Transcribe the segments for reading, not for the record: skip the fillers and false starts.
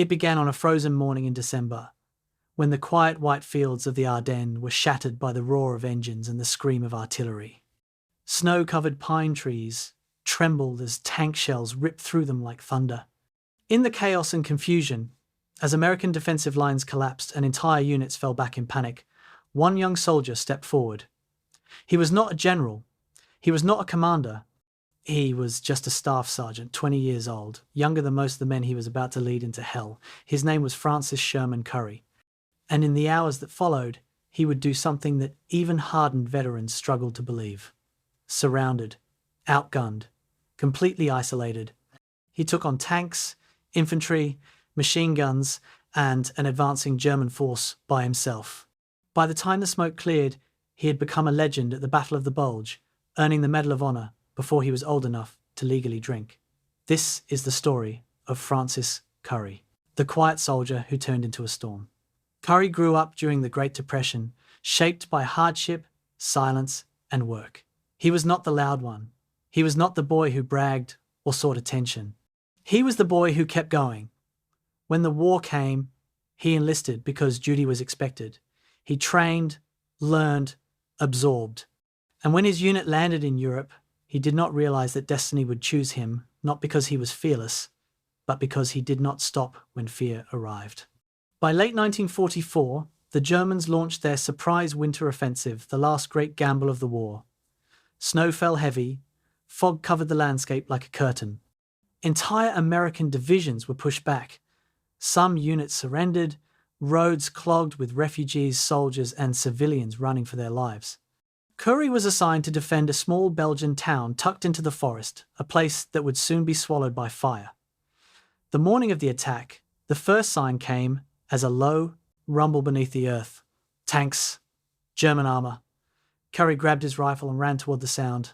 It began on a frozen morning in December, when the quiet white fields of the Ardennes were shattered by the roar of engines and the scream of artillery. Snow-covered pine trees trembled as tank shells ripped through them like thunder. In the chaos and confusion, as American defensive lines collapsed and entire units fell back in panic, one young soldier stepped forward. He was not a general. He was not a commander. He was just a staff sergeant, 20 years old, younger than most of the men he was about to lead into hell. His name was Francis Sherman Currey. And in the hours that followed, he would do something that even hardened veterans struggled to believe. Surrounded, outgunned, completely isolated, he took on tanks, infantry, machine guns, and an advancing German force by himself. By the time the smoke cleared, he had become a legend at the Battle of the Bulge, earning the Medal of Honor before he was old enough to legally drink. This is the story of Francis Currey, the quiet soldier who turned into a storm. Currey grew up during the Great Depression, shaped by hardship, silence, and work. He was not the loud one. He was not the boy who bragged or sought attention. He was the boy who kept going. When the war came, he enlisted because duty was expected. He trained, learned, absorbed. And when his unit landed in Europe, he did not realize that destiny would choose him, not because he was fearless, but because he did not stop when fear arrived. By late 1944, the Germans launched their surprise winter offensive, the last great gamble of the war. Snow fell heavy, fog covered the landscape like a curtain. Entire American divisions were pushed back. Some units surrendered, roads clogged with refugees, soldiers, and civilians running for their lives. Currey was assigned to defend a small Belgian town tucked into the forest, a place that would soon be swallowed by fire. The morning of the attack, the first sign came as a low rumble beneath the earth. Tanks, German armor. Currey grabbed his rifle and ran toward the sound.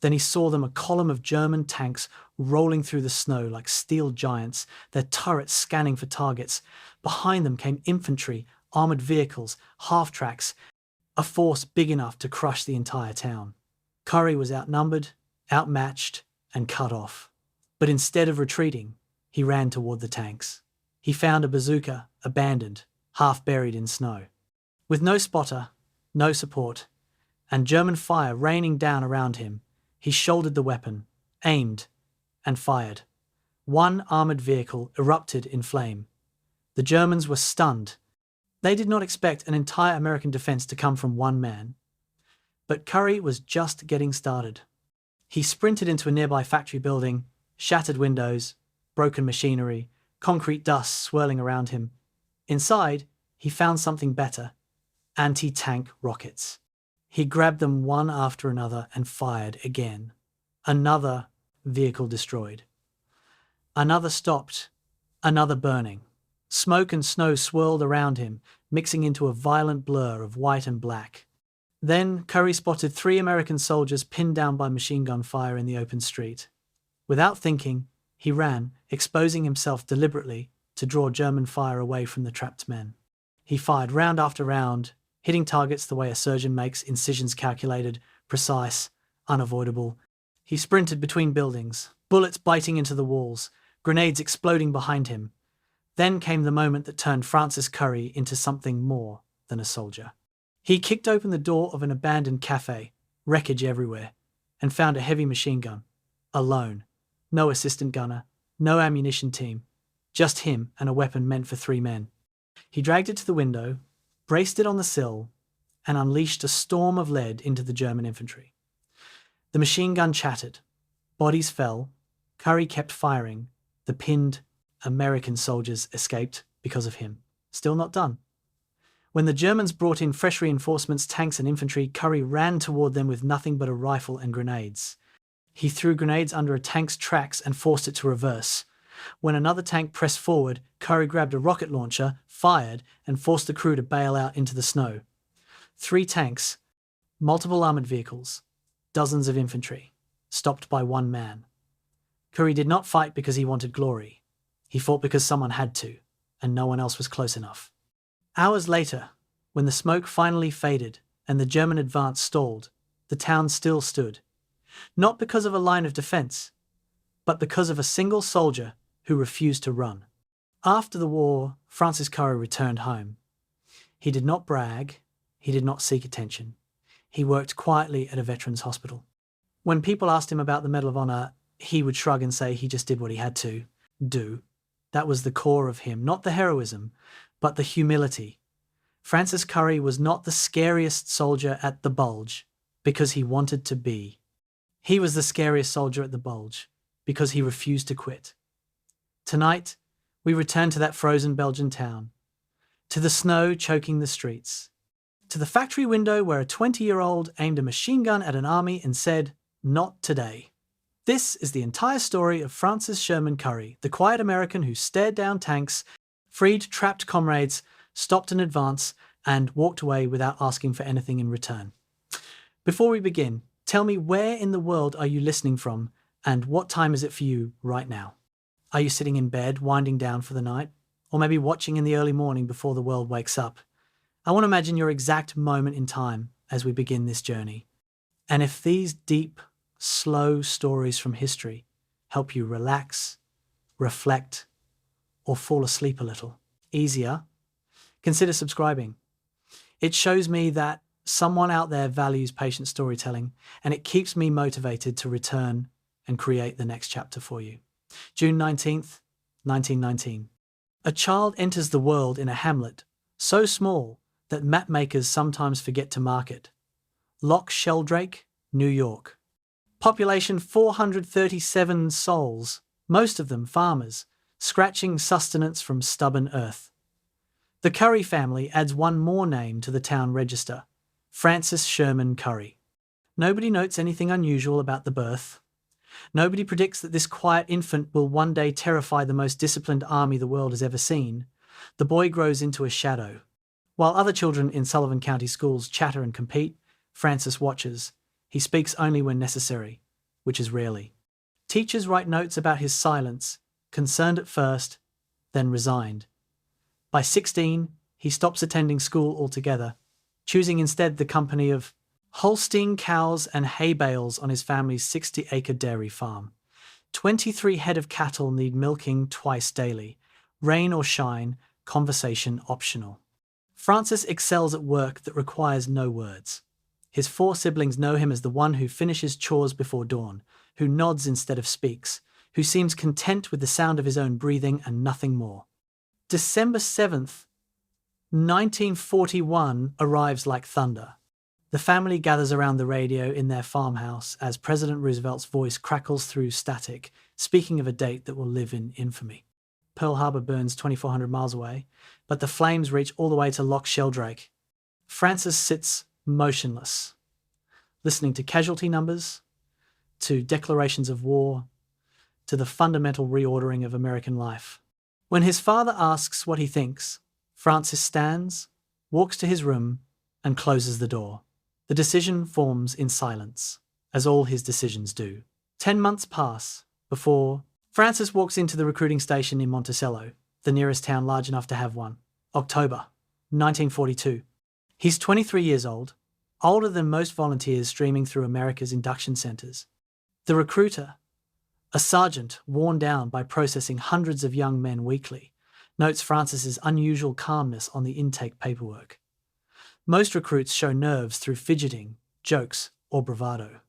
Then he saw them, a column of German tanks rolling through the snow like steel giants, their turrets scanning for targets. Behind them came infantry, armored vehicles, half-tracks, a force big enough to crush the entire town. Currey was outnumbered, outmatched, and cut off. But instead of retreating, he ran toward the tanks. He found a bazooka, abandoned, half buried in snow. With no spotter, no support, and German fire raining down around him, he shouldered the weapon, aimed, and fired. One armored vehicle erupted in flame. The Germans were stunned. They did not expect an entire American defense to come from one man. But Currey was just getting started. He sprinted into a nearby factory building, shattered windows, broken machinery, concrete dust swirling around him. Inside, he found something better: anti-tank rockets. He grabbed them one after another and fired again. Another vehicle destroyed. Another stopped, another burning. Smoke and snow swirled around him, mixing into a violent blur of white and black. Then Currey spotted 3 American soldiers pinned down by machine gun fire in the open street. Without thinking, he ran, exposing himself deliberately to draw German fire away from the trapped men. He fired round after round, hitting targets the way a surgeon makes, incisions calculated, precise, unavoidable. He sprinted between buildings, bullets biting into the walls, grenades exploding behind him. Then came the moment that turned Francis Currey into something more than a soldier. He kicked open the door of an abandoned cafe, wreckage everywhere, and found a heavy machine gun. Alone. No assistant gunner, no ammunition team, just him and a weapon meant for 3 men. He dragged it to the window, braced it on the sill, and unleashed a storm of lead into the German infantry. The machine gun chattered. Bodies fell. Currey kept firing. The pinned American soldiers escaped because of him. Still not done. When the Germans brought in fresh reinforcements, tanks and infantry, Currey ran toward them with nothing but a rifle and grenades. He threw grenades under a tank's tracks and forced it to reverse. When another tank pressed forward, Currey grabbed a rocket launcher, fired, and forced the crew to bail out into the snow. 3 tanks, multiple armored vehicles, dozens of infantry, stopped by 1 man. Currey did not fight because he wanted glory. He fought because someone had to, and no one else was close enough. Hours later, when the smoke finally faded and the German advance stalled, the town still stood. Not because of a line of defense, but because of a single soldier who refused to run. After the war, Francis Currey returned home. He did not brag, he did not seek attention. He worked quietly at a veterans' hospital. When people asked him about the Medal of Honor, he would shrug and say he just did what he had to do. That was the core of him, not the heroism, but the humility. Francis Currey was not the scariest soldier at the Bulge because he wanted to be. He was the scariest soldier at the Bulge because he refused to quit. Tonight, we return to that frozen Belgian town, to the snow choking the streets, to the factory window where a 20-year-old aimed a machine gun at an army and said, "Not today." This is the entire story of Francis Sherman Currey, the quiet American who stared down tanks, freed trapped comrades, stopped an advance, and walked away without asking for anything in return. Before we begin, tell me, where in the world are you listening from, and what time is it for you right now? Are you sitting in bed, winding down for the night? Or maybe watching in the early morning before the world wakes up? I want to imagine your exact moment in time as we begin this journey. And if these deep, slow stories from history help you relax, reflect, or fall asleep a little easier, consider subscribing. It shows me that someone out there values patient storytelling, and it keeps me motivated to return and create the next chapter for you. June 19th, 1919. A child enters the world in a hamlet so small that map makers sometimes forget to mark it. Loch, Sheldrake, New York. Population 437 souls, most of them farmers, scratching sustenance from stubborn earth. The Currey family adds one more name to the town register, Francis Sherman Currey. Nobody notes anything unusual about the birth. Nobody predicts that this quiet infant will one day terrify the most disciplined army the world has ever seen. The boy grows into a shadow. While other children in Sullivan County schools chatter and compete, Francis watches. He speaks only when necessary, which is rarely. Teachers write notes about his silence, concerned at first, then resigned. By 16, he stops attending school altogether, choosing instead the company of Holstein cows and hay bales on his family's 60-acre dairy farm. 23 head of cattle need milking twice daily. Rain or shine, conversation optional. Francis excels at work that requires no words. His 4 siblings know him as the one who finishes chores before dawn, who nods instead of speaks, who seems content with the sound of his own breathing and nothing more. December 7th, 1941 arrives like thunder. The family gathers around the radio in their farmhouse as President Roosevelt's voice crackles through static, speaking of a date that will live in infamy. Pearl Harbor burns 2,400 miles away, but the flames reach all the way to Loch, Sheldrake. Francis sits motionless, listening to casualty numbers, to declarations of war, to the fundamental reordering of American life. When his father asks what he thinks, Francis stands, walks to his room, and closes the door. The decision forms in silence, as all his decisions do. 10 months pass before Francis walks into the recruiting station in Monticello, the nearest town large enough to have one. October 1942. He's 23 years old, older than most volunteers streaming through America's induction centers. The recruiter, a sergeant worn down by processing hundreds of young men weekly, notes Francis's unusual calmness on the intake paperwork. Most recruits show nerves through fidgeting, jokes, or bravado.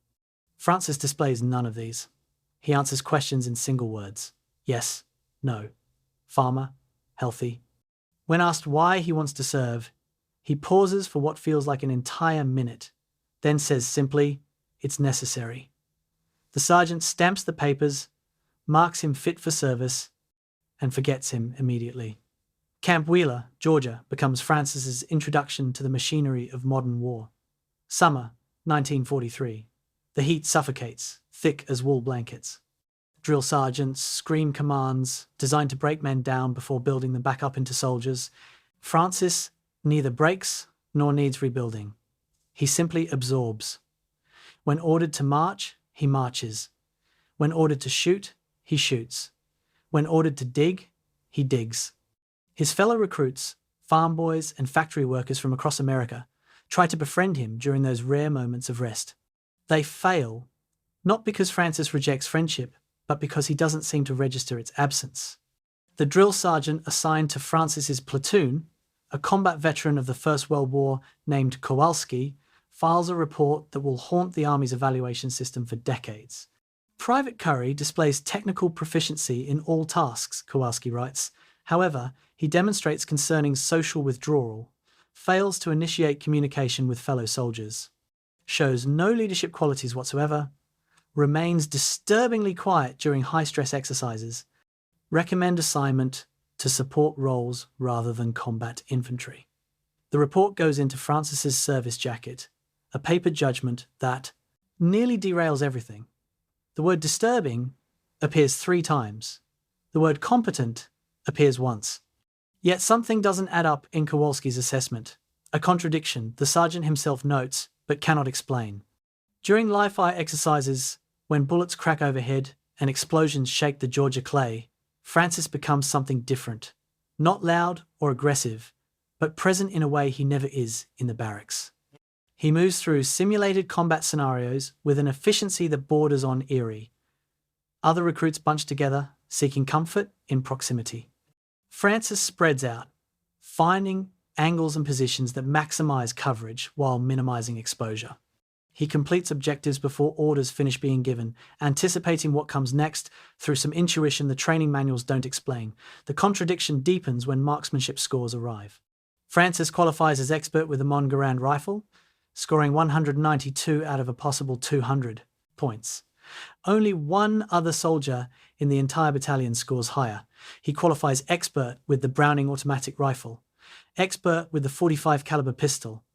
Francis displays none of these. He answers questions in single words. Yes, no. Farmer, healthy. When asked why he wants to serve, he pauses for what feels like an entire minute, then says simply, "It's necessary." The sergeant stamps the papers, marks him fit for service, and forgets him immediately. Camp Wheeler, Georgia, becomes Francis's introduction to the machinery of modern war. Summer, 1943. The heat suffocates, thick as wool blankets. Drill sergeants scream commands designed to break men down before building them back up into soldiers. Francis neither breaks nor needs rebuilding. He simply absorbs. When ordered to march, he marches. When ordered to shoot, he shoots. When ordered to dig, he digs. His fellow recruits, farm boys and factory workers from across America, try to befriend him during those rare moments of rest. They fail, not because Francis rejects friendship, but because he doesn't seem to register its absence. The drill sergeant assigned to Francis's platoon, a combat veteran of the First World War named Kowalski, files a report that will haunt the Army's evaluation system for decades. Private Currey displays technical proficiency in all tasks, Kowalski writes. However, he demonstrates concerning social withdrawal, fails to initiate communication with fellow soldiers, shows no leadership qualities whatsoever, remains disturbingly quiet during high-stress exercises, recommend assignment to support roles rather than combat infantry. The report goes into Francis's service jacket, a paper judgment that nearly derails everything. The word disturbing appears 3 times. The word competent appears once. Yet something doesn't add up in Kowalski's assessment, a contradiction the sergeant himself notes but cannot explain. During live-fire exercises, when bullets crack overhead and explosions shake the Georgia clay, Francis becomes something different, not loud or aggressive, but present in a way he never is in the barracks. He moves through simulated combat scenarios with an efficiency that borders on eerie. Other recruits bunch together, seeking comfort in proximity. Francis spreads out, finding angles and positions that maximize coverage while minimizing exposure. He completes objectives before orders finish being given, anticipating what comes next through some intuition the training manuals don't explain. The contradiction deepens when marksmanship scores arrive. Francis qualifies as expert with the Montgarand rifle, scoring 192 out of a possible 200 points. Only one other soldier in the entire battalion scores higher. He qualifies expert with the Browning automatic rifle, expert with the .45 caliber pistol,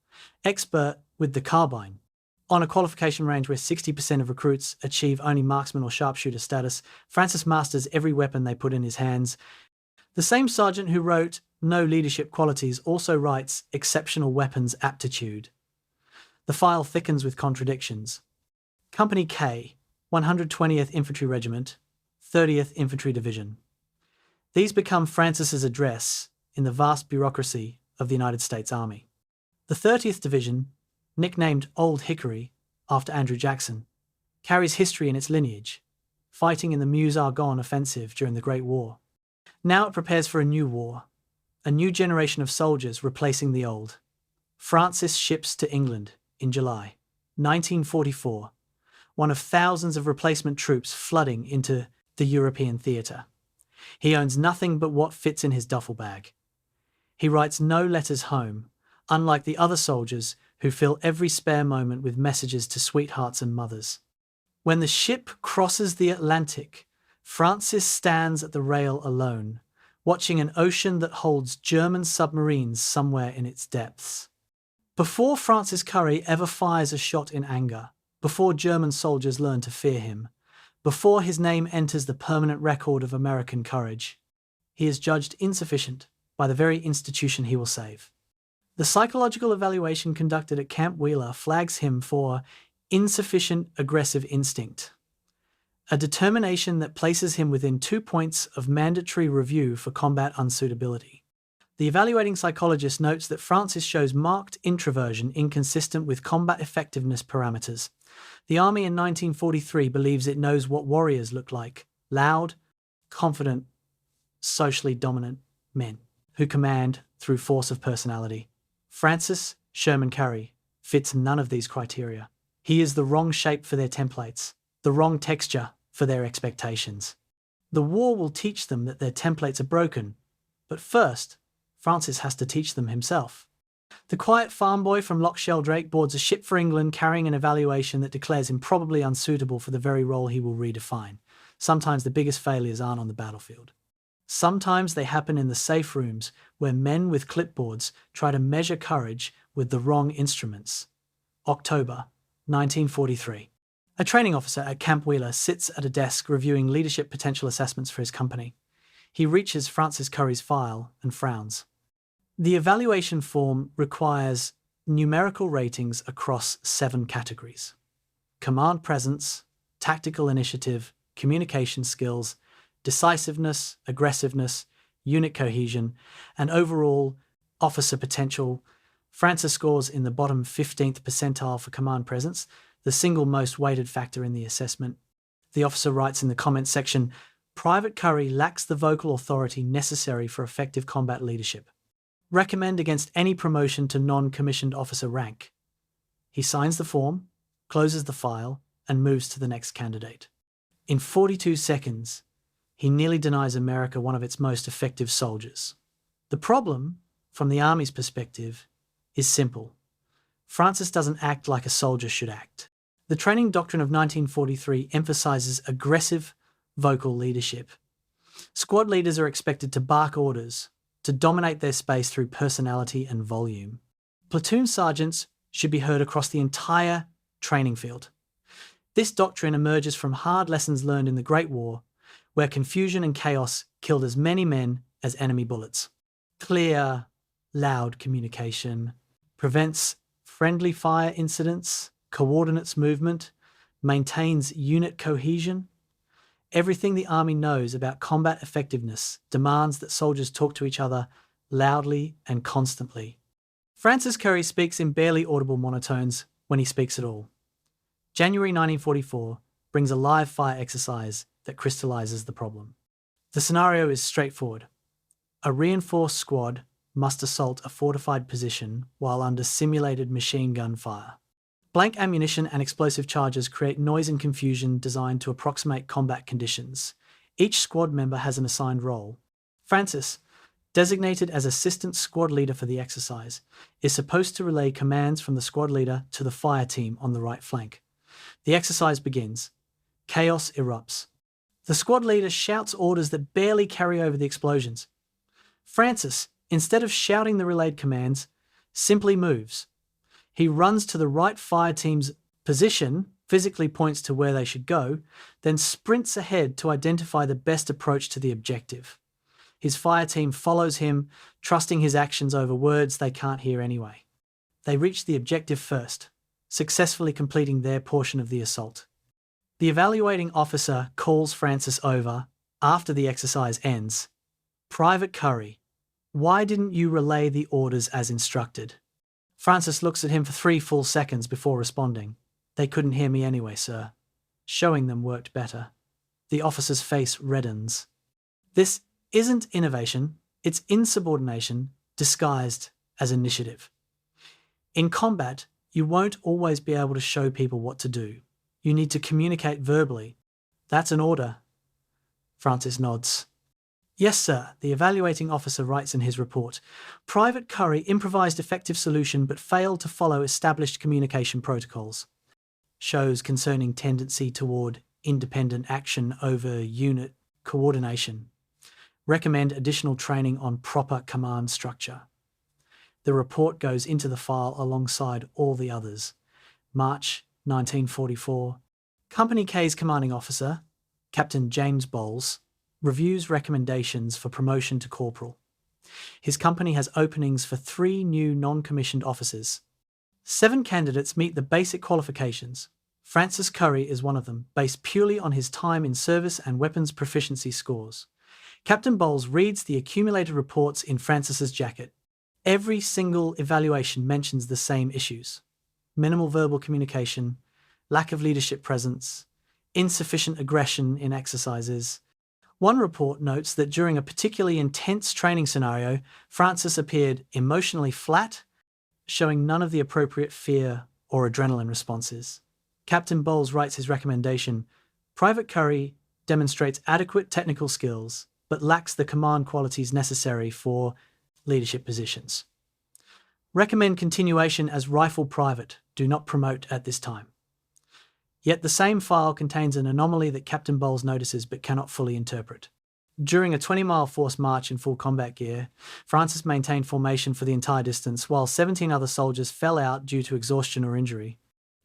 expert with the carbine. On a qualification range where 60% of recruits achieve only marksman or sharpshooter status, Francis masters every weapon they put in his hands. The same sergeant who wrote no leadership qualities also writes exceptional weapons aptitude. The file thickens with contradictions. Company K, 120th Infantry Regiment, 30th Infantry Division. These become Francis's address in the vast bureaucracy of the United States Army. The 30th Division, nicknamed Old Hickory after Andrew Jackson, carries history in its lineage, fighting in the Meuse-Argonne Offensive during the Great War. Now it prepares for a new war, a new generation of soldiers replacing the old. Francis ships to England in July 1944, one of thousands of replacement troops flooding into the European theatre. He owns nothing but what fits in his duffel bag. He writes no letters home, unlike the other soldiers who fill every spare moment with messages to sweethearts and mothers. When the ship crosses the Atlantic, Francis stands at the rail alone, watching an ocean that holds German submarines somewhere in its depths. Before Francis Currey ever fires a shot in anger, before German soldiers learn to fear him, before his name enters the permanent record of American courage, he is judged insufficient by the very institution he will save. The psychological evaluation conducted at Camp Wheeler flags him for insufficient aggressive instinct, a determination that places him within 2 points of mandatory review for combat unsuitability. The evaluating psychologist notes that Francis shows marked introversion inconsistent with combat effectiveness parameters. The Army in 1943 believes it knows what warriors look like: loud, confident, socially dominant men who command through force of personality. Francis Sherman Currey fits none of these criteria. He is the wrong shape for their templates, the wrong texture for their expectations. The war will teach them that their templates are broken, but first, Francis has to teach them himself. The quiet farm boy from Loch Sheldrake boards a ship for England carrying an evaluation that declares him probably unsuitable for the very role he will redefine. Sometimes the biggest failures aren't on the battlefield. Sometimes they happen in the safe rooms where men with clipboards try to measure courage with the wrong instruments. October 1943. A training officer at Camp Wheeler sits at a desk reviewing leadership potential assessments for his company. He reaches Francis Currey's file and frowns. The evaluation form requires numerical ratings across 7 categories: command presence, tactical initiative, communication skills, decisiveness, aggressiveness, unit cohesion, and overall officer potential. Francis scores in the bottom 15th percentile for command presence, the single most weighted factor in the assessment. The officer writes in the comments section, Private Currey lacks the vocal authority necessary for effective combat leadership. Recommend against any promotion to non-commissioned officer rank. He signs the form, closes the file, and moves to the next candidate. In 42 seconds, he nearly denies America one of its most effective soldiers. The problem, from the Army's perspective, is simple. Francis doesn't act like a soldier should act. The training doctrine of 1943 emphasizes aggressive vocal leadership. Squad leaders are expected to bark orders, to dominate their space through personality and volume. Platoon sergeants should be heard across the entire training field. This doctrine emerges from hard lessons learned in the Great War, where confusion and chaos killed as many men as enemy bullets. Clear, loud communication prevents friendly fire incidents, coordinates movement, maintains unit cohesion. Everything the Army knows about combat effectiveness demands that soldiers talk to each other loudly and constantly. Francis Currey speaks in barely audible monotones when he speaks at all. January 1944 brings a live fire exercise that crystallizes the problem. The scenario is straightforward. A reinforced squad must assault a fortified position while under simulated machine gun fire. Blank ammunition and explosive charges create noise and confusion designed to approximate combat conditions. Each squad member has an assigned role. Francis, designated as assistant squad leader for the exercise, is supposed to relay commands from the squad leader to the fire team on the right flank. The exercise begins. Chaos erupts. The squad leader shouts orders that barely carry over the explosions. Francis, instead of shouting the relayed commands, simply moves. He runs to the right fire team's position, physically points to where they should go, then sprints ahead to identify the best approach to the objective. His fire team follows him, trusting his actions over words they can't hear anyway. They reach the objective first, successfully completing their portion of the assault. The evaluating officer calls Francis over after the exercise ends. "Private Currey, why didn't you relay the orders as instructed?" Francis looks at him for 3 full seconds before responding. "They couldn't hear me anyway, sir." Showing them worked better. The officer's face reddens. This isn't innovation, it's insubordination disguised as initiative. In combat, you won't always be able to show people what to do. You need to communicate verbally. "That's an order." Francis nods. "Yes, sir," the evaluating officer writes in his report. "Private Currey improvised effective solution but failed to follow established communication protocols. Shows concerning tendency toward independent action over unit coordination. Recommend additional training on proper command structure." The report goes into the file alongside all the others. March 1944. Company K's commanding officer, Captain James Bowles, reviews recommendations for promotion to corporal. His company has openings for 3 new non-commissioned officers. 7 candidates meet the basic qualifications. Francis Currey is one of them, based purely on his time in service and weapons proficiency scores. Captain Bowles reads the accumulated reports in Francis's jacket. Every single evaluation mentions the same issues: minimal verbal communication, lack of leadership presence, insufficient aggression in exercises. One report notes that during a particularly intense training scenario, Francis appeared emotionally flat, showing none of the appropriate fear or adrenaline responses. Captain Bowles writes his recommendation: "Private Currey demonstrates adequate technical skills, but lacks the command qualities necessary for leadership positions. Recommend continuation as rifle private, do not promote at this time." Yet the same file contains an anomaly that Captain Bowles notices but cannot fully interpret. During a 20-mile forced march in full combat gear, Francis maintained formation for the entire distance, while 17 other soldiers fell out due to exhaustion or injury.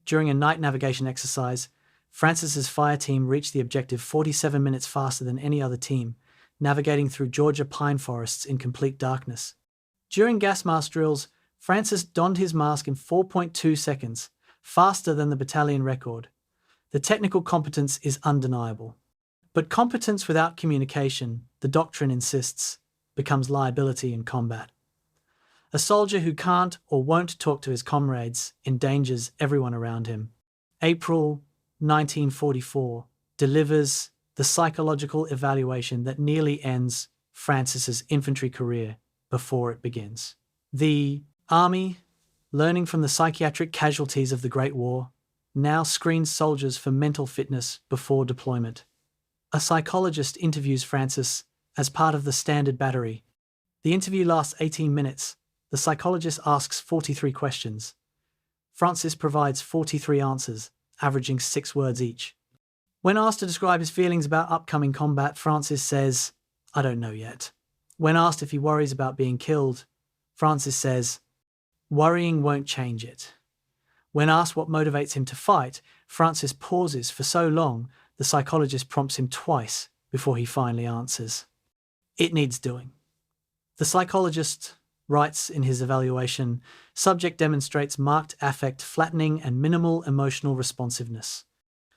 During a night navigation exercise, Francis's fire team reached the objective 47 minutes faster than any other team, navigating through Georgia pine forests in complete darkness. During gas mask drills, Francis donned his mask in 4.2 seconds, faster than the battalion record. The technical competence is undeniable. But competence without communication, the doctrine insists, becomes liability in combat. A soldier who can't or won't talk to his comrades endangers everyone around him. April 1944 delivers the psychological evaluation that nearly ends Francis's infantry career before it begins. The army, learning from the psychiatric casualties of the Great War, now screens soldiers for mental fitness before deployment. A psychologist interviews Francis as part of the standard battery. The interview lasts 18 minutes. The psychologist asks 43 questions. Francis provides 43 answers, averaging 6 words each. When asked to describe his feelings about upcoming combat, Francis says, "I don't know yet." When asked if he worries about being killed, Francis says, "Worrying won't change it." When asked what motivates him to fight, Francis pauses for so long, the psychologist prompts him twice before he finally answers. "It needs doing." The psychologist writes in his evaluation, "Subject demonstrates marked affect flattening and minimal emotional responsiveness.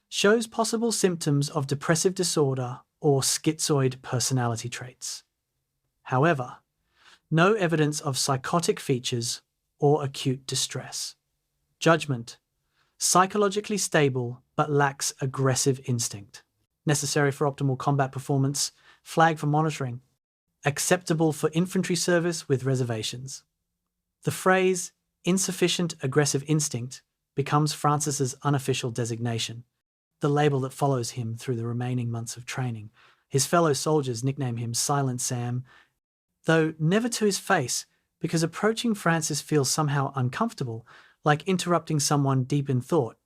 Shows possible symptoms of depressive disorder or schizoid personality traits. However, no evidence of psychotic features or acute distress. Judgment: psychologically stable but lacks aggressive instinct. Necessary for optimal combat performance. Flag for monitoring. Acceptable for infantry service with reservations." The phrase "insufficient aggressive instinct" becomes Francis's unofficial designation, the label that follows him through the remaining months of training. His fellow soldiers nickname him Silent Sam, though never to his face, because approaching Francis feels somehow uncomfortable, like interrupting someone deep in thought.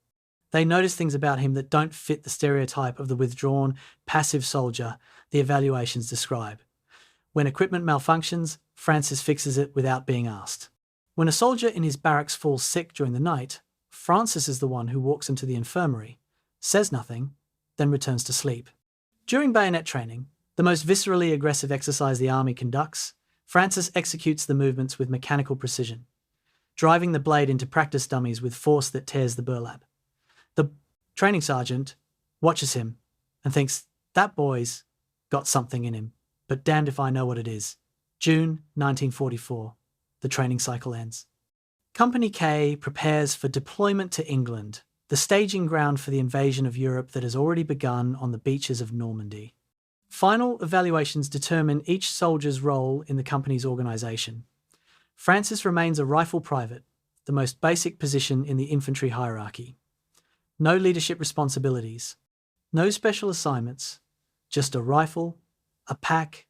They notice things about him that don't fit the stereotype of the withdrawn, passive soldier the evaluations describe. When equipment malfunctions, Francis fixes it without being asked. When a soldier in his barracks falls sick during the night, Francis is the one who walks into the infirmary, says nothing, then returns to sleep. During bayonet training, the most viscerally aggressive exercise the army conducts, Francis executes the movements with mechanical precision, driving the blade into practice dummies with force that tears the burlap. The training sergeant watches him and thinks, "That boy's got something in him, but damned if I know what it is." June 1944. The training cycle ends. Company K prepares for deployment to England, the staging ground for the invasion of Europe that has already begun on the beaches of Normandy. Final evaluations determine each soldier's role in the company's organisation. Francis remains a rifle private, the most basic position in the infantry hierarchy. No leadership responsibilities, no special assignments, just a rifle, a pack,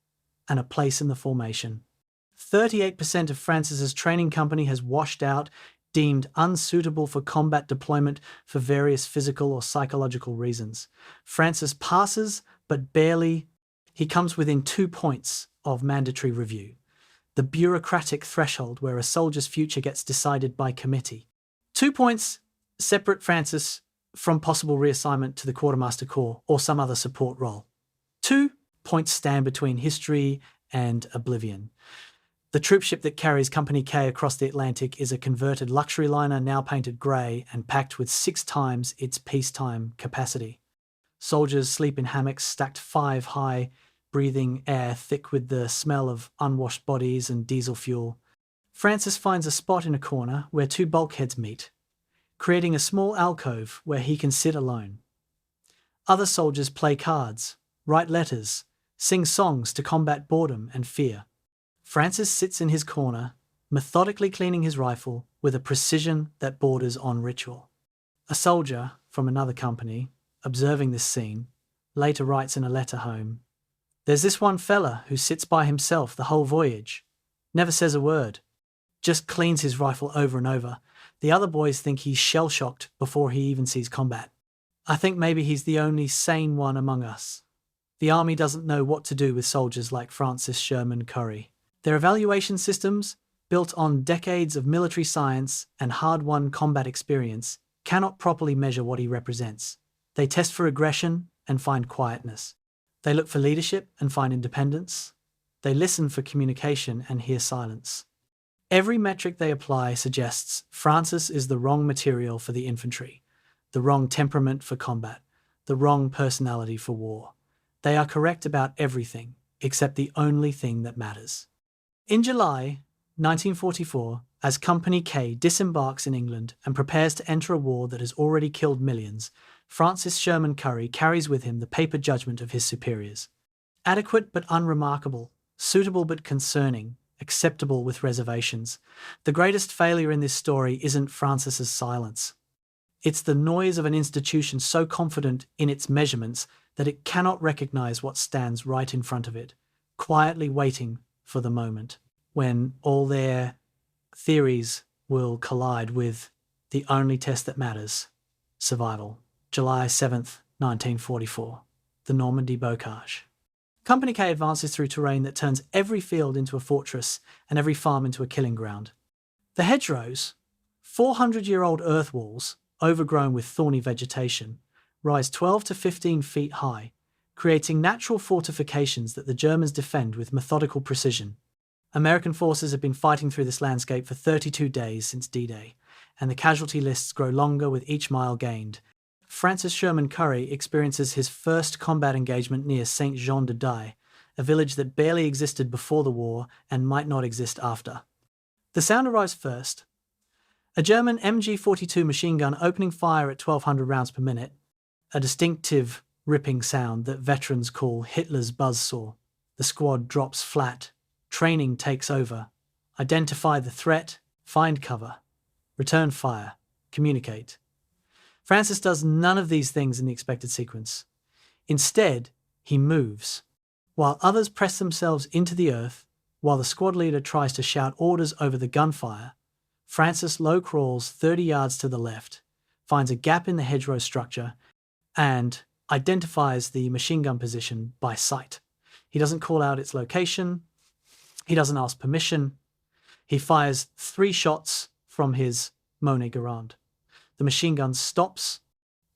and a place in the formation. 38% of Francis's training company has washed out, deemed unsuitable for combat deployment for various physical or psychological reasons. Francis passes, but barely. He comes within 2 points of mandatory review, the bureaucratic threshold where a soldier's future gets decided by committee. 2 points separate Francis from possible reassignment to the Quartermaster Corps or some other support role. 2 points stand between history and oblivion. The troopship that carries Company K across the Atlantic is a converted luxury liner now painted grey and packed with 6 times its peacetime capacity. Soldiers sleep in hammocks stacked 5 high, breathing air thick with the smell of unwashed bodies and diesel fuel. Francis finds a spot in a corner where 2 bulkheads meet, creating a small alcove where he can sit alone. Other soldiers play cards, write letters, sing songs to combat boredom and fear. Francis sits in his corner, methodically cleaning his rifle with a precision that borders on ritual. A soldier from another company, observing this scene, later writes in a letter home, "There's this one fella who sits by himself the whole voyage, never says a word, just cleans his rifle over and over. The other boys think he's shell-shocked before he even sees combat. I think maybe he's the only sane one among us." The army doesn't know what to do with soldiers like Francis Sherman Currey. Their evaluation systems, built on decades of military science and hard-won combat experience, cannot properly measure what he represents. They test for aggression and find quietness. They look for leadership and find independence. They listen for communication and hear silence. Every metric they apply suggests Francis is the wrong material for the infantry, the wrong temperament for combat, the wrong personality for war. They are correct about everything, except the only thing that matters. In July 1944, as Company K disembarks in England and prepares to enter a war that has already killed millions, Francis Sherman Currey carries with him the paper judgment of his superiors. Adequate but unremarkable, suitable but concerning, acceptable with reservations. The greatest failure in this story isn't Francis's silence. It's the noise of an institution so confident in its measurements that it cannot recognize what stands right in front of it, quietly waiting for the moment when all their theories will collide with the only test that matters: survival. July 7th, 1944. The Normandy Bocage. Company K advances through terrain that turns every field into a fortress and every farm into a killing ground. The hedgerows, 400-year-old earth walls, overgrown with thorny vegetation, rise 12 to 15 feet high, creating natural fortifications that the Germans defend with methodical precision. American forces have been fighting through this landscape for 32 days since D-Day, and the casualty lists grow longer with each mile gained. Francis Sherman Currey experiences his first combat engagement near Saint-Jean-de-Dié, a village that barely existed before the war and might not exist after. The sound arrives first. A German MG-42 machine gun opening fire at 1,200 rounds per minute, a distinctive, ripping sound that veterans call Hitler's buzzsaw. The squad drops flat. Training takes over. Identify the threat, find cover, return fire, communicate. Francis does none of these things in the expected sequence. Instead, he moves. While others press themselves into the earth, while the squad leader tries to shout orders over the gunfire, Francis low crawls 30 yards to the left, finds a gap in the hedgerow structure, and identifies the machine gun position by sight. He doesn't call out its location. He doesn't ask permission. He fires 3 shots from his Monet Garand. The machine gun stops.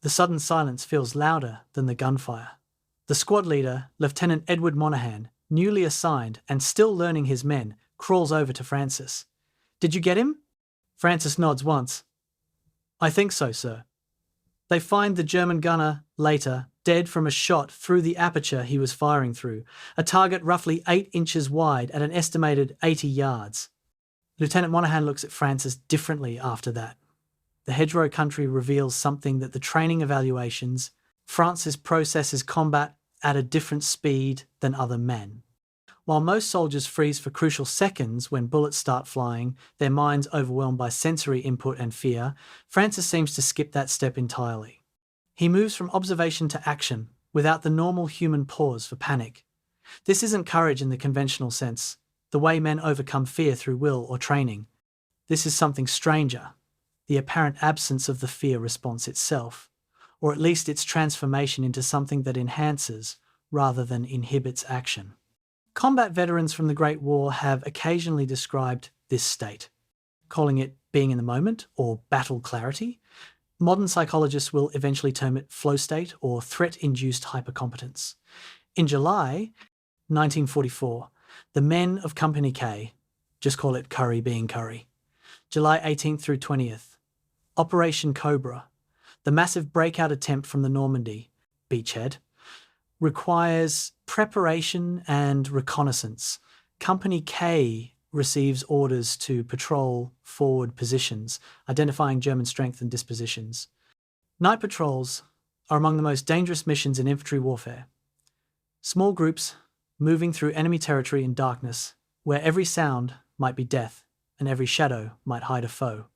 The sudden silence feels louder than the gunfire. The squad leader, Lieutenant Edward Monaghan, newly assigned and still learning his men, crawls over to Francis. "Did you get him?" Francis nods once. "I think so, sir." They find the German gunner, later, dead from a shot through the aperture he was firing through, a target roughly 8 inches wide at an estimated 80 yards. Lieutenant Monaghan looks at Francis differently after that. The hedgerow country reveals something that the training evaluations. Francis processes combat at a different speed than other men. While most soldiers freeze for crucial seconds when bullets start flying, their minds overwhelmed by sensory input and fear, Francis seems to skip that step entirely. He moves from observation to action, without the normal human pause for panic. This isn't courage in the conventional sense, the way men overcome fear through will or training. This is something stranger, the apparent absence of the fear response itself, or at least its transformation into something that enhances rather than inhibits action. Combat veterans from the Great War have occasionally described this state, calling it being in the moment or battle clarity. Modern psychologists will eventually term it flow state or threat-induced hypercompetence. In July 1944, the men of Company K, just call it Curry being Curry, July 18th through 20th, Operation Cobra, the massive breakout attempt from the Normandy, beachhead, requires preparation and reconnaissance. Company K receives orders to patrol forward positions, identifying German strength and dispositions. Night patrols are among the most dangerous missions in infantry warfare. Small groups moving through enemy territory in darkness, where every sound might be death and every shadow might hide a foe.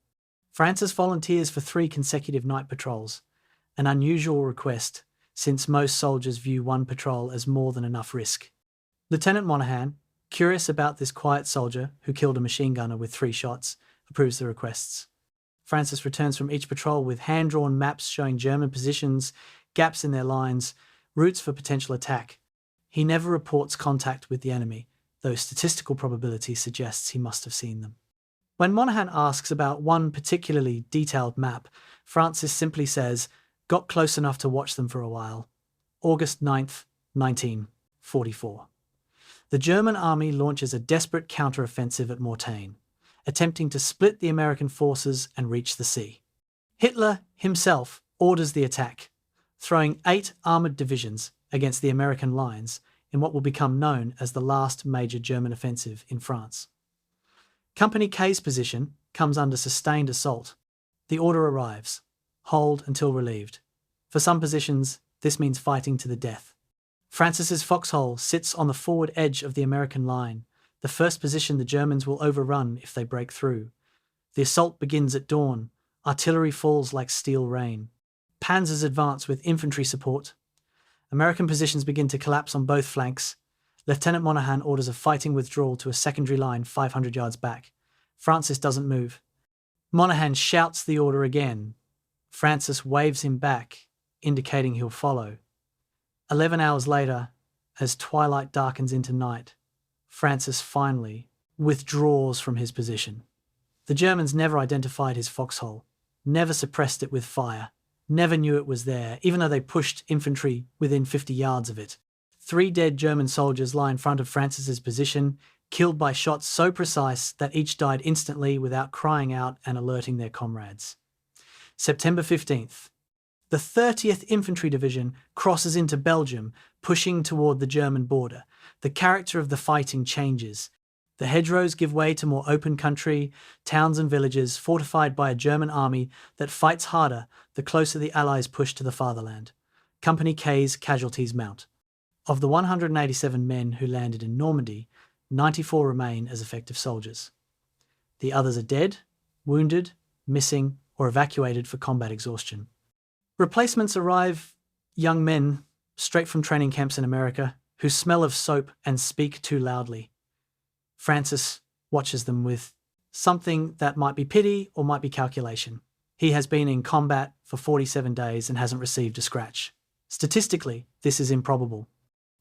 Francis volunteers for 3 consecutive night patrols, an unusual request since most soldiers view one patrol as more than enough risk. Lieutenant Monaghan, curious about this quiet soldier who killed a machine gunner with 3 shots, approves the requests. Francis returns from each patrol with hand-drawn maps showing German positions, gaps in their lines, routes for potential attack. He never reports contact with the enemy, though statistical probability suggests he must have seen them. When Monaghan asks about one particularly detailed map, Francis simply says, "Got close enough to watch them for a while." August 9th, 1944. The German army launches a desperate counter-offensive at Mortain, attempting to split the American forces and reach the sea. Hitler himself orders the attack, throwing 8 armoured divisions against the American lines in what will become known as the last major German offensive in France. Company K's position comes under sustained assault. The order arrives: hold until relieved. For some positions, this means fighting to the death. Francis's foxhole sits on the forward edge of the American line, the first position the Germans will overrun if they break through. The assault begins at dawn. Artillery falls like steel rain. Panzers advance with infantry support. American positions begin to collapse on both flanks. Lieutenant Monaghan orders a fighting withdrawal to a secondary line 500 yards back. Francis doesn't move. Monaghan shouts the order again. Francis waves him back, indicating he'll follow. 11 hours later, as twilight darkens into night, Francis finally withdraws from his position. The Germans never identified his foxhole, never suppressed it with fire, never knew it was there, even though they pushed infantry within 50 yards of it. 3 dead German soldiers lie in front of Francis's position, killed by shots so precise that each died instantly without crying out and alerting their comrades. September 15th. The 30th Infantry Division crosses into Belgium, pushing toward the German border. The character of the fighting changes. The hedgerows give way to more open country, towns and villages fortified by a German army that fights harder the closer the Allies push to the fatherland. Company K's casualties mount. Of the 187 men who landed in Normandy, 94 remain as effective soldiers. The others are dead, wounded, missing, or evacuated for combat exhaustion. Replacements arrive, young men straight from training camps in America who smell of soap and speak too loudly. Francis watches them with something that might be pity or might be calculation. He has been in combat for 47 days and hasn't received a scratch. Statistically, this is improbable.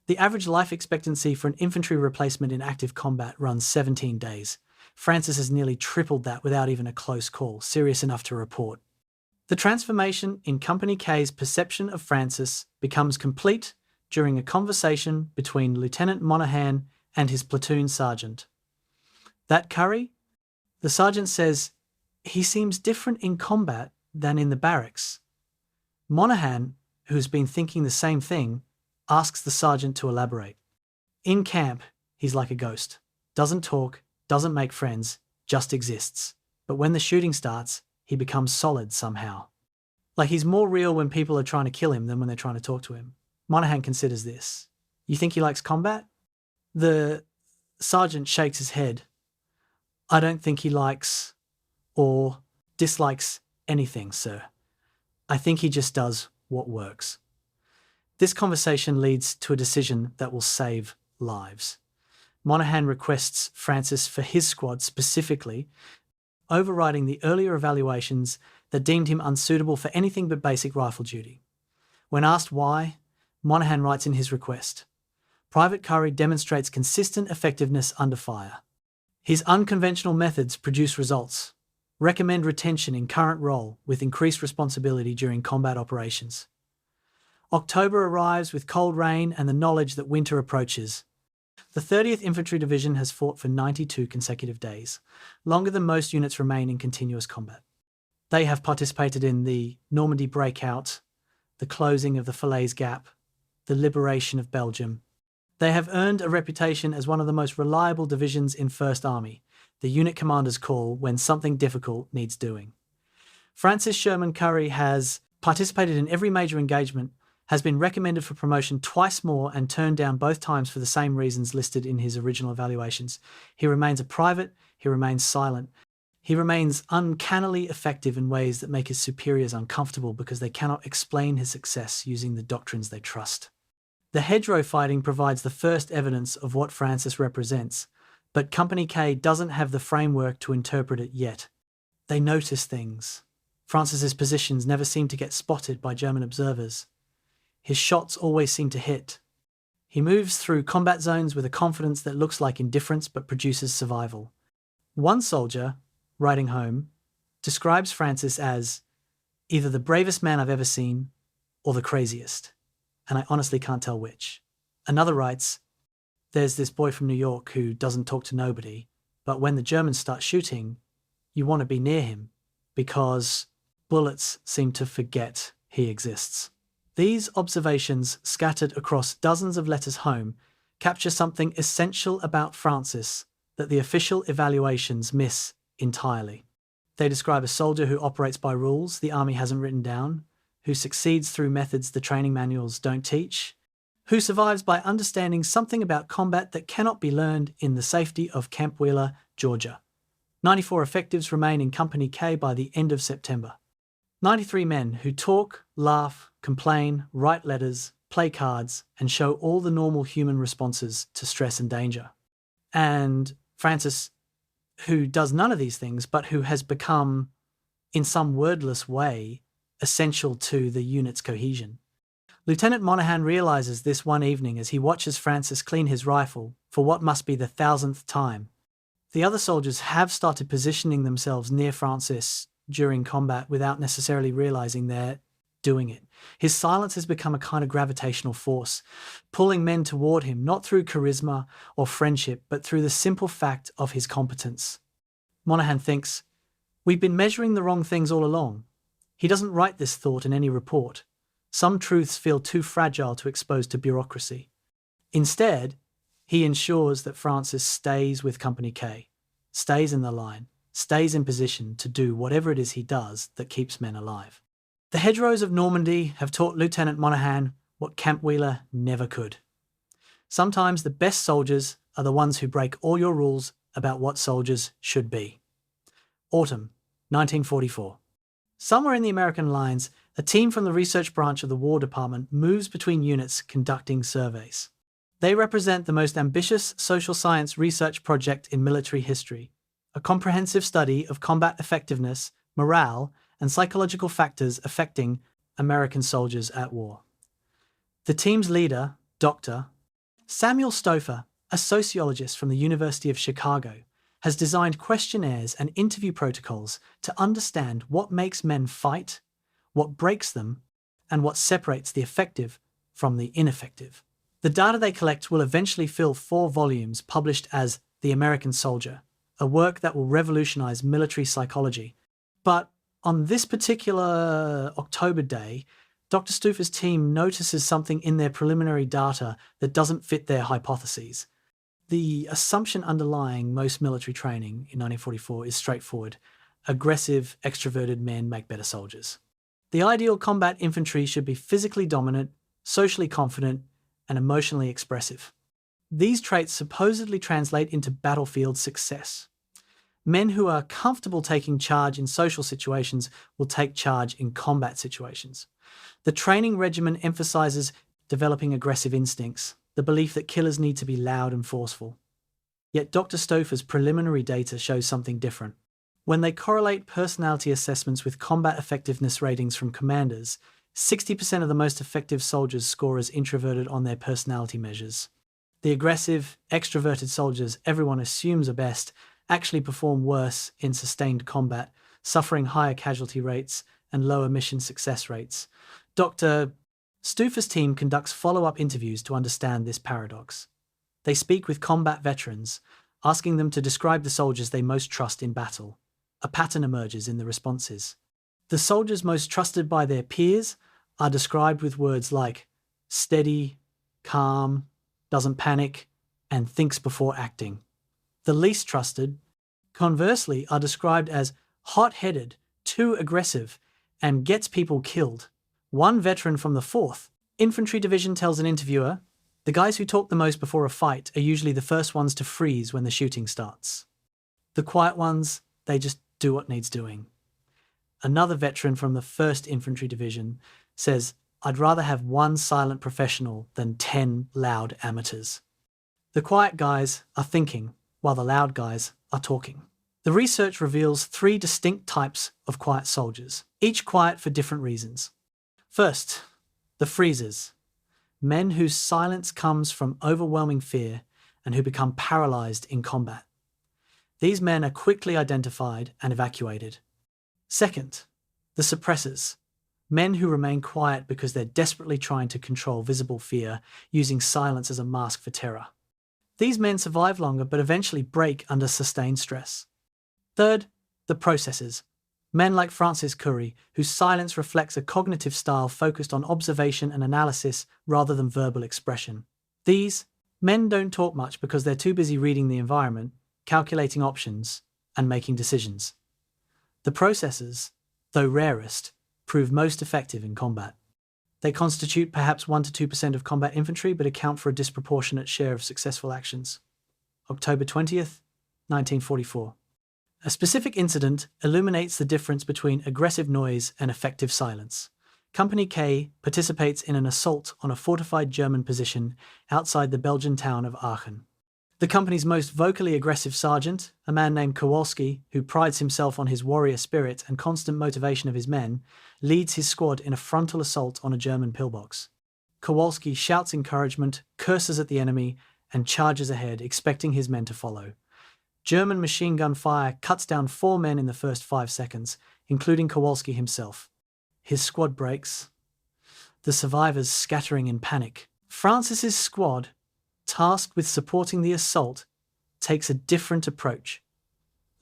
The average life expectancy for an infantry replacement in active combat runs 17 days. Francis has nearly tripled that without even a close call, serious enough to report. The transformation in Company K's perception of Francis becomes complete during a conversation between Lieutenant Monaghan and his platoon sergeant. That Currey? The sergeant says, he seems different in combat than in the barracks. Monaghan, who's been thinking the same thing, asks the sergeant to elaborate. In camp, he's like a ghost. Doesn't talk, doesn't make friends, just exists. But when the shooting starts, he becomes solid somehow. Like he's more real when people are trying to kill him than when they're trying to talk to him. Monaghan considers this. You think he likes combat? The sergeant shakes his head. I don't think he likes or dislikes anything, sir. I think he just does what works. This conversation leads to a decision that will save lives. Monaghan requests Francis for his squad specifically, overriding the earlier evaluations that deemed him unsuitable for anything but basic rifle duty. When asked why, Monaghan writes in his request, Private Currey demonstrates consistent effectiveness under fire. His unconventional methods produce results. Recommend retention in current role with increased responsibility during combat operations. October arrives with cold rain and the knowledge that winter approaches. The 30th Infantry Division has fought for 92 consecutive days, longer than most units remain in continuous combat. They have participated in the Normandy breakout, the closing of the Falaise Gap, the liberation of Belgium. They have earned a reputation as one of the most reliable divisions in First Army, the unit commander's call when something difficult needs doing. Francis Sherman Currey has participated in every major engagement, has been recommended for promotion twice more and turned down both times for the same reasons listed in his original evaluations. He remains a private, he remains silent. He remains uncannily effective in ways that make his superiors uncomfortable because they cannot explain his success using the doctrines they trust. The hedgerow fighting provides the first evidence of what Francis represents, but Company K doesn't have the framework to interpret it yet. They notice things. Francis's positions never seem to get spotted by German observers. His shots always seem to hit. He moves through combat zones with a confidence that looks like indifference but produces survival. One soldier, writing home, describes Francis as either the bravest man I've ever seen or the craziest, and I honestly can't tell which. Another writes, there's this boy from New York who doesn't talk to nobody, but when the Germans start shooting, you want to be near him because bullets seem to forget he exists. These observations, scattered across dozens of letters home, capture something essential about Francis that the official evaluations miss entirely. They describe a soldier who operates by rules the army hasn't written down, who succeeds through methods the training manuals don't teach, who survives by understanding something about combat that cannot be learned in the safety of Camp Wheeler, Georgia. 94 effectives remain in Company K by the end of September. 93 men who talk, laugh, complain, write letters, play cards, and show all the normal human responses to stress and danger. And Francis, who does none of these things, but who has become, in some wordless way, essential to the unit's cohesion. Lieutenant Monaghan realizes this one evening as he watches Francis clean his rifle for what must be the 1000th time. The other soldiers have started positioning themselves near Francis during combat without necessarily realizing they're doing it. His silence has become a kind of gravitational force, pulling men toward him not through charisma or friendship, but through the simple fact of his competence. Monaghan thinks, "We've been measuring the wrong things all along." He doesn't write this thought in any report. Some truths feel too fragile to expose to bureaucracy. Instead, he ensures that Francis stays with Company K, stays in the line, stays in position to do whatever it is he does that keeps men alive. The hedgerows of Normandy have taught Lieutenant Monaghan what Camp Wheeler never could. Sometimes the best soldiers are the ones who break all your rules about what soldiers should be. Autumn, 1944. Somewhere in the American lines, a team from the research branch of the War Department moves between units conducting surveys. They represent the most ambitious social science research project in military history, a comprehensive study of combat effectiveness, morale, and psychological factors affecting American soldiers at war. The team's leader, Dr. Samuel Stouffer, a sociologist from the University of Chicago, has designed questionnaires and interview protocols to understand what makes men fight, what breaks them, and what separates the effective from the ineffective. The data they collect will eventually fill 4 volumes published as The American Soldier, a work that will revolutionize military psychology. But on this particular October day, Dr. Stouffer's team notices something in their preliminary data that doesn't fit their hypotheses. The assumption underlying most military training in 1944 is straightforward. Aggressive, extroverted men make better soldiers. The ideal combat infantry should be physically dominant, socially confident, and emotionally expressive. These traits supposedly translate into battlefield success. Men who are comfortable taking charge in social situations will take charge in combat situations. The training regimen emphasizes developing aggressive instincts, the belief that killers need to be loud and forceful. Yet Dr. Stouffer's preliminary data shows something different. When they correlate personality assessments with combat effectiveness ratings from commanders, 60% of the most effective soldiers score as introverted on their personality measures. The aggressive, extroverted soldiers everyone assumes are best actually perform worse in sustained combat, suffering higher casualty rates and lower mission success rates. Dr. Stouffer's team conducts follow-up interviews to understand this paradox. They speak with combat veterans, asking them to describe the soldiers they most trust in battle. A pattern emerges in the responses. The soldiers most trusted by their peers are described with words like steady, calm, doesn't panic, and thinks before acting. The least trusted, conversely, are described as hot-headed, too aggressive, and gets people killed. One veteran from the 4th Infantry Division tells an interviewer, "The guys who talk the most before a fight are usually the first ones to freeze when the shooting starts. The quiet ones, they just do what needs doing." Another veteran from the 1st Infantry Division says, "I'd rather have one silent professional than 10 loud amateurs." The quiet guys are thinking, while the loud guys are talking. The research reveals 3 distinct types of quiet soldiers, each quiet for different reasons. First, the freezers, men whose silence comes from overwhelming fear and who become paralyzed in combat. These men are quickly identified and evacuated. Second, the suppressors, men who remain quiet because they're desperately trying to control visible fear, using silence as a mask for terror. These men survive longer but eventually break under sustained stress. Third, the processors, men like Francis Currey, whose silence reflects a cognitive style focused on observation and analysis rather than verbal expression. These men don't talk much because they're too busy reading the environment, calculating options, and making decisions. The processors, though rarest, prove most effective in combat. They constitute perhaps 1 to 2% of combat infantry, but account for a disproportionate share of successful actions. October 20th, 1944. A specific incident illuminates the difference between aggressive noise and effective silence. Company K participates in an assault on a fortified German position outside the Belgian town of Aachen. The company's most vocally aggressive sergeant, a man named Kowalski, who prides himself on his warrior spirit and constant motivation of his men, leads his squad in a frontal assault on a German pillbox. Kowalski shouts encouragement, curses at the enemy, and charges ahead, expecting his men to follow. German machine gun fire cuts down 4 men in the first 5 seconds, including Kowalski himself. His squad breaks, the survivors scattering in panic. Francis's squad, tasked with supporting the assault, takes a different approach.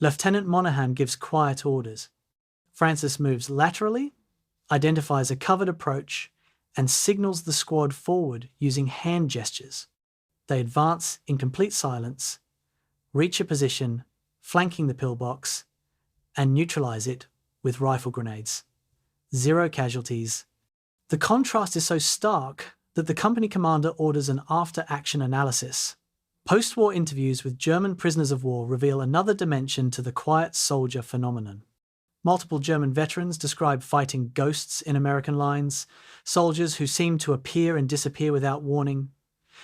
Lieutenant Monahan gives quiet orders. Francis moves laterally, identifies a covered approach, and signals the squad forward using hand gestures. They advance in complete silence, reach a position, flanking the pillbox, and neutralize it with rifle grenades. 0 casualties. The contrast is so stark that the company commander orders an after-action analysis. Post-war interviews with German prisoners of war reveal another dimension to the quiet soldier phenomenon. Multiple German veterans describe fighting ghosts in American lines, soldiers who seemed to appear and disappear without warning,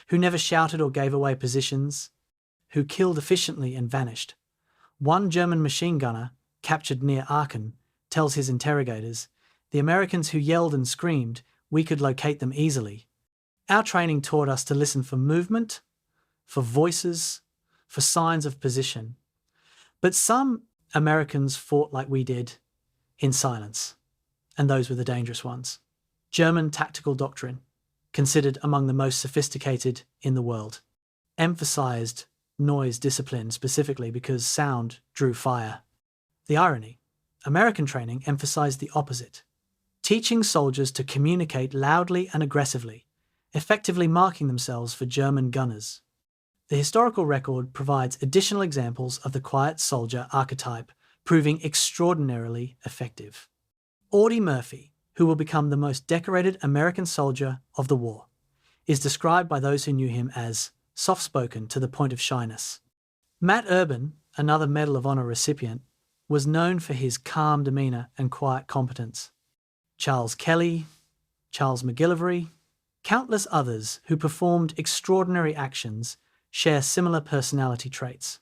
who never shouted or gave away positions, who killed efficiently and vanished. One German machine gunner, captured near Aachen, tells his interrogators, "The Americans who yelled and screamed, we could locate them easily. Our training taught us to listen for movement, for voices, for signs of position. But some Americans fought like we did, in silence, and those were the dangerous ones." German tactical doctrine, considered among the most sophisticated in the world, emphasized noise discipline specifically because sound drew fire. The irony: American training emphasized the opposite, teaching soldiers to communicate loudly and aggressively, effectively marking themselves for German gunners. The historical record provides additional examples of the quiet soldier archetype proving extraordinarily effective. Audie Murphy, who will become the most decorated American soldier of the war, is described by those who knew him as soft-spoken to the point of shyness. Matt Urban, another Medal of Honor recipient, was known for his calm demeanor and quiet competence. Charles Kelly, Charles McGillivray, countless others who performed extraordinary actions share similar personality traits: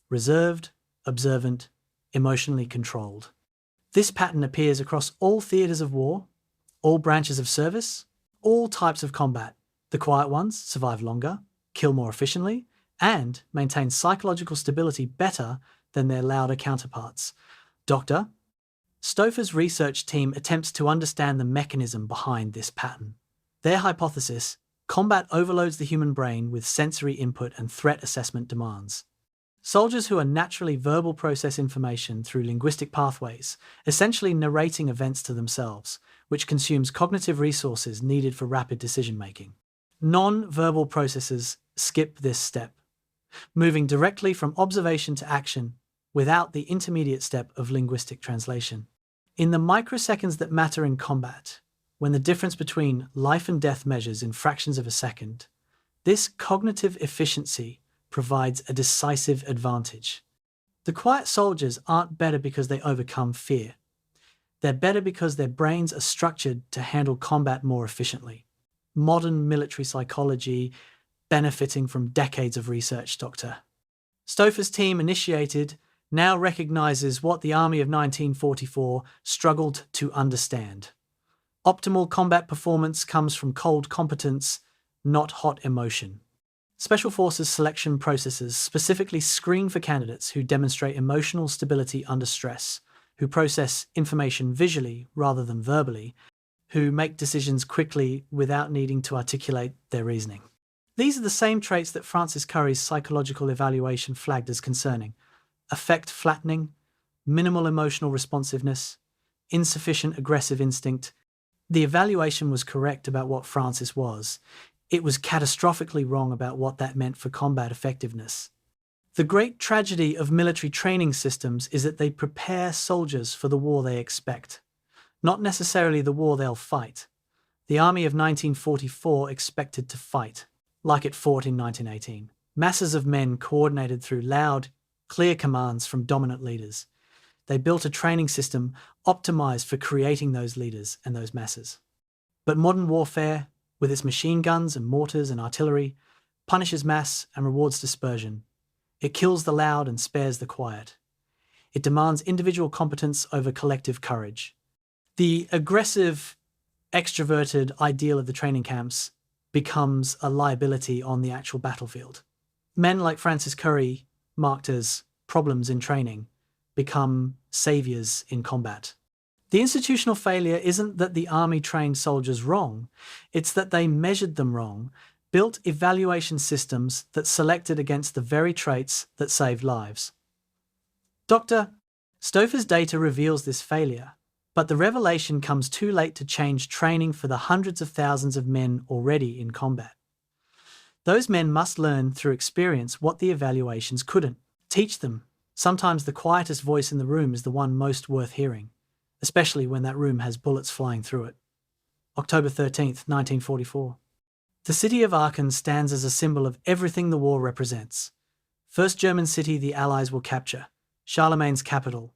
reserved, observant, emotionally controlled. This pattern appears across all theatres of war, all branches of service, all types of combat. The quiet ones survive longer, kill more efficiently, and maintain psychological stability better than their louder counterparts. Dr. Stouffer's research team attempts to understand the mechanism behind this pattern. Their hypothesis: combat overloads the human brain with sensory input and threat assessment demands. Soldiers who are naturally verbal process information through linguistic pathways, essentially narrating events to themselves, which consumes cognitive resources needed for rapid decision-making. Non-verbal processes skip this step, moving directly from observation to action without the intermediate step of linguistic translation. In the microseconds that matter in combat, when the difference between life and death measures in fractions of a second, this cognitive efficiency provides a decisive advantage. The quiet soldiers aren't better because they overcome fear. They're better because their brains are structured to handle combat more efficiently. Modern military psychology benefiting from decades of research, Dr. Stouffer's team initiated now recognizes what the Army of 1944 struggled to understand. Optimal combat performance comes from cold competence, not hot emotion. Special Forces selection processes specifically screen for candidates who demonstrate emotional stability under stress, who process information visually rather than verbally, who make decisions quickly without needing to articulate their reasoning. These are the same traits that Francis Currey's psychological evaluation flagged as concerning: affect flattening, minimal emotional responsiveness, insufficient aggressive instinct. The evaluation was correct about what Francis was. It was catastrophically wrong about what that meant for combat effectiveness. The great tragedy of military training systems is that they prepare soldiers for the war they expect, Not necessarily the war they'll fight. The army of 1944 expected to fight, like it fought in 1918. Masses of men coordinated through loud, clear commands from dominant leaders. They built a training system optimized for creating those leaders and those masses. But modern warfare, with its machine guns and mortars and artillery, punishes mass and rewards dispersion. It kills the loud and spares the quiet. It demands individual competence over collective courage. The aggressive, extroverted ideal of the training camps becomes a liability on the actual battlefield. Men like Francis Currey, marked as problems in training, become saviours in combat. The institutional failure isn't that the army trained soldiers wrong, it's that they measured them wrong, built evaluation systems that selected against the very traits that saved lives. Dr. Stouffer's data reveals this failure, but the revelation comes too late to change training for the hundreds of thousands of men already in combat. Those men must learn through experience what the evaluations couldn't. Teach them. Sometimes the quietest voice in the room is the one most worth hearing, especially when that room has bullets flying through it. October 13th, 1944. The city of Aachen stands as a symbol of everything the war represents. First German city the Allies will capture, Charlemagne's capital,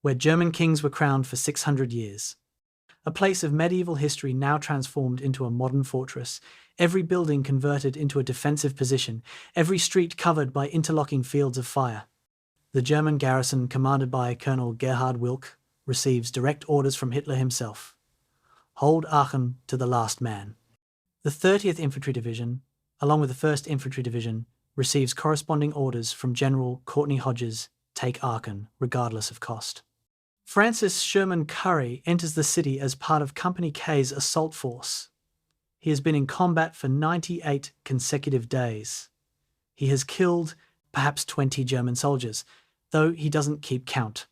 where German kings were crowned for 600 years. A place of medieval history now transformed into a modern fortress, every building converted into a defensive position, every street covered by interlocking fields of fire. The German garrison, commanded by Colonel Gerhard Wilk, receives direct orders from Hitler himself. Hold Aachen to the last man. The 30th Infantry Division, along with the 1st Infantry Division, receives corresponding orders from General Courtney Hodges, take Aachen, regardless of cost. Francis Sherman Currey enters the city as part of Company K's assault force. He has been in combat for 98 consecutive days. He has killed perhaps 20 German soldiers, though he doesn't keep count.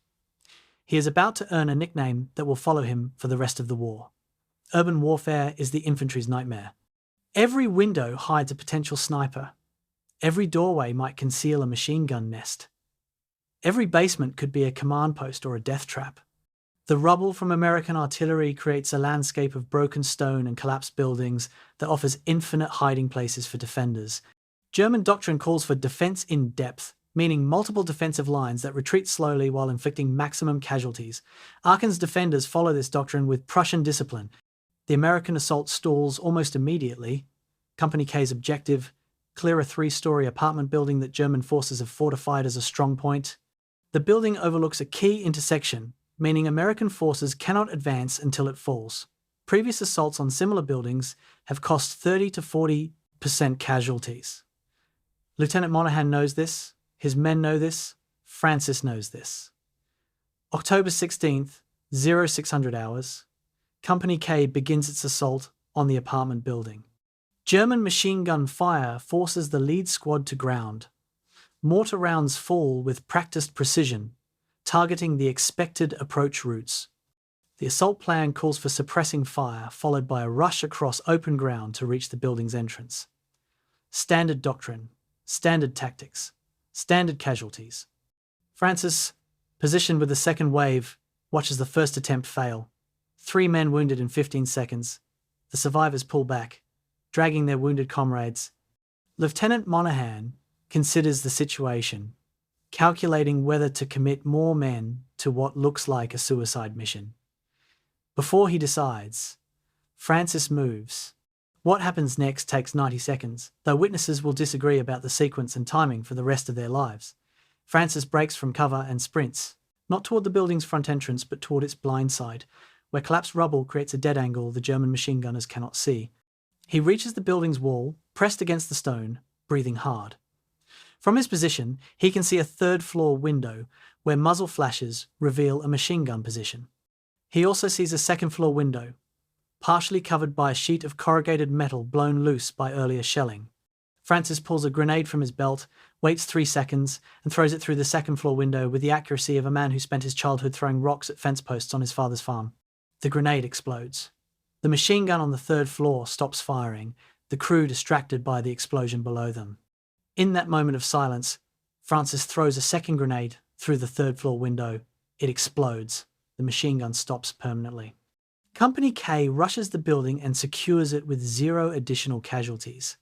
He is about to earn a nickname that will follow him for the rest of the war. Urban warfare is the infantry's nightmare. Every window hides a potential sniper. Every doorway might conceal a machine gun nest. Every basement could be a command post or a death trap. The rubble from American artillery creates a landscape of broken stone and collapsed buildings that offers infinite hiding places for defenders. German doctrine calls for defense in depth, meaning multiple defensive lines that retreat slowly while inflicting maximum casualties. Aachen's defenders follow this doctrine with Prussian discipline. The American assault stalls almost immediately. Company K's objective: clear a 3-story apartment building that German forces have fortified as a strong point. The building overlooks a key intersection, meaning American forces cannot advance until it falls. Previous assaults on similar buildings have cost 30 to 40% casualties. Lieutenant Monahan knows this, his men know this, Francis knows this. October 16th, 0600 hours, Company K begins its assault on the apartment building. German machine gun fire forces the lead squad to ground. Mortar rounds fall with practiced precision, targeting the expected approach routes. The assault plan calls for suppressing fire, followed by a rush across open ground to reach the building's entrance. Standard doctrine, standard tactics, standard casualties. Francis, positioned with the second wave, watches the first attempt fail. 3 men wounded in 15 seconds. The survivors pull back, dragging their wounded comrades. Lieutenant Monahan considers the situation, calculating whether to commit more men to what looks like a suicide mission. Before he decides, Francis moves. What happens next takes 90 seconds, though witnesses will disagree about the sequence and timing for the rest of their lives. Francis breaks from cover and sprints, not toward the building's front entrance but toward its blind side, where collapsed rubble creates a dead angle the German machine gunners cannot see. He reaches the building's wall, pressed against the stone, breathing hard. From his position, he can see a 3rd-floor window where muzzle flashes reveal a machine gun position. He also sees a 2nd-floor window, partially covered by a sheet of corrugated metal blown loose by earlier shelling. Francis pulls a grenade from his belt, waits 3 seconds, and throws it through the 2nd-floor window with the accuracy of a man who spent his childhood throwing rocks at fence posts on his father's farm. The grenade explodes. The machine gun on the 3rd floor stops firing, the crew distracted by the explosion below them. In that moment of silence, Francis throws a 2nd grenade through the 3rd floor window. It explodes. the machine gun stops permanently. Company K rushes the building and secures it with 0 additional casualties.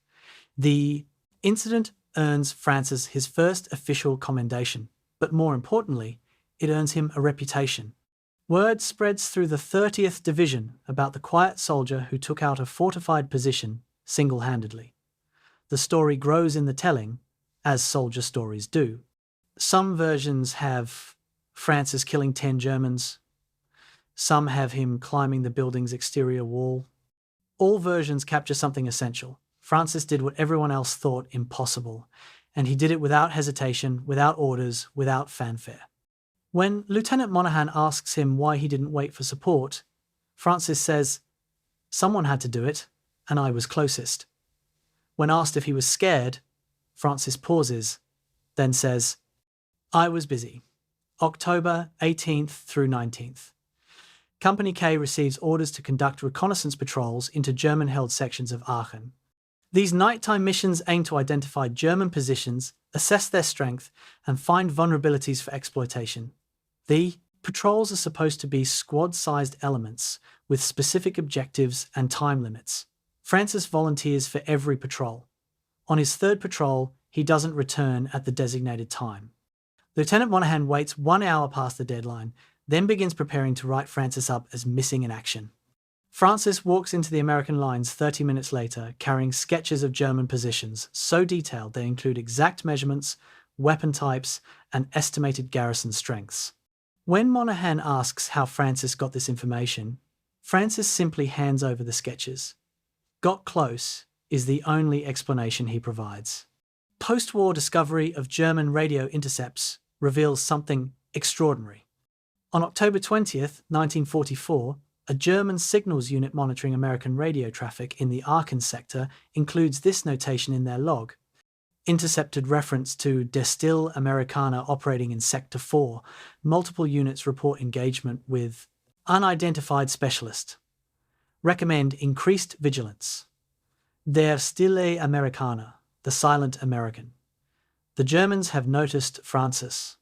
The incident earns Francis his first official commendation, but more importantly, it earns him a reputation. Word spreads through the 30th Division about the quiet soldier who took out a fortified position single-handedly. The story grows in the telling, as soldier stories do. Some versions have Francis killing 10 Germans. Some have him climbing the building's exterior wall. All versions capture something essential. Francis did what everyone else thought impossible, and he did it without hesitation, without orders, without fanfare. When Lieutenant Monaghan asks him why he didn't wait for support, Francis says, "Someone had to do it, and I was closest." When asked if he was scared, Francis pauses, then says, "I was busy." October 18th through 19th. Company K receives orders to conduct reconnaissance patrols into German-held sections of Aachen. These nighttime missions aim to identify German positions, assess their strength, and find vulnerabilities for exploitation. The patrols are supposed to be squad-sized elements with specific objectives and time limits. Francis volunteers for every patrol. On his 3rd patrol, he doesn't return at the designated time. Lieutenant Monaghan waits 1 hour past the deadline, then begins preparing to write Francis up as missing in action. Francis walks into the American lines 30 minutes later, carrying sketches of German positions, so detailed they include exact measurements, weapon types, and estimated garrison strengths. When Monaghan asks how Francis got this information, Francis simply hands over the sketches. "Got close" is the only explanation he provides. Post-war discovery of German radio intercepts reveals something extraordinary. On October 20th, 1944, a German signals unit monitoring American radio traffic in the Aachen sector includes this notation in their log. Intercepted reference to Destil Americana operating in Sector 4. Multiple units report engagement with unidentified specialist. Recommend increased vigilance. Der Stille Americana, the silent American. The Germans have noticed Francis.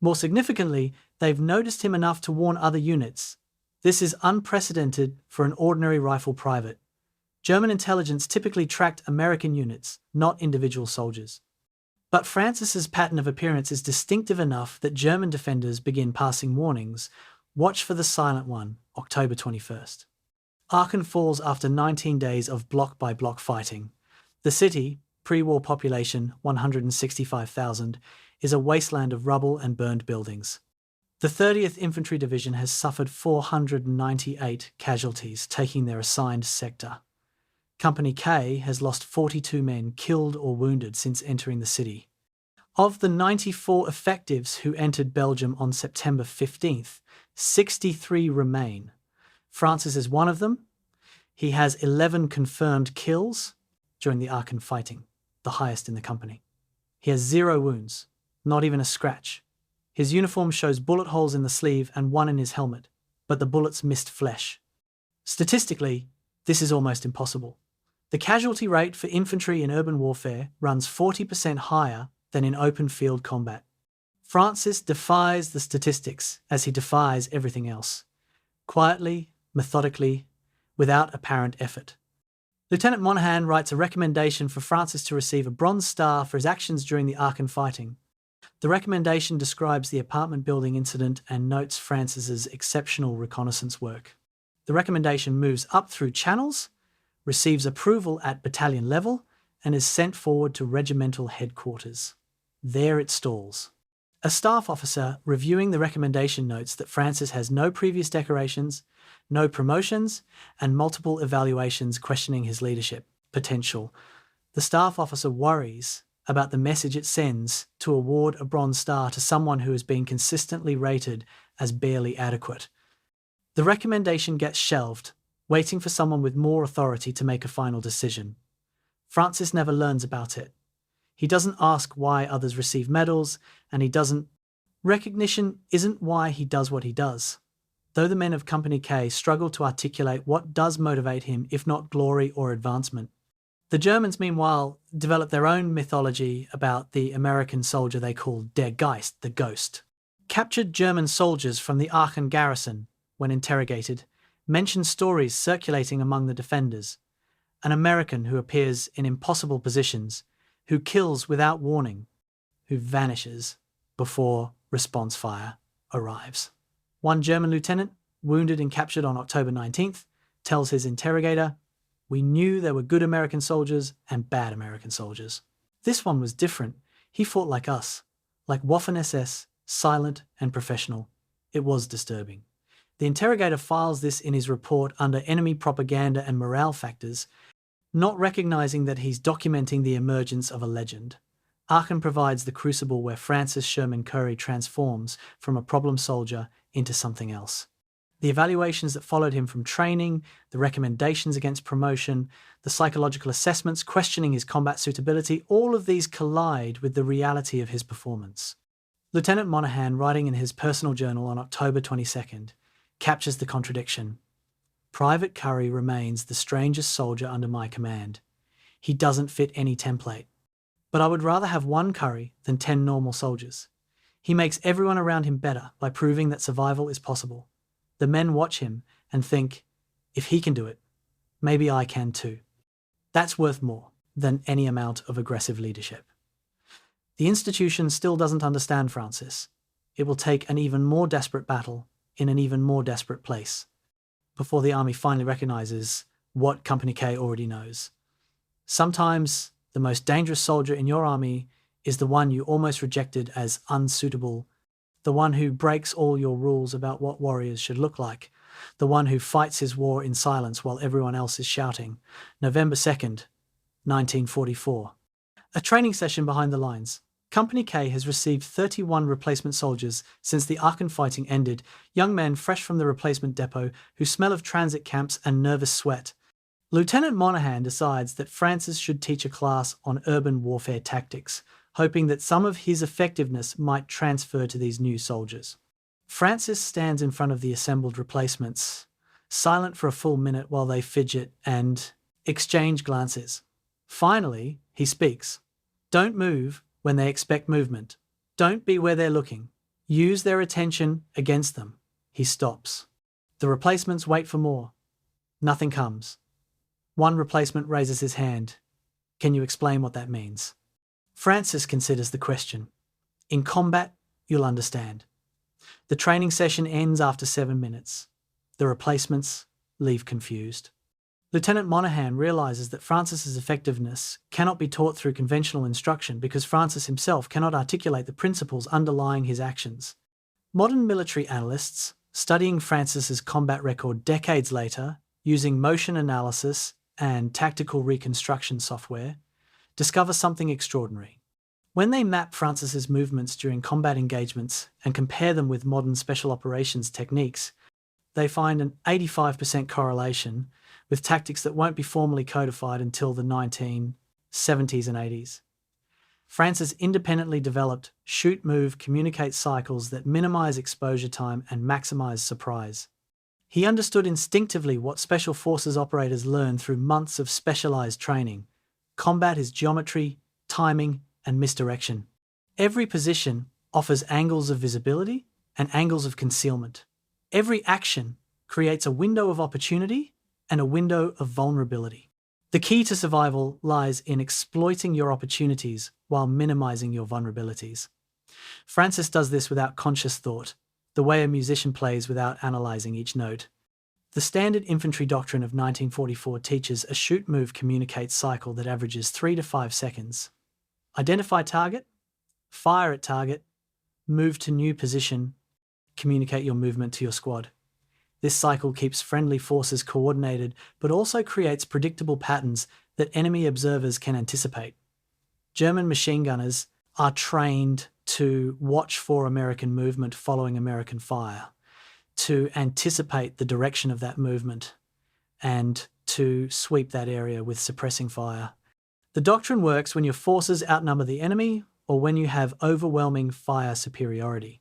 More significantly, they've noticed him enough to warn other units. This is unprecedented for an ordinary rifle private. German intelligence typically tracked American units, not individual soldiers. But Francis's pattern of appearance is distinctive enough that German defenders begin passing warnings. Watch for the silent one, October 21st. Aachen falls after 19 days of block-by-block fighting. The city, pre-war population 165,000, is a wasteland of rubble and burned buildings. The 30th Infantry Division has suffered 498 casualties, taking their assigned sector. Company K has lost 42 men killed or wounded since entering the city. Of the 94 effectives who entered Belgium on September 15th, 63 remain. Francis is one of them. He has 11 confirmed kills during the Aachen fighting, the highest in the company. He has 0 wounds, not even a scratch. His uniform shows bullet holes in the sleeve and 1 in his helmet, but the bullets missed flesh. Statistically, this is almost impossible. The casualty rate for infantry in urban warfare runs 40% higher than in open field combat. Francis defies the statistics as he defies everything else. Quietly, methodically, without apparent effort. Lieutenant Monaghan writes a recommendation for Francis to receive a Bronze Star for his actions during the Aachen fighting. The recommendation describes the apartment building incident and notes Francis's exceptional reconnaissance work. The recommendation moves up through channels, receives approval at battalion level, and is sent forward to regimental headquarters. There it stalls. A staff officer reviewing the recommendation notes that Francis has no previous decorations, no promotions, and multiple evaluations questioning his leadership potential. The staff officer worries about the message it sends to award a Bronze Star to someone who has been consistently rated as barely adequate. The recommendation gets shelved, waiting for someone with more authority to make a final decision. Francis never learns about it. He doesn't ask why others receive medals, and he doesn't. Recognition isn't why he does what he does. Though the men of Company K struggle to articulate what does motivate him, if not glory or advancement. The Germans, meanwhile, develop their own mythology about the American soldier they call Der Geist, the ghost. Captured German soldiers from the Aachen garrison, when interrogated, mention stories circulating among the defenders. An American who appears in impossible positions, who kills without warning, who vanishes before response fire arrives. One German lieutenant, wounded and captured on October 19th, tells his interrogator, "We knew there were good American soldiers and bad American soldiers. This one was different. He fought like us, like Waffen-SS, silent and professional. It was disturbing." The interrogator files this in his report under enemy propaganda and morale factors, not recognizing that he's documenting the emergence of a legend. Aachen provides the crucible where Francis Sherman Currey transforms from a problem soldier into something else. The evaluations that followed him from training, the recommendations against promotion, the psychological assessments questioning his combat suitability, all of these collide with the reality of his performance. Lieutenant Monaghan, writing in his personal journal on October 22nd, captures the contradiction. "Private Currey remains the strangest soldier under my command. He doesn't fit any template. But I would rather have one Currey than 10 normal soldiers. He makes everyone around him better by proving that survival is possible. The men watch him and think, if he can do it, maybe I can too." That's worth more than any amount of aggressive leadership. The institution still doesn't understand Francis. It will take an even more desperate battle in an even more desperate place before the army finally recognizes what Company K already knows. Sometimes the most dangerous soldier in your army is the one you almost rejected as unsuitable, the one who breaks all your rules about what warriors should look like, the one who fights his war in silence while everyone else is shouting. November 2nd, 1944. A training session behind the lines. Company K has received 31 replacement soldiers since the Aachen fighting ended, young men fresh from the replacement depot who smell of transit camps and nervous sweat. Lieutenant Monaghan decides that Francis should teach a class on urban warfare tactics, hoping that some of his effectiveness might transfer to these new soldiers. Francis stands in front of the assembled replacements, silent for a full minute while they fidget and exchange glances. Finally, he speaks. "Don't move when they expect movement. Don't be where they're looking. Use their attention against them." He stops. The replacements wait for more. Nothing comes. One replacement raises his hand. "Can you explain what that means?" Francis considers the question. "In combat, you'll understand." The training session ends after 7 minutes. The replacements leave confused. Lieutenant Monaghan realizes that Francis's effectiveness cannot be taught through conventional instruction because Francis himself cannot articulate the principles underlying his actions. Modern military analysts, studying Francis's combat record decades later, using motion analysis and tactical reconstruction software, discover something extraordinary. When they map Francis's movements during combat engagements and compare them with modern special operations techniques, they find an 85% correlation with tactics that won't be formally codified until the 1970s and 80s. Francis independently developed shoot, move, communicate cycles that minimize exposure time and maximize surprise. He understood instinctively what special forces operators learn through months of specialized training. Combat is geometry, timing, and misdirection. Every position offers angles of visibility and angles of concealment. Every action creates a window of opportunity and a window of vulnerability. The key to survival lies in exploiting your opportunities while minimizing your vulnerabilities. Francis does this without conscious thought, the way a musician plays without analyzing each note. The standard infantry doctrine of 1944 teaches a shoot-move-communicate cycle that averages 3 to 5 seconds. Identify target, fire at target, move to new position, communicate your movement to your squad. This cycle keeps friendly forces coordinated, but also creates predictable patterns that enemy observers can anticipate. German machine gunners are trained to watch for American movement following American fire, to anticipate the direction of that movement, and to sweep that area with suppressing fire. The doctrine works when your forces outnumber the enemy or when you have overwhelming fire superiority.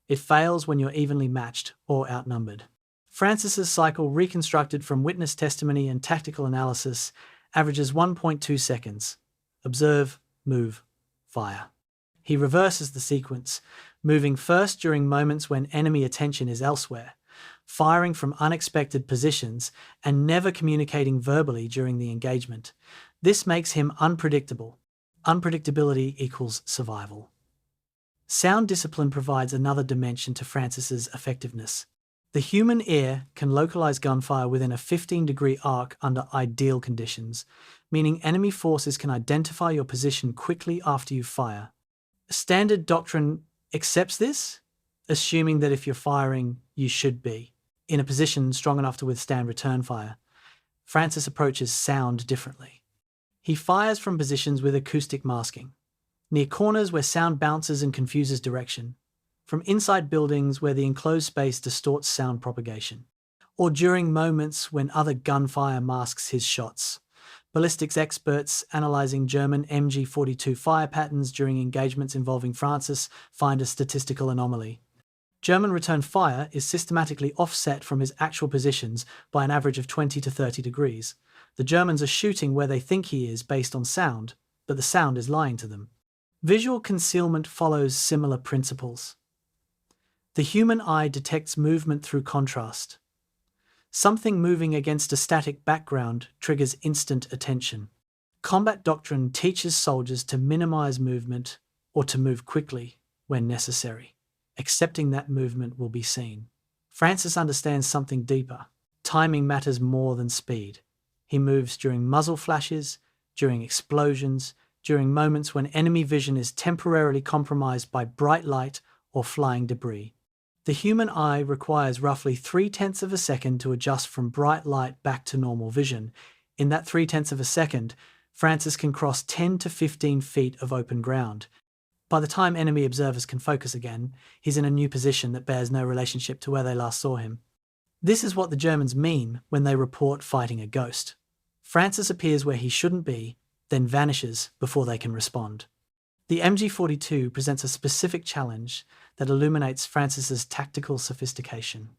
It fails when you're evenly matched or outnumbered. Francis's cycle, reconstructed from witness testimony and tactical analysis, averages 1.2 seconds. Observe, move, fire. He reverses the sequence. moving first during moments when enemy attention is elsewhere, firing from unexpected positions, and never communicating verbally during the engagement. This makes him unpredictable. Unpredictability equals survival. Sound discipline provides another dimension to Francis's effectiveness. The human ear can localize gunfire within a 15-degree arc under ideal conditions, meaning enemy forces can identify your position quickly after you fire. Standard doctrine accepts this, assuming that if you're firing, you should be in a position strong enough to withstand return fire. Francis approaches sound differently. He fires from positions with acoustic masking, near corners where sound bounces and confuses direction, from inside buildings where the enclosed space distorts sound propagation, or during moments when other gunfire masks his shots. Ballistics experts analyzing German MG42 fire patterns during engagements involving Francis find a statistical anomaly. German return fire is systematically offset from his actual positions by an average of 20 to 30 degrees. The Germans are shooting where they think he is based on sound, but the sound is lying to them. Visual concealment follows similar principles. The human eye detects movement through contrast. Something moving against a static background triggers instant attention. Combat doctrine teaches soldiers to minimize movement or to move quickly when necessary, accepting that movement will be seen. Francis understands something deeper. Timing matters more than speed. He moves during muzzle flashes, during explosions, during moments when enemy vision is temporarily compromised by bright light or flying debris. The human eye requires roughly 0.3 of a second to adjust from bright light back to normal vision. In that 0.3 of a second, Francis can cross 10 to 15 feet of open ground. By the time enemy observers can focus again, he's in a new position that bears no relationship to where they last saw him. This is what the Germans mean when they report fighting a ghost. Francis appears where he shouldn't be, then vanishes before they can respond. The MG42 presents a specific challenge that illuminates Francis's tactical sophistication.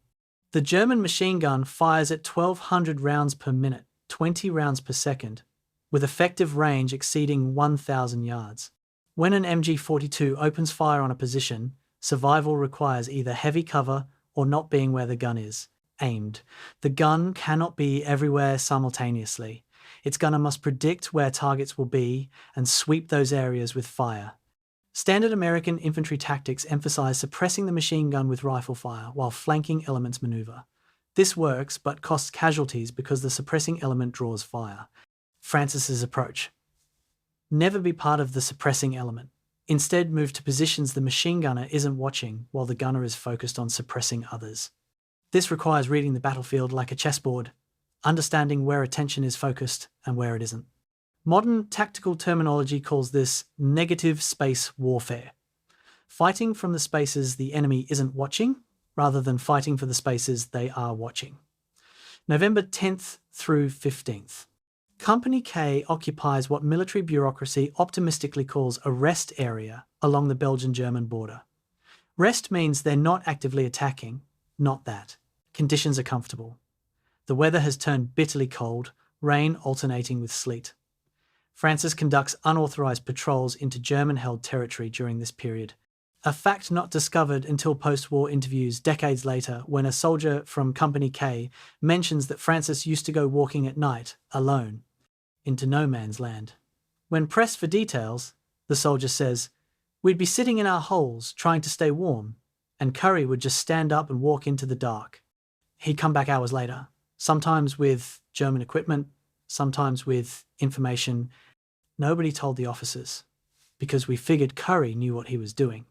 The German machine gun fires at 1,200 rounds per minute, 20 rounds per second, with effective range exceeding 1,000 yards. When an MG42 opens fire on a position, survival requires either heavy cover or not being where the gun is aimed. The gun cannot be everywhere simultaneously. Its gunner must predict where targets will be and sweep those areas with fire. Standard American infantry tactics emphasize suppressing the machine gun with rifle fire while flanking elements maneuver. This works but costs casualties because the suppressing element draws fire. Francis's approach: never be part of the suppressing element. Instead, move to positions the machine gunner isn't watching while the gunner is focused on suppressing others. This requires reading the battlefield like a chessboard, understanding where attention is focused and where it isn't. Modern tactical terminology calls this negative space warfare, fighting from the spaces the enemy isn't watching rather than fighting for the spaces they are watching. November 10th through 15th. Company K occupies what military bureaucracy optimistically calls a rest area along the Belgian-German border. Rest means they're not actively attacking, not that. Conditions are comfortable. The weather has turned bitterly cold, rain alternating with sleet. Francis conducts unauthorized patrols into German-held territory during this period, a fact not discovered until post-war interviews decades later when a soldier from Company K mentions that Francis used to go walking at night, alone, into no man's land. When pressed for details, the soldier says, "We'd be sitting in our holes trying to stay warm, and Currey would just stand up and walk into the dark. He'd come back hours later, sometimes with German equipment, sometimes with information. Nobody told the officers, because we figured Currey knew what he was doing."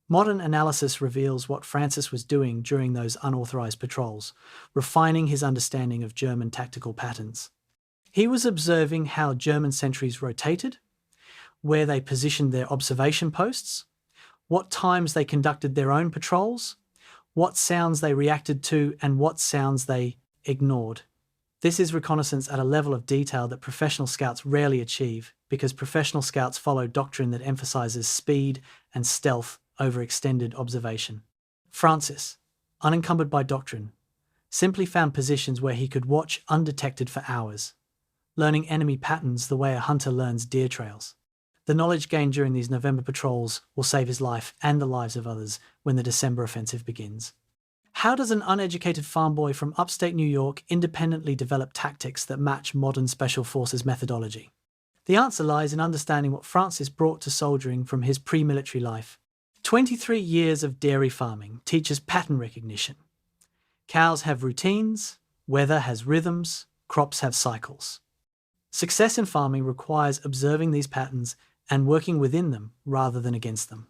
Modern analysis reveals what Francis was doing during those unauthorized patrols, refining his understanding of German tactical patterns. He was observing how German sentries rotated, where they positioned their observation posts, what times they conducted their own patrols, what sounds they reacted to, and what sounds they ignored. This is reconnaissance at a level of detail that professional scouts rarely achieve, because professional scouts follow doctrine that emphasizes speed and stealth over extended observation. Francis, unencumbered by doctrine, simply found positions where he could watch undetected for hours, learning enemy patterns the way a hunter learns deer trails. The knowledge gained during these November patrols will save his life and the lives of others when the December offensive begins. How does an uneducated farm boy from upstate New York independently develop tactics that match modern special forces methodology? The answer lies in understanding what Francis brought to soldiering from his pre-military life. 23 years of dairy farming teaches pattern recognition. Cows have routines, weather has rhythms, crops have cycles. Success in farming requires observing these patterns and working within them rather than against them.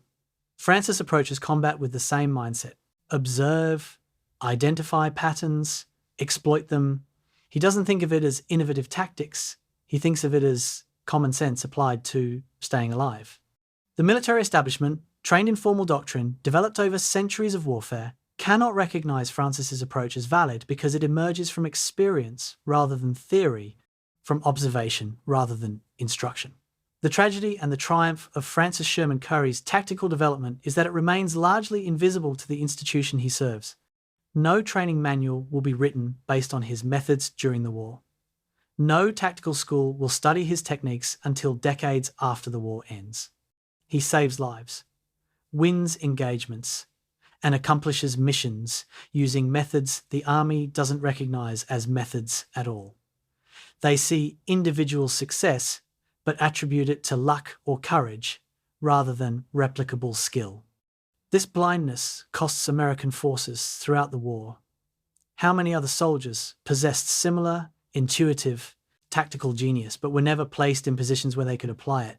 Francis approaches combat with the same mindset. Observe, identify patterns, exploit them. He doesn't think of it as innovative tactics. He thinks of it as common sense applied to staying alive. The military establishment, trained in formal doctrine, developed over centuries of warfare, cannot recognize Francis's approach as valid because it emerges from experience rather than theory, from observation rather than instruction. The tragedy and the triumph of Francis Sherman Currey's tactical development is that it remains largely invisible to the institution he serves. No training manual will be written based on his methods during the war. No tactical school will study his techniques until decades after the war ends. He saves lives, wins engagements, and accomplishes missions using methods the army doesn't recognize as methods at all. They see individual success, but attribute it to luck or courage rather than replicable skill. This blindness costs American forces throughout the war. How many other soldiers possessed similar, intuitive, tactical genius, but were never placed in positions where they could apply it?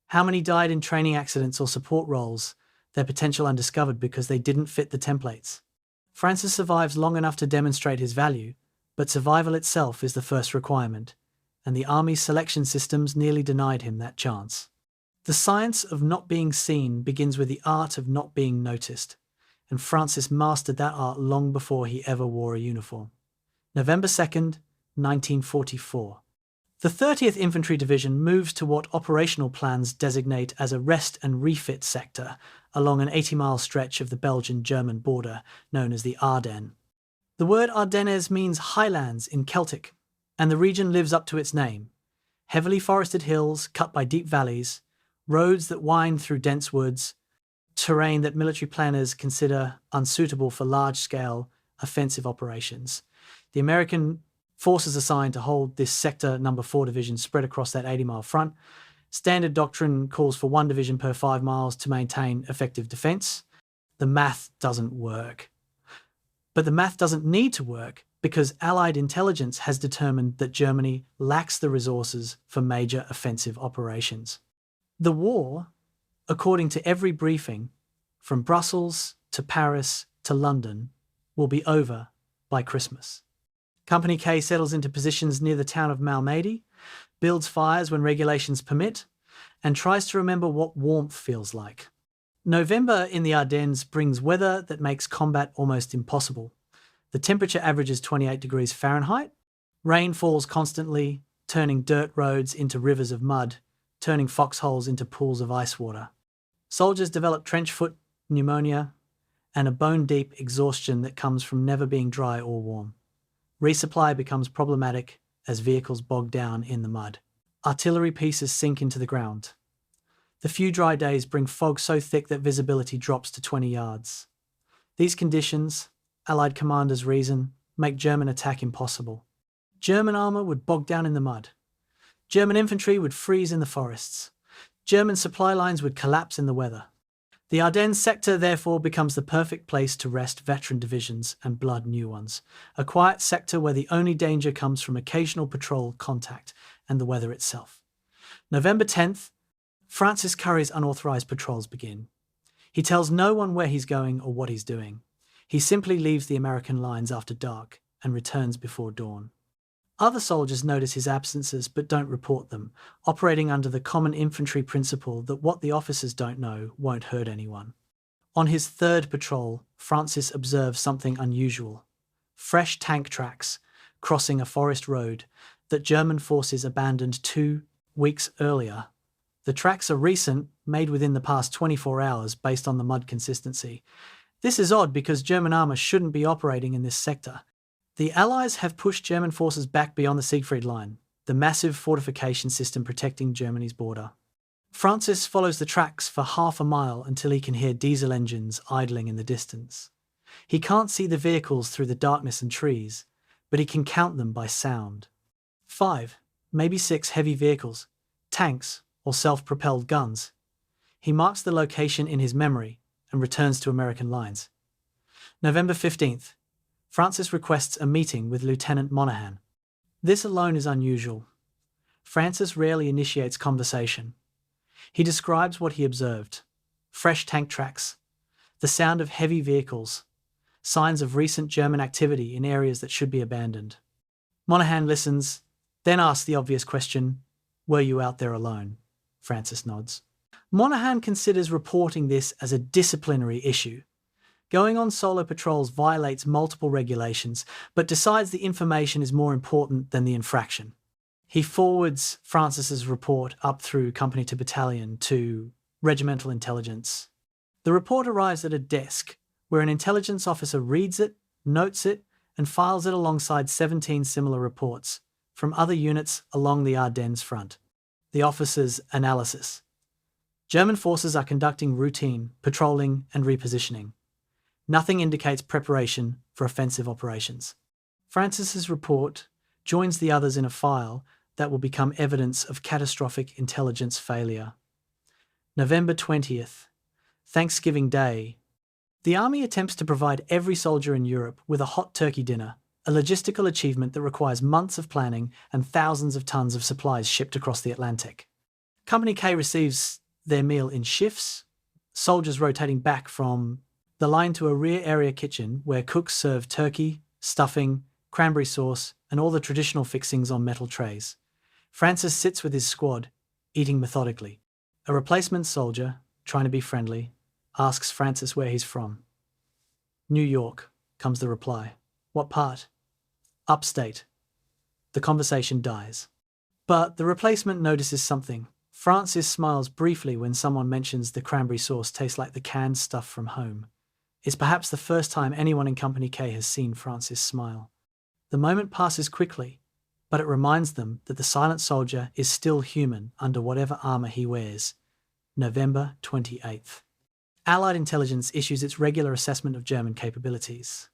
How many died in training accidents or support roles, their potential undiscovered because they didn't fit the templates? Francis survives long enough to demonstrate his value, but survival itself is the first requirement, and the Army's selection systems nearly denied him that chance. The science of not being seen begins with the art of not being noticed, and Francis mastered that art long before he ever wore a uniform. November 2nd, 1944. The 30th Infantry Division moves to what operational plans designate as a rest and refit sector along an 80-mile stretch of the Belgian-German border known as the Ardennes. The word Ardennes means highlands in Celtic, and the region lives up to its name. Heavily forested hills cut by deep valleys, roads that wind through dense woods, terrain that military planners consider unsuitable for large-scale offensive operations. The American forces assigned to hold this sector number 4 division spread across that 80-mile front. Standard doctrine calls for 1 division per 5 miles to maintain effective defense. The math doesn't work. But the math doesn't need to work because Allied intelligence has determined that Germany lacks the resources for major offensive operations. The war, according to every briefing, from Brussels to Paris to London, will be over by Christmas. Company K settles into positions near the town of Malmedy, builds fires when regulations permit, and tries to remember what warmth feels like. November in the Ardennes brings weather that makes combat almost impossible. The temperature averages 28 degrees Fahrenheit. Rain falls constantly, turning dirt roads into rivers of mud, turning foxholes into pools of ice water. Soldiers develop trench foot, pneumonia, and a bone-deep exhaustion that comes from never being dry or warm. Resupply becomes problematic as vehicles bog down in the mud. Artillery pieces sink into the ground. The few dry days bring fog so thick that visibility drops to 20 yards. These conditions, Allied commanders reason, make German attack impossible. German armour would bog down in the mud. German infantry would freeze in the forests. German supply lines would collapse in the weather. The Ardennes sector therefore becomes the perfect place to rest veteran divisions and blood new ones, a quiet sector where the only danger comes from occasional patrol contact and the weather itself. November 10th, Francis Currey's unauthorized patrols begin. He tells no one where he's going or what he's doing. He simply leaves the American lines after dark and returns before dawn. Other soldiers notice his absences but don't report them, operating under the common infantry principle that what the officers don't know won't hurt anyone. On his third patrol, Francis observes something unusual. Fresh tank tracks crossing a forest road that German forces abandoned 2 weeks earlier. The tracks are recent, made within the past 24 hours based on the mud consistency. This is odd because German armour shouldn't be operating in this sector. The Allies have pushed German forces back beyond the Siegfried Line, the massive fortification system protecting Germany's border. Francis follows the tracks for half a mile until he can hear diesel engines idling in the distance. He can't see the vehicles through the darkness and trees, but he can count them by sound. 5, maybe 6 heavy vehicles, tanks, or self-propelled guns. He marks the location in his memory and returns to American lines. November 15th, Francis requests a meeting with Lieutenant Monaghan. This alone is unusual. Francis rarely initiates conversation. He describes what he observed: fresh tank tracks, the sound of heavy vehicles, signs of recent German activity in areas that should be abandoned. Monaghan listens, then asks the obvious question, "Were you out there alone?" Francis nods. Monaghan considers reporting this as a disciplinary issue. Going on solo patrols violates multiple regulations, but decides the information is more important than the infraction. He forwards Francis's report up through company to battalion to regimental intelligence. The report arrives at a desk where an intelligence officer reads it, notes it, and files it alongside 17 similar reports from other units along the Ardennes front. The officer's analysis: German forces are conducting routine patrolling and repositioning. Nothing indicates preparation for offensive operations. Francis's report joins the others in a file that will become evidence of catastrophic intelligence failure. November 20th, Thanksgiving Day. The army attempts to provide every soldier in Europe with a hot turkey dinner, a logistical achievement that requires months of planning and thousands of tons of supplies shipped across the Atlantic. Company K receives their meal in shifts, soldiers rotating back from the line to a rear area kitchen where cooks serve turkey, stuffing, cranberry sauce, and all the traditional fixings on metal trays. Francis sits with his squad, eating methodically. A replacement soldier, trying to be friendly, asks Francis where he's from. "New York," comes the reply. "What part?" "Upstate." The conversation dies. But the replacement notices something. Francis smiles briefly when someone mentions the cranberry sauce tastes like the canned stuff from home. It's perhaps the first time anyone in Company K has seen Francis smile. The moment passes quickly, but it reminds them that the silent soldier is still human under whatever armour he wears. November 28th. Allied intelligence issues its regular assessment of German capabilities.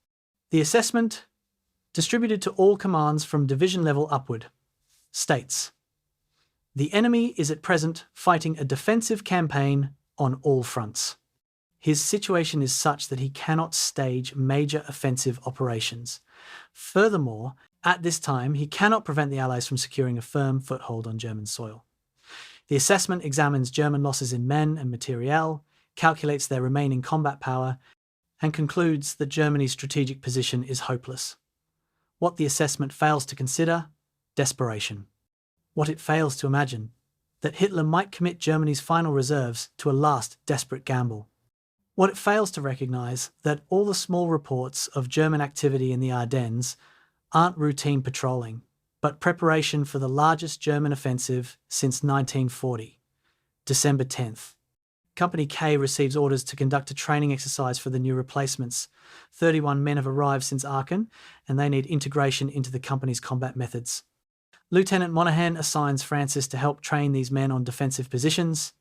The assessment, distributed to all commands from division level upward, states: the enemy is at present fighting a defensive campaign on all fronts. His situation is such that he cannot stage major offensive operations. Furthermore, at this time, he cannot prevent the Allies from securing a firm foothold on German soil. The assessment examines German losses in men and materiel, calculates their remaining combat power, and concludes that Germany's strategic position is hopeless. What the assessment fails to consider: desperation. What it fails to imagine: that Hitler might commit Germany's final reserves to a last desperate gamble. What it fails to recognise: that all the small reports of German activity in the Ardennes aren't routine patrolling, but preparation for the largest German offensive since 1940. December 10th. Company K receives orders to conduct a training exercise for the new replacements. 31 men have arrived since Aachen, and they need integration into the company's combat methods. Lieutenant Monaghan assigns Francis to help train these men on defensive positions,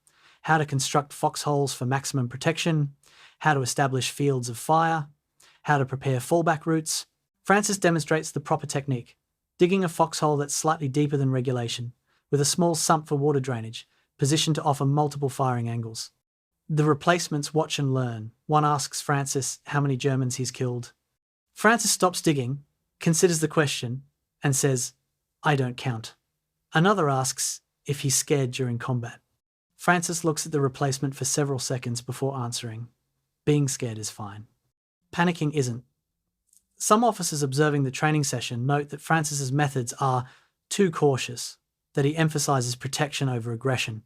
how to construct foxholes for maximum protection, how to establish fields of fire, how to prepare fallback routes. Francis demonstrates the proper technique, digging a foxhole that's slightly deeper than regulation, with a small sump for water drainage, positioned to offer multiple firing angles. The replacements watch and learn. One asks Francis how many Germans he's killed. Francis stops digging, considers the question, and says, "I don't count." Another asks if he's scared during combat. Francis looks at the replacement for several seconds before answering. Being scared is fine. Panicking isn't. Some officers observing the training session note that Francis's methods are too cautious, that he emphasises protection over aggression.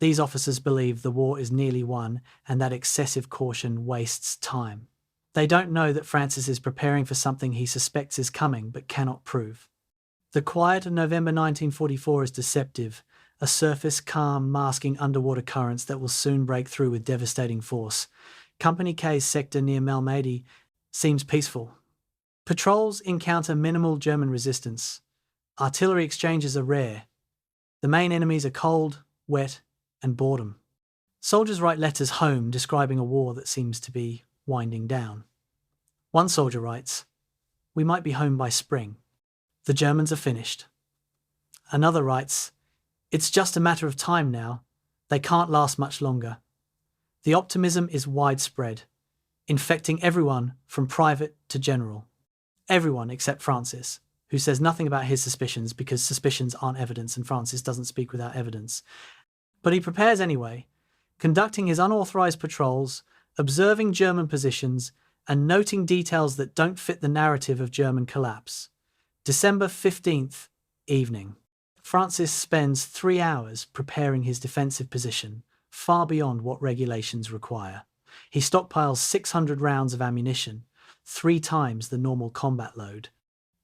These officers believe the war is nearly won and that excessive caution wastes time. They don't know that Francis is preparing for something he suspects is coming but cannot prove. The quiet of November 1944 is deceptive, a surface calm masking underwater currents that will soon break through with devastating force. Company K's sector near Malmedy seems peaceful. Patrols encounter minimal German resistance. Artillery exchanges are rare. The main enemies are cold, wet, and boredom. Soldiers write letters home describing a war that seems to be winding down. One soldier writes, "We might be home by spring. The Germans are finished." Another writes, "It's just a matter of time now. They can't last much longer." The optimism is widespread, infecting everyone from private to general. Everyone except Francis, who says nothing about his suspicions because suspicions aren't evidence and Francis doesn't speak without evidence. But he prepares anyway, conducting his unauthorized patrols, observing German positions, and noting details that don't fit the narrative of German collapse. December 15th, evening. Francis spends 3 hours preparing his defensive position, far beyond what regulations require. He stockpiles 600 rounds of ammunition, 3 times the normal combat load.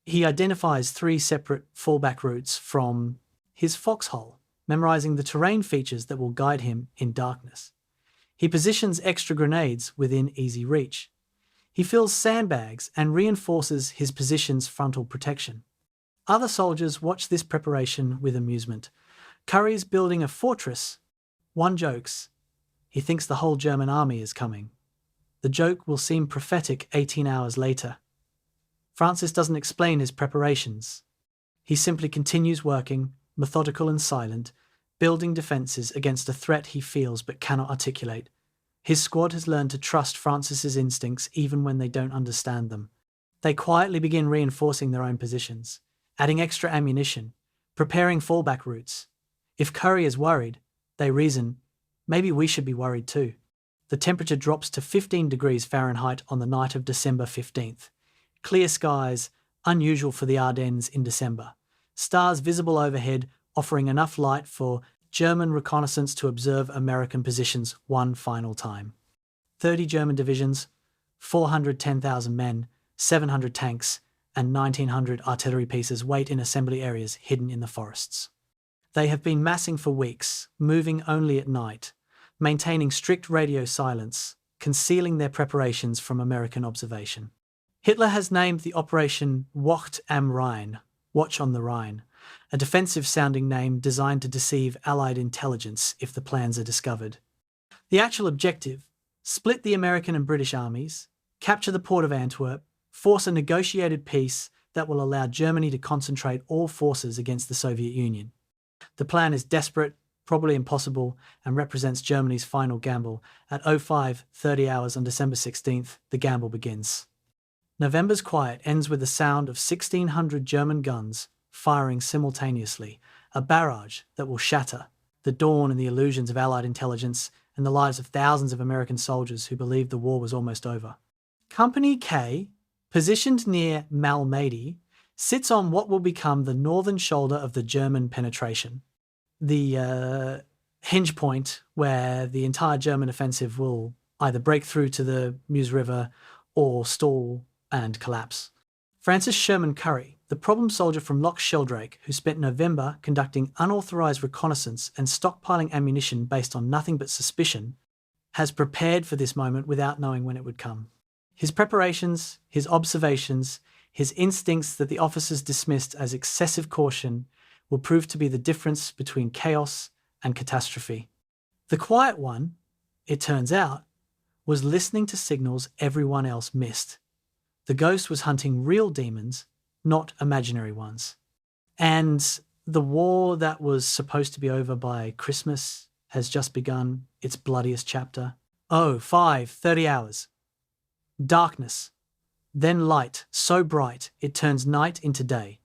He identifies 3 separate fallback routes from his foxhole, memorizing the terrain features that will guide him in darkness. He positions extra grenades within easy reach. He fills sandbags and reinforces his position's frontal protection. Other soldiers watch this preparation with amusement. Currey's building a fortress. One jokes, he thinks the whole German army is coming. The joke will seem prophetic 18 hours later. Francis doesn't explain his preparations. He simply continues working, methodical and silent, building defences against a threat he feels but cannot articulate. His squad has learned to trust Francis's instincts even when they don't understand them. They quietly begin reinforcing their own positions, adding extra ammunition, preparing fallback routes. If Currey is worried, they reason, maybe we should be worried too. The temperature drops to 15 degrees Fahrenheit on the night of December 15th. Clear skies, unusual for the Ardennes in December. Stars visible overhead, offering enough light for German reconnaissance to observe American positions one final time. 30 German divisions, 410,000 men, 700 tanks, and 1,900 artillery pieces wait in assembly areas hidden in the forests. They have been massing for weeks, moving only at night, maintaining strict radio silence, concealing their preparations from American observation. Hitler has named the operation Wacht am Rhein, Watch on the Rhine, a defensive-sounding name designed to deceive Allied intelligence if the plans are discovered. The actual objective: split the American and British armies, capture the port of Antwerp, force a negotiated peace that will allow Germany to concentrate all forces against the Soviet Union. The plan is desperate, probably impossible, and represents Germany's final gamble. At 05:30 hours on December 16th, the gamble begins. November's quiet ends with the sound of 1,600 German guns firing simultaneously, a barrage that will shatter the dawn and the illusions of Allied intelligence and the lives of thousands of American soldiers who believed the war was almost over. Company K, positioned near Malmedy, sits on what will become the northern shoulder of the German penetration, the hinge point where the entire German offensive will either break through to the Meuse River or stall and collapse. Francis Sherman Currey, the problem soldier from Loch, Sheldrake, who spent November conducting unauthorized reconnaissance and stockpiling ammunition based on nothing but suspicion, has prepared for this moment without knowing when it would come. His preparations, his observations, his instincts that the officers dismissed as excessive caution will prove to be the difference between chaos and catastrophe. The quiet one, it turns out, was listening to signals everyone else missed. The ghost was hunting real demons, not imaginary ones. And the war that was supposed to be over by Christmas has just begun its bloodiest chapter. 05:30 hours. Darkness, then light, so bright it turns night into day.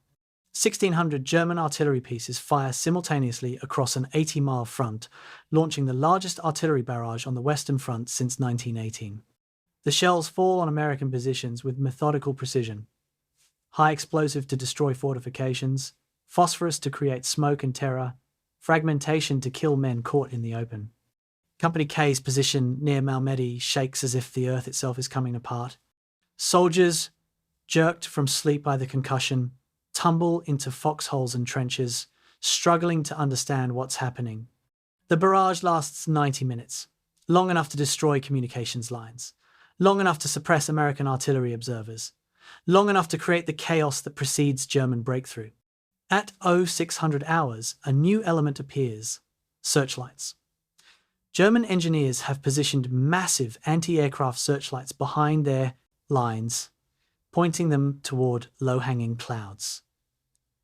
1,600 German artillery pieces fire simultaneously across an 80-mile front, launching the largest artillery barrage on the Western Front since 1918. The shells fall on American positions with methodical precision. High explosive to destroy fortifications, phosphorus to create smoke and terror, fragmentation to kill men caught in the open. Company K's position near Malmedy shakes as if the earth itself is coming apart. Soldiers, jerked from sleep by the concussion, tumble into foxholes and trenches, struggling to understand what's happening. The barrage lasts 90 minutes, long enough to destroy communications lines, long enough to suppress American artillery observers, long enough to create the chaos that precedes German breakthrough. At 0600 hours, a new element appears: searchlights. German engineers have positioned massive anti-aircraft searchlights behind their lines, pointing them toward low-hanging clouds.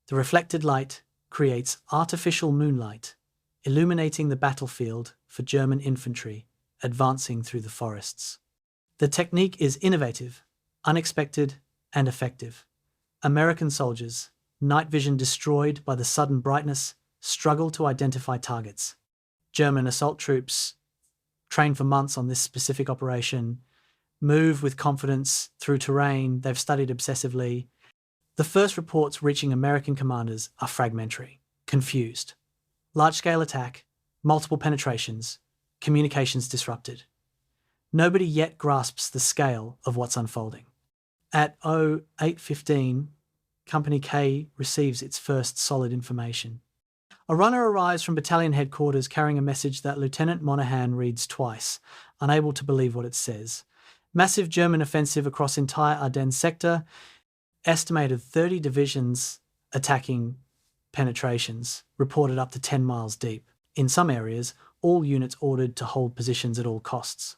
The reflected light creates artificial moonlight, illuminating the battlefield for German infantry advancing through the forests. The technique is innovative, unexpected, and effective. American soldiers, night vision destroyed by the sudden brightness, struggle to identify targets. German assault troops, trained for months on this specific operation, move with confidence through terrain they've studied obsessively. The first reports reaching American commanders are fragmentary, confused. Large-scale attack, multiple penetrations, communications disrupted. Nobody yet grasps the scale of what's unfolding. At 08:15, Company K receives its first solid information. A runner arrives from battalion headquarters carrying a message that Lieutenant Monahan reads twice, unable to believe what it says. Massive German offensive across entire Ardennes sector, estimated 30 divisions attacking penetrations, reported up to 10 miles deep. In some areas, all units ordered to hold positions at all costs.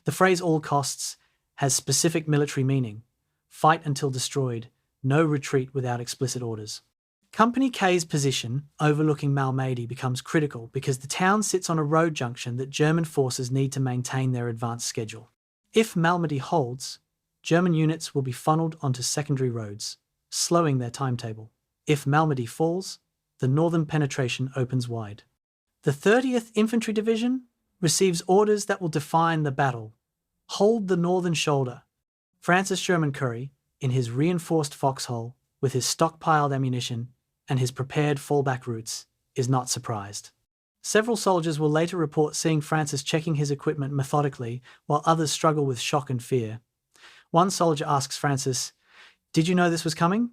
The phrase all costs has specific military meaning. Fight until destroyed, no retreat without explicit orders. Company K's position, overlooking Malmedy, becomes critical because the town sits on a road junction that German forces need to maintain their advance schedule. If Malmedy holds, German units will be funneled onto secondary roads, slowing their timetable. If Malmedy falls, the northern penetration opens wide. The 30th Infantry Division receives orders that will define the battle. Hold the northern shoulder. Francis Sherman Currey, in his reinforced foxhole, with his stockpiled ammunition and his prepared fallback routes, is not surprised. Several soldiers will later report seeing Francis checking his equipment methodically, while others struggle with shock and fear. One soldier asks Francis, "Did you know this was coming?"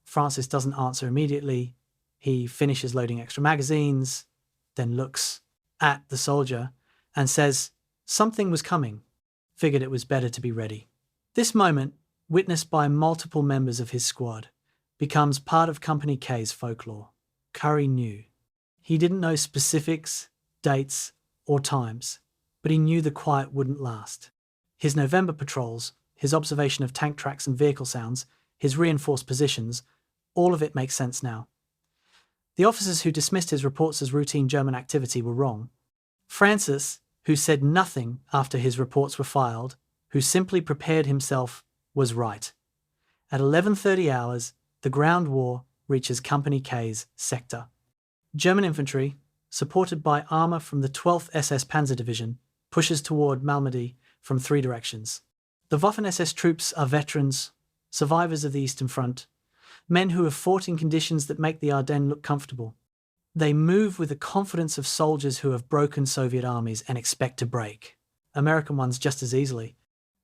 Francis doesn't answer immediately. He finishes loading extra magazines, then looks at the soldier and says, "Something was coming. Figured it was better to be ready." This moment, witnessed by multiple members of his squad, becomes part of Company K's folklore. Currey knew. He didn't know specifics, dates, or times, but he knew the quiet wouldn't last. His November patrols, his observation of tank tracks and vehicle sounds, his reinforced positions, all of it makes sense now. The officers who dismissed his reports as routine German activity were wrong. Francis, who said nothing after his reports were filed, who simply prepared himself, was right. At 11:30 hours, the ground war reaches Company K's sector. German infantry, supported by armour from the 12th SS Panzer Division, pushes toward Malmedy from 3 directions. The Waffen-SS troops are veterans, survivors of the Eastern Front, men who have fought in conditions that make the Ardennes look comfortable. They move with the confidence of soldiers who have broken Soviet armies and expect to break American ones just as easily.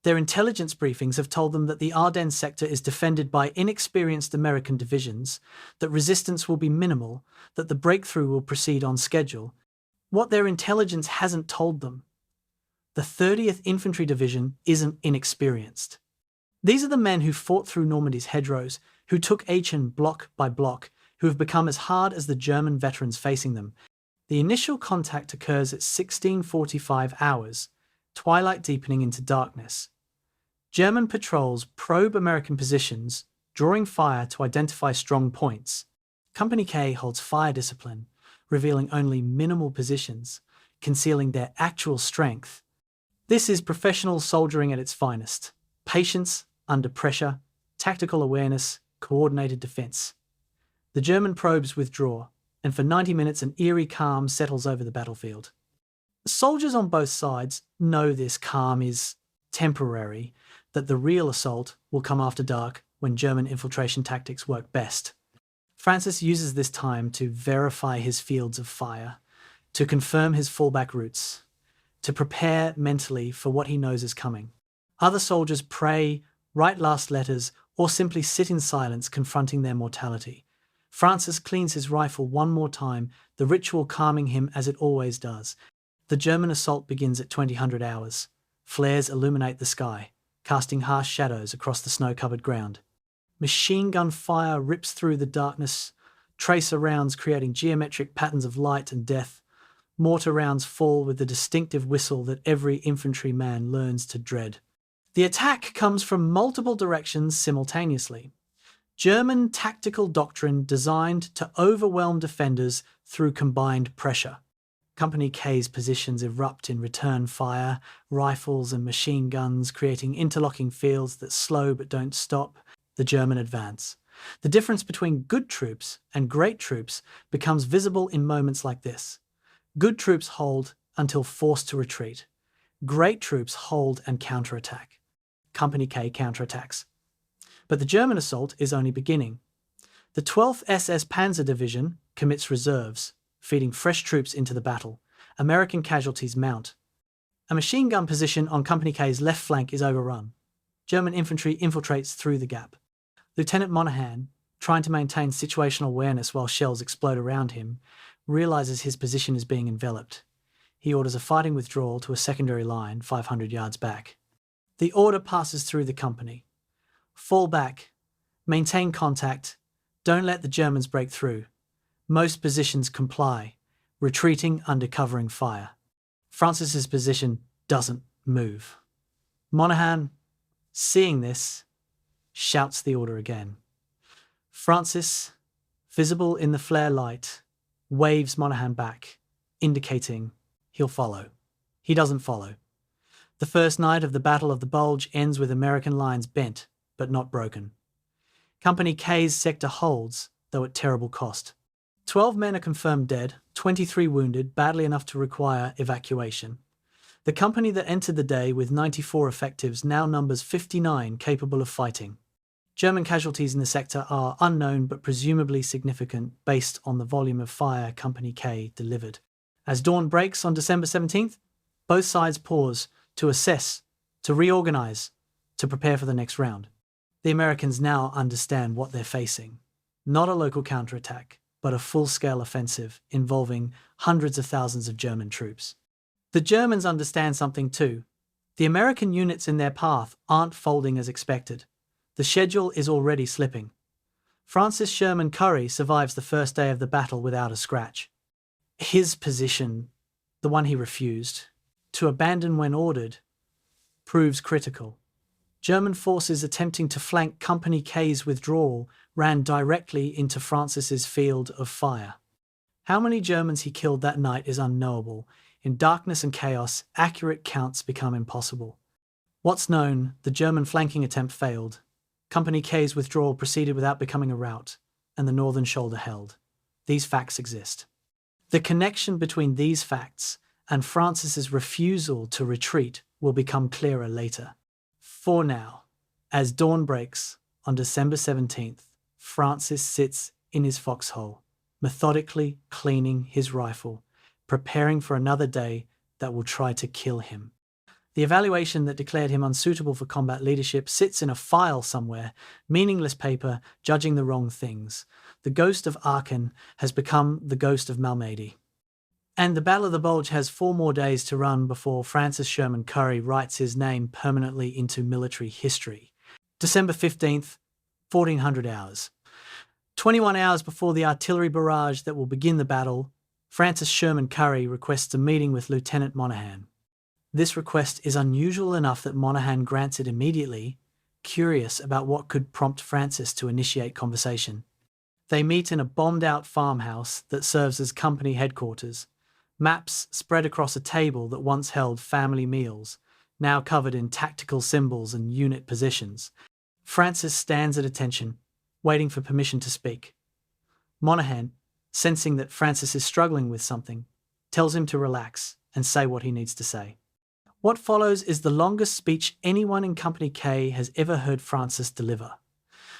Their intelligence briefings have told them that the Ardennes sector is defended by inexperienced American divisions, that resistance will be minimal, that the breakthrough will proceed on schedule. What their intelligence hasn't told them: the 30th Infantry Division isn't inexperienced. These are the men who fought through Normandy's hedgerows, who took Aachen block by block, who have become as hard as the German veterans facing them. The initial contact occurs at 16:45 hours, twilight deepening into darkness. German patrols probe American positions, drawing fire to identify strong points. Company K holds fire discipline, revealing only minimal positions, concealing their actual strength. This is professional soldiering at its finest. Patience under pressure, tactical awareness, coordinated defense. The German probes withdraw, and for 90 minutes an eerie calm settles over the battlefield. Soldiers on both sides know this calm is temporary, that the real assault will come after dark when German infiltration tactics work best. Francis uses this time to verify his fields of fire, to confirm his fallback routes, to prepare mentally for what he knows is coming. Other soldiers pray, write last letters, or simply sit in silence confronting their mortality. Francis cleans his rifle one more time, the ritual calming him as it always does. The German assault begins at 2000 hours. Flares illuminate the sky, casting harsh shadows across the snow-covered ground. Machine gun fire rips through the darkness, tracer rounds creating geometric patterns of light and death. Mortar rounds fall with the distinctive whistle that every infantryman learns to dread. The attack comes from multiple directions simultaneously. German tactical doctrine designed to overwhelm defenders through combined pressure. Company K's positions erupt in return fire, rifles and machine guns creating interlocking fields that slow but don't stop the German advance. The difference between good troops and great troops becomes visible in moments like this. Good troops hold until forced to retreat. Great troops hold and counterattack. Company K counterattacks. But the German assault is only beginning. The 12th SS Panzer Division commits reserves, feeding fresh troops into the battle. American casualties mount. A machine gun position on Company K's left flank is overrun. German infantry infiltrates through the gap. Lieutenant Monaghan, trying to maintain situational awareness while shells explode around him, realizes his position is being enveloped. He orders a fighting withdrawal to a secondary line 500 yards back. The order passes through the company. Fall back. Maintain contact. Don't let the Germans break through. Most positions comply, retreating under covering fire. Francis's position doesn't move. Monaghan, seeing this, shouts the order again. Francis, visible in the flare light, waves Monaghan back, indicating he'll follow. He doesn't follow. The first night of the Battle of the Bulge ends with American lines bent, but not broken. Company K's sector holds, though at terrible cost. 12 men are confirmed dead, 23 wounded, badly enough to require evacuation. The company that entered the day with 94 effectives now numbers 59 capable of fighting. German casualties in the sector are unknown but presumably significant based on the volume of fire Company K delivered. As dawn breaks on December 17th, both sides pause to assess, to reorganize, to prepare for the next round. The Americans now understand what they're facing. Not a local counterattack, but a full-scale offensive involving hundreds of thousands of German troops. The Germans understand something too. The American units in their path aren't folding as expected. The schedule is already slipping. Francis Sherman Currey survives the first day of the battle without a scratch. His position, the one he refused, to abandon when ordered, proves critical. German forces attempting to flank Company K's withdrawal ran directly into Francis's field of fire. How many Germans he killed that night is unknowable. In darkness and chaos, accurate counts become impossible. What's known, the German flanking attempt failed. Company K's withdrawal proceeded without becoming a rout, and the northern shoulder held. These facts exist. The connection between these facts and Francis's refusal to retreat will become clearer later. For now, as dawn breaks on December 17th, Francis sits in his foxhole, methodically cleaning his rifle, preparing for another day that will try to kill him. The evaluation that declared him unsuitable for combat leadership sits in a file somewhere, meaningless paper judging the wrong things. The ghost of Aachen has become the ghost of Malmedy. And the Battle of the Bulge has 4 more days to run before Francis Sherman Currey writes his name permanently into military history. December 15th, 1400 hours. 21 hours before the artillery barrage that will begin the battle, Francis Sherman Currey requests a meeting with Lieutenant Monaghan. This request is unusual enough that Monaghan grants it immediately, curious about what could prompt Francis to initiate conversation. They meet in a bombed-out farmhouse that serves as company headquarters. Maps spread across a table that once held family meals, now covered in tactical symbols and unit positions. Francis stands at attention, waiting for permission to speak. Monaghan, sensing that Francis is struggling with something, tells him to relax and say what he needs to say. What follows is the longest speech anyone in Company K has ever heard Francis deliver.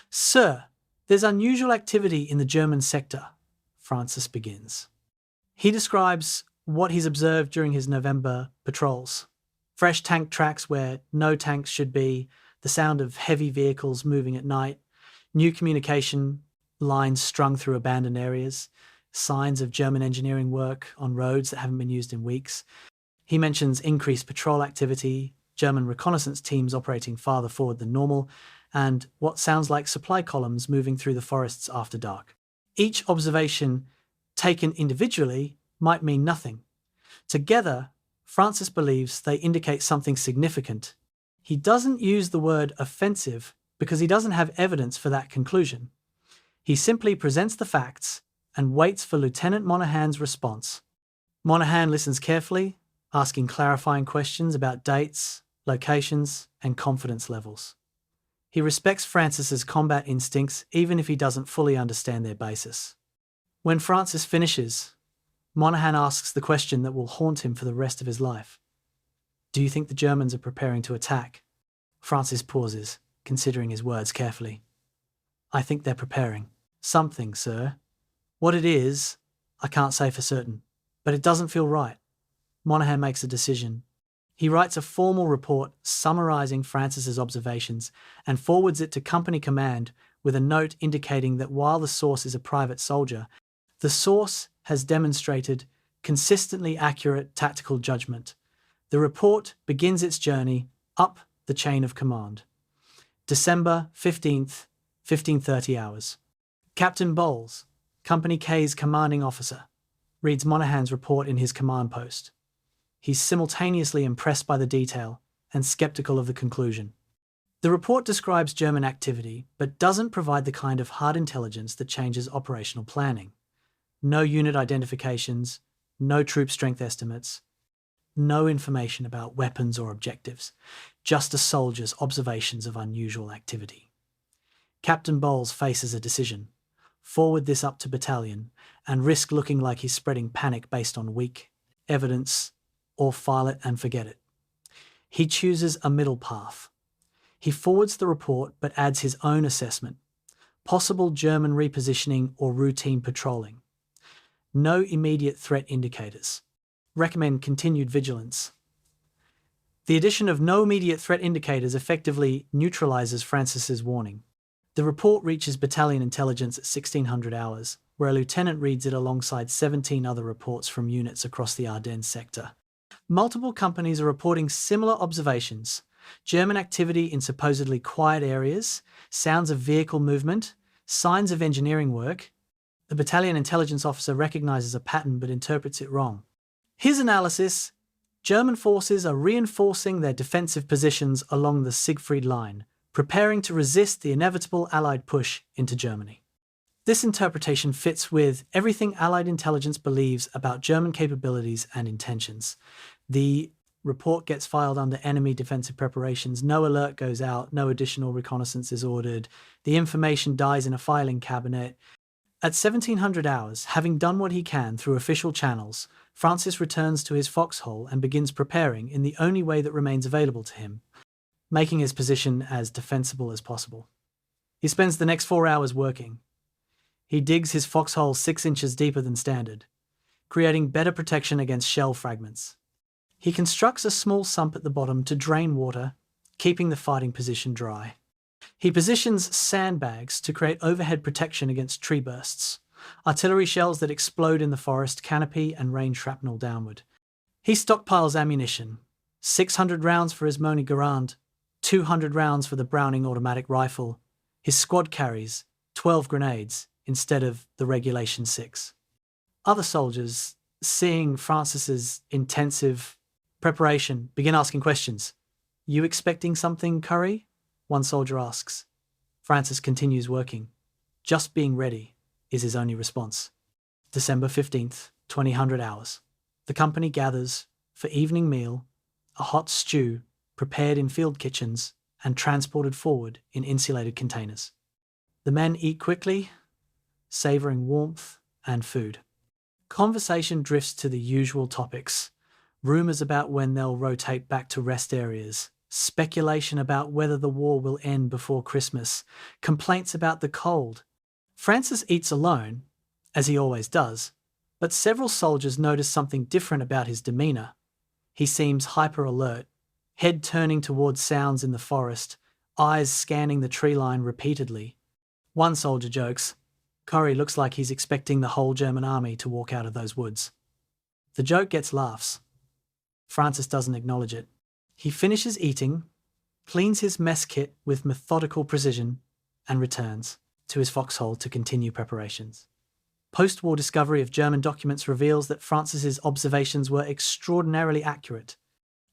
"Sir, there's unusual activity in the German sector," Francis begins. He describes what he's observed during his November patrols. Fresh tank tracks where no tanks should be, the sound of heavy vehicles moving at night, new communication lines strung through abandoned areas, signs of German engineering work on roads that haven't been used in weeks. He mentions increased patrol activity, German reconnaissance teams operating farther forward than normal, and what sounds like supply columns moving through the forests after dark. Each observation, taken individually, might mean nothing, Together, Francis believes they indicate something significant. He doesn't use the word offensive because he doesn't have evidence for that conclusion. He simply presents the facts and waits for Lieutenant Monaghan's response. Monaghan listens carefully, asking clarifying questions about dates, locations, and confidence levels. He respects Francis's combat instincts even if he doesn't fully understand their basis. When Francis finishes, Monaghan asks the question that will haunt him for the rest of his life. Do you think the Germans are preparing to attack? Francis pauses, considering his words carefully. I think they're preparing. Something, sir. What it is, I can't say for certain, but it doesn't feel right. Monaghan makes a decision. He writes a formal report summarising Francis's observations and forwards it to company command with a note indicating that while the source is a private soldier, the source has demonstrated consistently accurate tactical judgment. The report begins its journey up the chain of command. December 15th, 15:30 hours. Captain Bowles, Company K's commanding officer, reads Monaghan's report in his command post. He's simultaneously impressed by the detail and skeptical of the conclusion. The report describes German activity, but doesn't provide the kind of hard intelligence that changes operational planning. No unit identifications, no troop strength estimates, no information about weapons or objectives, just a soldier's observations of unusual activity. Captain Bowles faces a decision: forward this up to battalion and risk looking like he's spreading panic based on weak evidence, or file it and forget it. He chooses a middle path. He forwards the report but adds his own assessment: possible German repositioning or routine patrolling. No immediate threat indicators. Recommend continued vigilance. The addition of no immediate threat indicators effectively neutralizes Francis's warning. The report reaches battalion intelligence at 1600 hours, where a lieutenant reads it alongside 17 other reports from units across the Ardennes sector. Multiple companies are reporting similar observations: German activity in supposedly quiet areas, sounds of vehicle movement, signs of engineering work. The battalion intelligence officer recognizes a pattern but interprets it wrong. His analysis: German forces are reinforcing their defensive positions along the Siegfried Line, preparing to resist the inevitable Allied push into Germany. This interpretation fits with everything Allied intelligence believes about German capabilities and intentions. The report gets filed under enemy defensive preparations, no alert goes out, no additional reconnaissance is ordered, the information dies in a filing cabinet. At 1700 hours, having done what he can through official channels, Francis returns to his foxhole and begins preparing in the only way that remains available to him, making his position as defensible as possible. He spends the next 4 hours working. He digs his foxhole 6 inches deeper than standard, creating better protection against shell fragments. He constructs a small sump at the bottom to drain water, keeping the fighting position dry. He positions sandbags to create overhead protection against tree bursts, artillery shells that explode in the forest canopy and rain shrapnel downward. He stockpiles ammunition: 600 rounds for his Moni Garand, 200 rounds for the Browning automatic rifle. His squad carries 12 grenades instead of the regulation 6. Other soldiers, seeing Francis's intensive preparation, begin asking questions. "You expecting something, Curry?" one soldier asks. Francis continues working. "Just being ready," is his only response. December 15th, 2000 hours. The company gathers for evening meal, a hot stew prepared in field kitchens and transported forward in insulated containers. The men eat quickly, savouring warmth and food. Conversation drifts to the usual topics: rumours about when they'll rotate back to rest areas, speculation about whether the war will end before Christmas, complaints about the cold. Francis eats alone, as he always does, but several soldiers notice something different about his demeanour. He seems hyper-alert, head turning towards sounds in the forest, eyes scanning the tree line repeatedly. One soldier jokes, "Curry looks like he's expecting the whole German army to walk out of those woods." The joke gets laughs. Francis doesn't acknowledge it. He finishes eating, cleans his mess kit with methodical precision, and returns to his foxhole to continue preparations. Post-war discovery of German documents reveals that Francis's observations were extraordinarily accurate.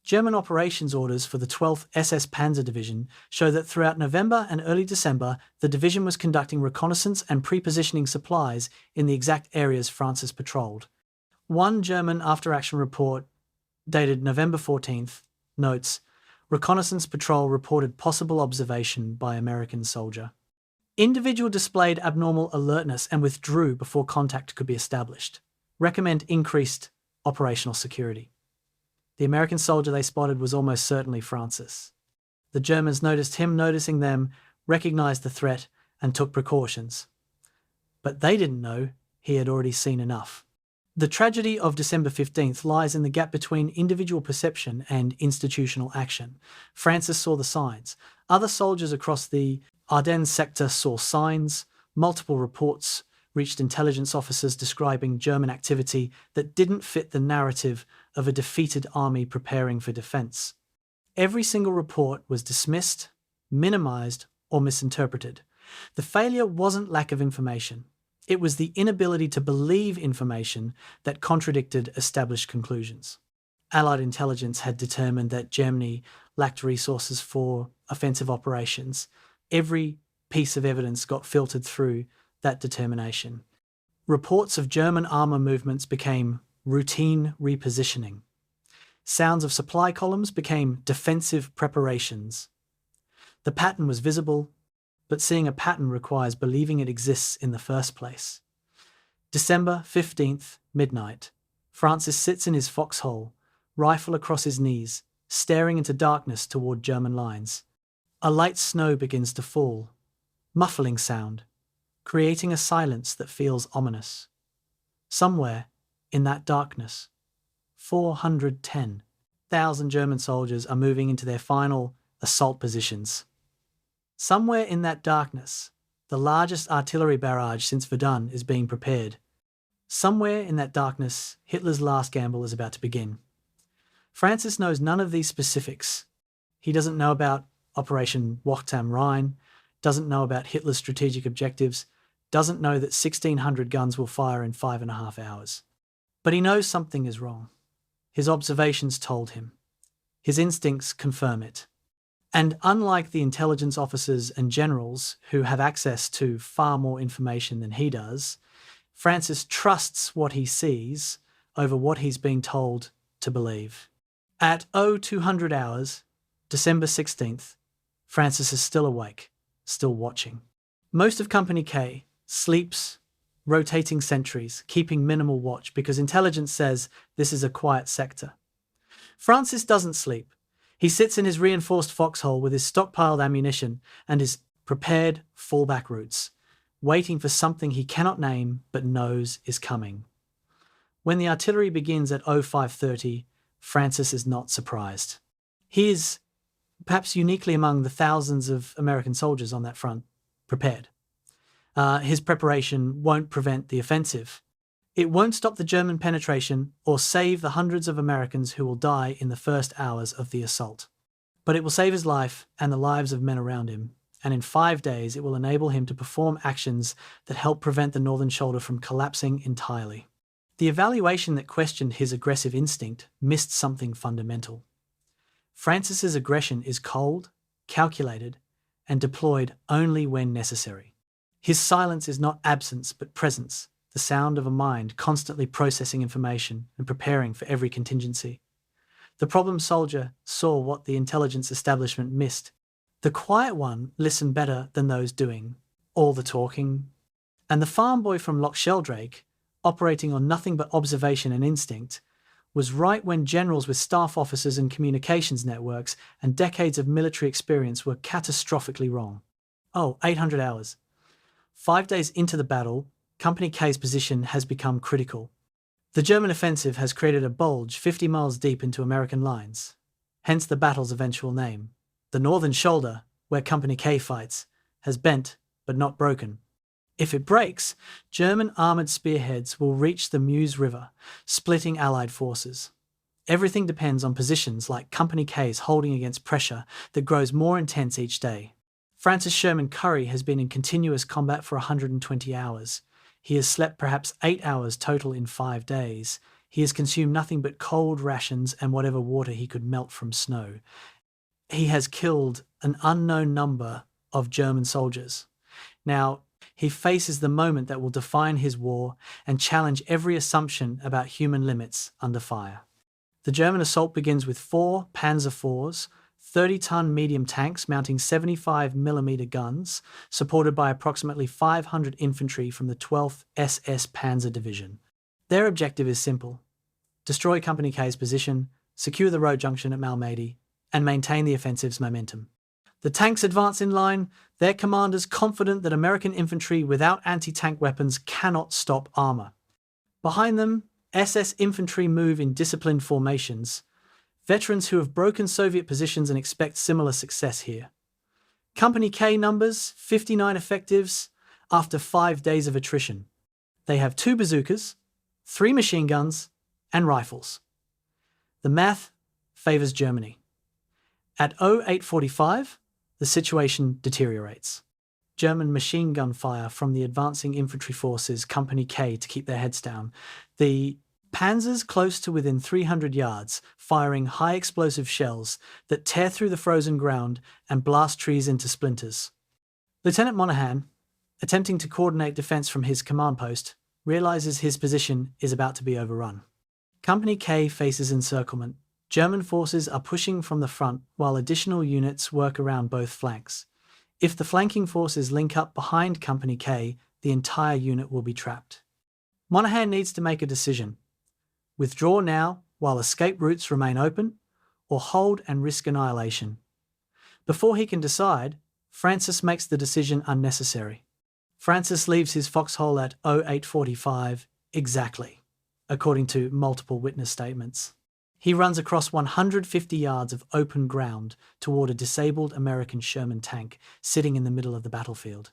German operations orders for the 12th SS Panzer Division show that throughout November and early December, the division was conducting reconnaissance and pre-positioning supplies in the exact areas Francis patrolled. One German after-action report, dated November 14th, notes, "Reconnaissance patrol reported possible observation by American soldier. Individual displayed abnormal alertness and withdrew before contact could be established. Recommend increased operational security." The American soldier they spotted was almost certainly Francis. The Germans noticed him noticing them, recognized the threat, and took precautions. But they didn't know he had already seen enough. The tragedy of December 15th lies in the gap between individual perception and institutional action. Francis saw the signs. Other soldiers across the Ardennes sector saw signs. Multiple reports reached intelligence officers describing German activity that didn't fit the narrative of a defeated army preparing for defense. Every single report was dismissed, minimized, or misinterpreted. The failure wasn't lack of information. It was the inability to believe information that contradicted established conclusions. Allied intelligence had determined that Germany lacked resources for offensive operations. Every piece of evidence got filtered through that determination. Reports of German armour movements became routine repositioning. Sounds of supply columns became defensive preparations. The pattern was visible, but seeing a pattern requires believing it exists in the first place. December 15th, midnight. Francis sits in his foxhole, rifle across his knees, staring into darkness toward German lines. A light snow begins to fall, muffling sound, creating a silence that feels ominous. Somewhere in that darkness, 410,000 German soldiers are moving into their final assault positions. Somewhere in that darkness, the largest artillery barrage since Verdun is being prepared. Somewhere in that darkness, Hitler's last gamble is about to begin. Francis knows none of these specifics. He doesn't know about Operation Wacht am Rhein, doesn't know about Hitler's strategic objectives, doesn't know that 1,600 guns will fire in 5.5 hours. But he knows something is wrong. His observations told him. His instincts confirm it. And unlike the intelligence officers and generals who have access to far more information than he does, Francis trusts what he sees over what he's being told to believe. At 0200 hours, December 16th, Francis is still awake, still watching. Most of Company K sleeps, rotating sentries, keeping minimal watch because intelligence says this is a quiet sector. Francis doesn't sleep. He sits in his reinforced foxhole with his stockpiled ammunition and his prepared fallback routes, waiting for something he cannot name but knows is coming. When the artillery begins at 0530, Francis is not surprised. He is, perhaps uniquely among the thousands of American soldiers on that front, prepared. His preparation won't prevent the offensive. It won't stop the German penetration or save the hundreds of Americans who will die in the first hours of the assault. But it will save his life and the lives of men around him, and in 5 days it will enable him to perform actions that help prevent the northern shoulder from collapsing entirely. The evaluation that questioned his aggressive instinct missed something fundamental. Francis's aggression is cold, calculated, and deployed only when necessary. His silence is not absence but presence, the sound of a mind constantly processing information and preparing for every contingency. The problem soldier saw what the intelligence establishment missed. The quiet one listened better than those doing all the talking. And the Farmboy from Loch Sheldrake, operating on nothing but observation and instinct, was right when generals with staff officers and communications networks and decades of military experience were catastrophically wrong. 800 hours. 5 days into the battle, Company K's position has become critical. The German offensive has created a bulge 50 miles deep into American lines, hence the battle's eventual name. The northern shoulder, where Company K fights, has bent but not broken. If it breaks, German armoured spearheads will reach the Meuse River, splitting Allied forces. Everything depends on positions like Company K's holding against pressure that grows more intense each day. Francis Sherman Currey has been in continuous combat for 120 hours. He has slept perhaps 8 hours total in 5 days. He has consumed nothing but cold rations and whatever water he could melt from snow. He has killed an unknown number of German soldiers. Now, he faces the moment that will define his war and challenge every assumption about human limits under fire. The German assault begins with 4 Panzer IVs, 30-ton medium tanks mounting 75mm guns, supported by approximately 500 infantry from the 12th SS Panzer Division. Their objective is simple: destroy Company K's position, secure the road junction at Malmedy, and maintain the offensive's momentum. The tanks advance in line, their commanders confident that American infantry without anti-tank weapons cannot stop armor. Behind them, SS infantry move in disciplined formations, veterans who have broken Soviet positions and expect similar success here. Company K numbers 59 effectives after 5 days of attrition. They have 2 bazookas, 3 machine guns, and rifles. The math favors Germany. At 0845, the situation deteriorates. German machine gun fire from the advancing infantry forces Company K to keep their heads down. The panzers close to within 300 yards, firing high explosive shells that tear through the frozen ground and blast trees into splinters. Lieutenant Monahan, attempting to coordinate defense from his command post, realizes his position is about to be overrun. Company K faces encirclement. German forces are pushing from the front while additional units work around both flanks. If the flanking forces link up behind Company K, the entire unit will be trapped. Monahan needs to make a decision: withdraw now while escape routes remain open, or hold and risk annihilation. Before he can decide, Francis makes the decision unnecessary. Francis leaves his foxhole at 0845 exactly, according to multiple witness statements. He runs across 150 yards of open ground toward a disabled American Sherman tank sitting in the middle of the battlefield.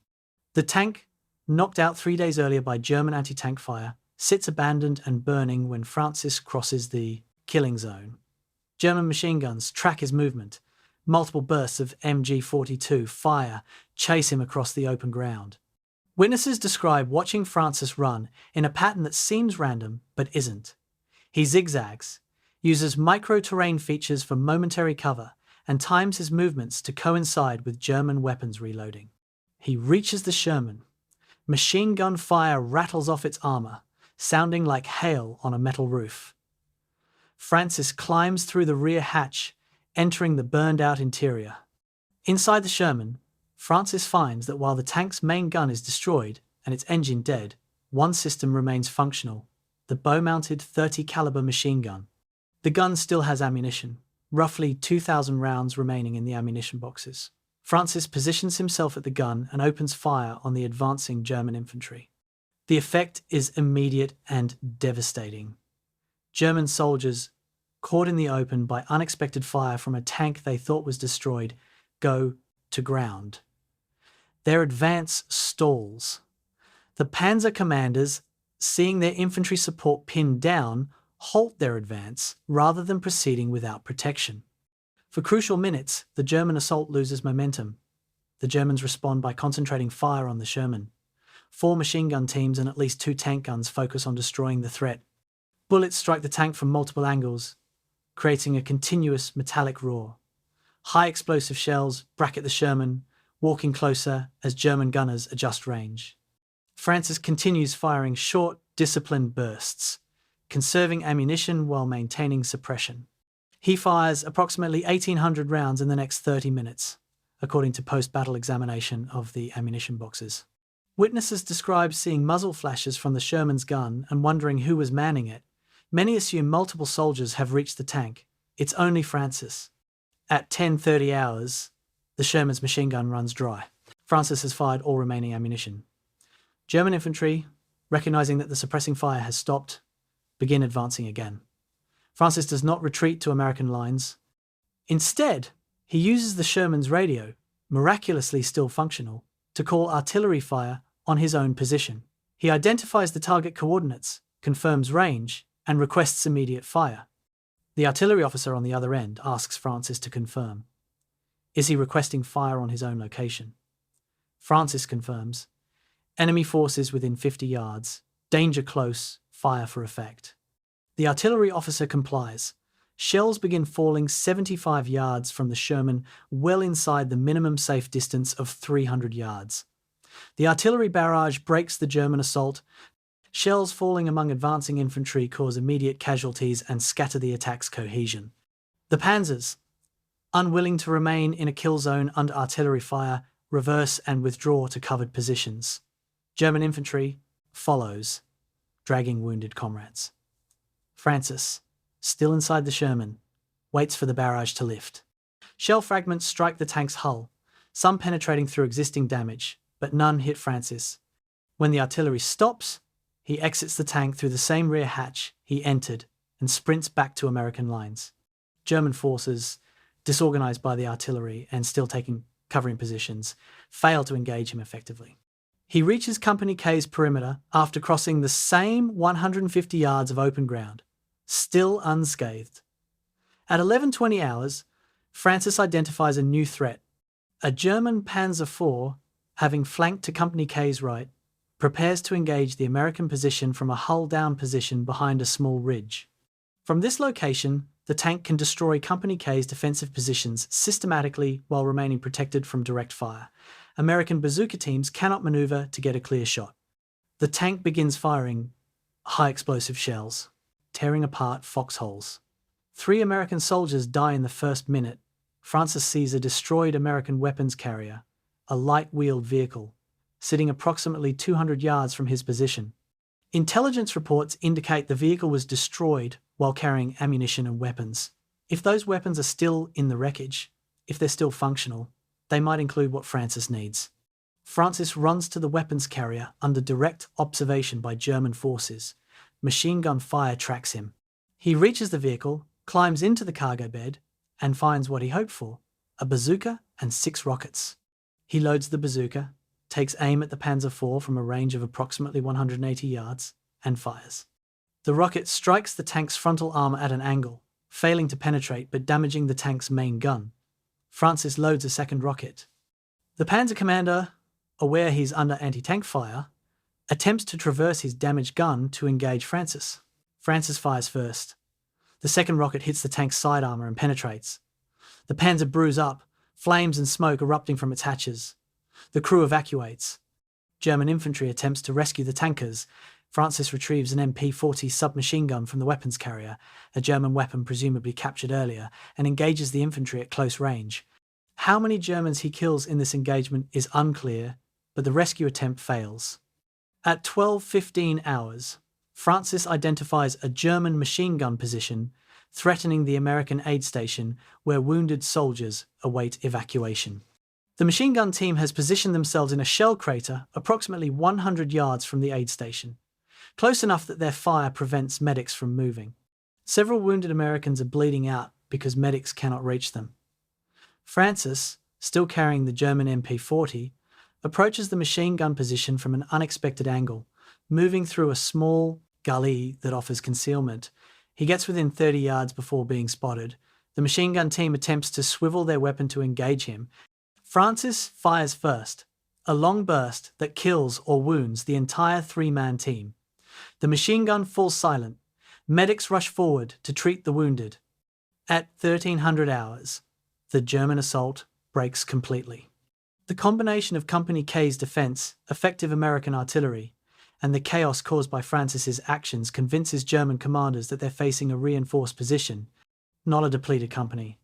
The tank, knocked out 3 days earlier by German anti-tank fire, sits abandoned and burning when Francis crosses the killing zone. German machine guns track his movement. Multiple bursts of MG-42 fire chase him across the open ground. Witnesses describe watching Francis run in a pattern that seems random but isn't. He zigzags, uses micro-terrain features for momentary cover, and times his movements to coincide with German weapons reloading. He reaches the Sherman. Machine gun fire rattles off its armor, sounding like hail on a metal roof. Francis climbs through the rear hatch, entering the burned-out interior. Inside the Sherman, Francis finds that while the tank's main gun is destroyed and its engine dead, one system remains functional: the bow-mounted 30 caliber machine gun. The gun still has ammunition, roughly 2,000 rounds remaining in the ammunition boxes. Francis positions himself at the gun and opens fire on the advancing German infantry. The effect is immediate and devastating. German soldiers, caught in the open by unexpected fire from a tank they thought was destroyed, go to ground. Their advance stalls. The panzer commanders, seeing their infantry support pinned down, halt their advance rather than proceeding without protection. For crucial minutes, the German assault loses momentum. The Germans respond by concentrating fire on the Sherman. 4 machine gun teams and at least 2 tank guns focus on destroying the threat. Bullets strike the tank from multiple angles, creating a continuous metallic roar. High explosive shells bracket the Sherman, walking closer as German gunners adjust range. Francis continues firing short, disciplined bursts, conserving ammunition while maintaining suppression. He fires approximately 1,800 rounds in the next 30 minutes, according to post-battle examination of the ammunition boxes. Witnesses describe seeing muzzle flashes from the Sherman's gun and wondering who was manning it. Many assume multiple soldiers have reached the tank. It's only Francis. At 10:30 hours, the Sherman's machine gun runs dry. Francis has fired all remaining ammunition. German infantry, recognizing that the suppressing fire has stopped, begin advancing again. Francis does not retreat to American lines. Instead, he uses the Sherman's radio, miraculously still functional, to call artillery fire on his own position. He identifies the target coordinates, confirms range, and requests immediate fire. The artillery officer on the other end asks Francis to confirm. Is he requesting fire on his own location? Francis confirms, Enemy forces within 50 yards. Danger close. Fire for effect. The artillery officer complies. Shells begin falling 75 yards from the Sherman, well inside the minimum safe distance of 300 yards. The artillery barrage breaks the German assault. Shells falling among advancing infantry cause immediate casualties and scatter the attack's cohesion. The panzers, unwilling to remain in a kill zone under artillery fire, reverse and withdraw to covered positions. German infantry follows, dragging wounded comrades. Francis, still inside the Sherman, waits for the barrage to lift. Shell fragments strike the tank's hull, some penetrating through existing damage, but none hit Francis. When the artillery stops, he exits the tank through the same rear hatch he entered and sprints back to American lines. German forces, disorganized by the artillery and still taking covering positions, fail to engage him effectively. He reaches Company K's perimeter after crossing the same 150 yards of open ground, still unscathed. At 11:20 hours, Francis identifies a new threat. A German Panzer IV, having flanked to Company K's right, prepares to engage the American position from a hull-down position behind a small ridge. From this location, the tank can destroy Company K's defensive positions systematically while remaining protected from direct fire. American bazooka teams cannot maneuver to get a clear shot. The tank begins firing high-explosive shells, tearing apart foxholes. 3 American soldiers die in the first minute. Francis sees a destroyed American weapons carrier, a light-wheeled vehicle, sitting approximately 200 yards from his position. Intelligence reports indicate the vehicle was destroyed while carrying ammunition and weapons. If those weapons are still in the wreckage, if they're still functional, they might include what Francis needs. Francis runs to the weapons carrier under direct observation by German forces. Machine gun fire tracks him. He reaches the vehicle, climbs into the cargo bed, and finds what he hoped for, a bazooka and 6 rockets. He loads the bazooka, takes aim at the Panzer IV from a range of approximately 180 yards, and fires. The rocket strikes the tank's frontal armor at an angle, failing to penetrate but damaging the tank's main gun. Francis loads a second rocket. The Panzer commander, aware he's under anti-tank fire, attempts to traverse his damaged gun to engage Francis. Francis fires first. The second rocket hits the tank's side armor and penetrates. The Panzer brews up, flames and smoke erupting from its hatches. The crew evacuates. German infantry attempts to rescue the tankers. Francis retrieves an MP-40 submachine gun from the weapons carrier, a German weapon presumably captured earlier, and engages the infantry at close range. How many Germans he kills in this engagement is unclear, but the rescue attempt fails. At 12:15 hours, Francis identifies a German machine gun position threatening the American aid station where wounded soldiers await evacuation. The machine gun team has positioned themselves in a shell crater approximately 100 yards from the aid station, close enough that their fire prevents medics from moving. Several wounded Americans are bleeding out because medics cannot reach them. Francis, still carrying the German MP-40, approaches the machine gun position from an unexpected angle, moving through a small gully that offers concealment. He gets within 30 yards before being spotted. The machine gun team attempts to swivel their weapon to engage him. Francis fires first, a long burst that kills or wounds the entire 3-man team. The machine gun falls silent. Medics rush forward to treat the wounded. At 1300 hours, the German assault breaks completely. The combination of Company K's defense, effective American artillery, and the chaos caused by Francis's actions convinces German commanders that they're facing a reinforced position, not a depleted company.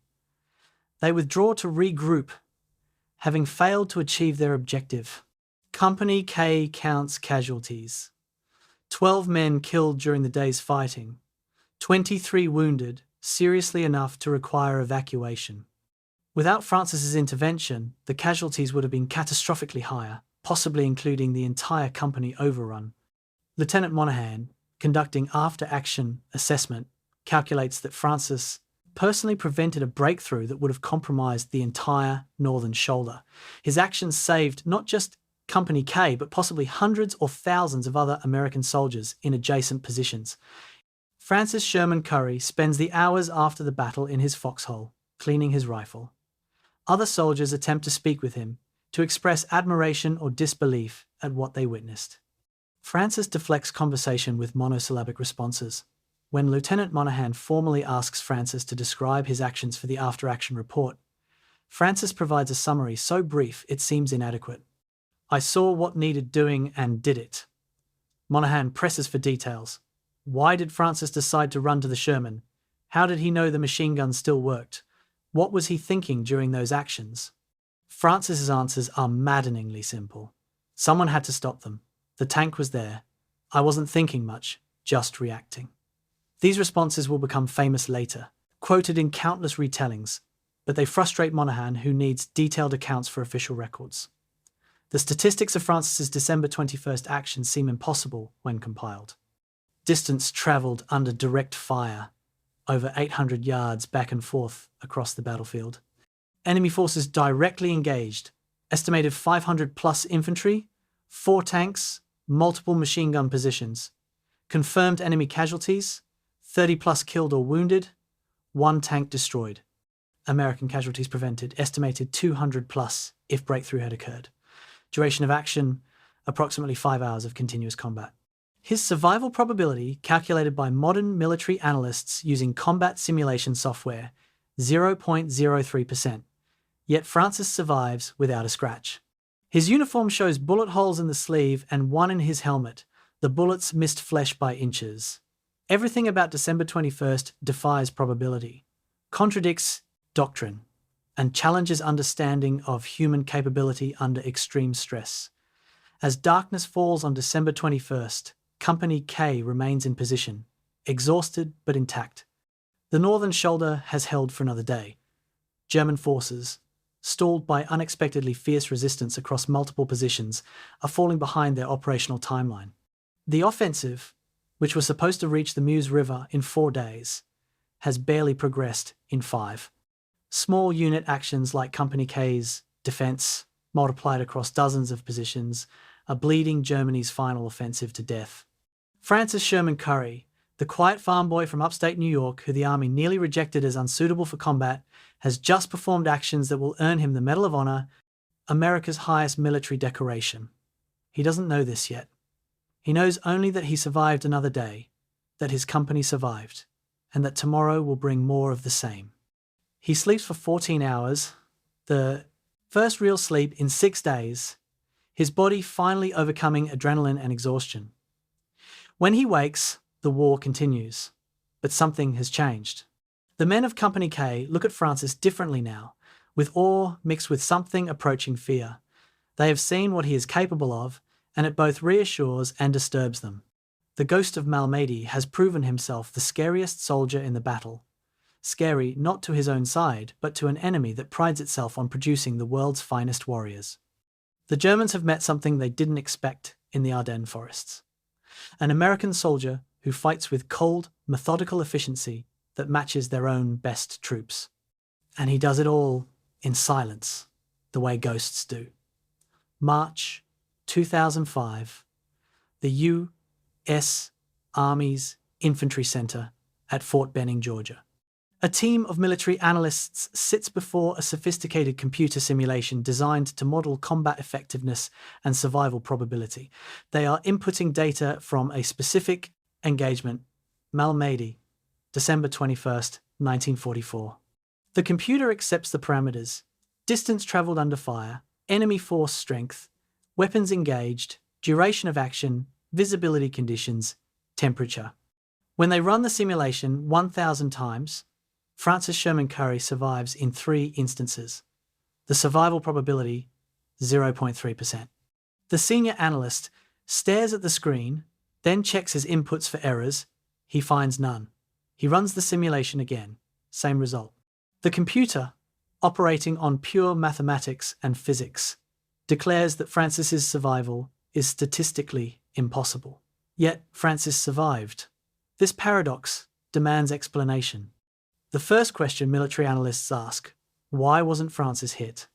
They withdraw to regroup, having failed to achieve their objective. Company K counts casualties. 12 men killed during the day's fighting, 23 wounded, seriously enough to require evacuation. Without Francis's intervention, the casualties would have been catastrophically higher, possibly including the entire company overrun. Lieutenant Monahan, conducting after-action assessment, calculates that Francis personally prevented a breakthrough that would have compromised the entire northern shoulder. His actions saved not just Company K, but possibly hundreds or thousands of other American soldiers in adjacent positions. Francis Sherman Currey spends the hours after the battle in his foxhole, cleaning his rifle. Other soldiers attempt to speak with him, to express admiration or disbelief at what they witnessed. Francis deflects conversation with monosyllabic responses. When Lieutenant Monaghan formally asks Francis to describe his actions for the after-action report, Francis provides a summary so brief it seems inadequate. "I saw what needed doing and did it." Monaghan presses for details. Why did Francis decide to run to the Sherman? How did he know the machine gun still worked? What was he thinking during those actions? Francis's answers are maddeningly simple. Someone had to stop them. The tank was there. I wasn't thinking much, just reacting. These responses will become famous later, quoted in countless retellings, but they frustrate Monaghan, who needs detailed accounts for official records. The statistics of Francis's December 21st actions seem impossible when compiled. Distance travelled under direct fire, over 800 yards back and forth across the battlefield. Enemy forces directly engaged, estimated 500 plus infantry, 4 tanks, multiple machine gun positions. Confirmed enemy casualties, 30 plus killed or wounded, 1 tank destroyed. American casualties prevented, estimated 200 plus if breakthrough had occurred. Duration of action, approximately 5 hours of continuous combat. His survival probability, calculated by modern military analysts using combat simulation software, 0.03%. Yet Francis survives without a scratch. His uniform shows bullet holes in the sleeve and 1 in his helmet. The bullets missed flesh by inches. Everything about December 21st defies probability, contradicts doctrine, and challenges understanding of human capability under extreme stress. As darkness falls on December 21st, Company K remains in position, exhausted but intact. The northern shoulder has held for another day. German forces, stalled by unexpectedly fierce resistance across multiple positions, are falling behind their operational timeline. The offensive, which was supposed to reach the Meuse River in 4 days, has barely progressed in 5. Small unit actions like Company K's defense, multiplied across dozens of positions, are bleeding Germany's final offensive to death. Francis Sherman Currey, the quiet farm boy from upstate New York who the army nearly rejected as unsuitable for combat, has just performed actions that will earn him the Medal of Honor, America's highest military decoration. He doesn't know this yet. He knows only that he survived another day, that his company survived, and that tomorrow will bring more of the same. He sleeps for 14 hours, the first real sleep in 6 days, his body finally overcoming adrenaline and exhaustion. When he wakes, the war continues, but something has changed. The men of Company K look at Francis differently now, with awe mixed with something approaching fear. They have seen what he is capable of, and it both reassures and disturbs them. The ghost of Malmedy has proven himself the scariest soldier in the battle. Scary not to his own side, but to an enemy that prides itself on producing the world's finest warriors. The Germans have met something they didn't expect in the Ardennes forests. An American soldier who fights with cold, methodical efficiency that matches their own best troops. And he does it all in silence, the way ghosts do. March 2005, the U.S. Army's Infantry Center at Fort Benning, Georgia. A team of military analysts sits before a sophisticated computer simulation designed to model combat effectiveness and survival probability. They are inputting data from a specific engagement, Malmedy, December 21st, 1944. The computer accepts the parameters: distance traveled under fire, enemy force strength, weapons engaged, duration of action, visibility conditions, temperature. When they run the simulation 1,000 times, Francis Sherman Currey survives in 3 instances. The survival probability, 0.3%. The senior analyst stares at the screen, then checks his inputs for errors. He finds none. He runs the simulation again. Same result. The computer, operating on pure mathematics and physics, declares that Francis's survival is statistically impossible. Yet Francis survived. This paradox demands explanation. The first question military analysts ask: why wasn't Francis hit?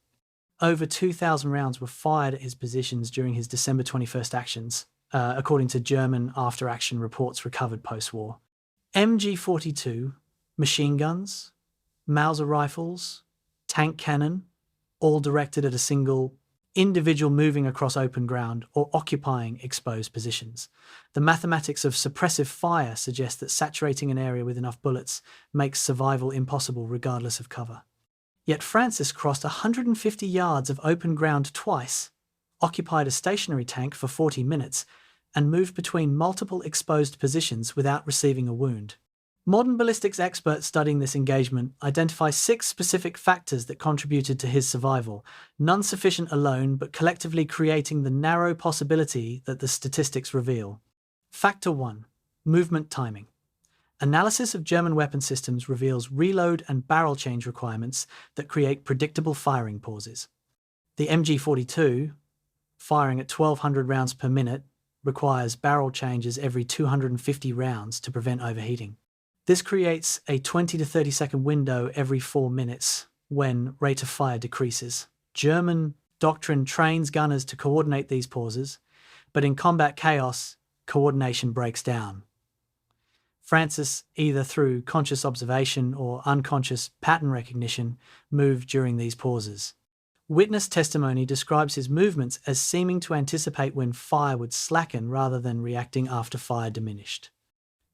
Over 2,000 rounds were fired at his positions during his December 21st actions, according to German after-action reports recovered post-war. MG-42, machine guns, Mauser rifles, tank cannon, all directed at a single individual moving across open ground or occupying exposed positions. The mathematics of suppressive fire suggest that saturating an area with enough bullets makes survival impossible regardless of cover. Yet Francis crossed 150 yards of open ground twice, occupied a stationary tank for 40 minutes, and moved between multiple exposed positions without receiving a wound. Modern ballistics experts studying this engagement identify 6 specific factors that contributed to his survival, none sufficient alone but collectively creating the narrow possibility that the statistics reveal. Factor 1. Movement timing. Analysis of German weapon systems reveals reload and barrel change requirements that create predictable firing pauses. The MG42, firing at 1,200 rounds per minute, requires barrel changes every 250 rounds to prevent overheating. This creates a 20 to 30 second window every 4 minutes when rate of fire decreases. German doctrine trains gunners to coordinate these pauses, but in combat chaos, coordination breaks down. Francis, either through conscious observation or unconscious pattern recognition, moved during these pauses. Witness testimony describes his movements as seeming to anticipate when fire would slacken rather than reacting after fire diminished.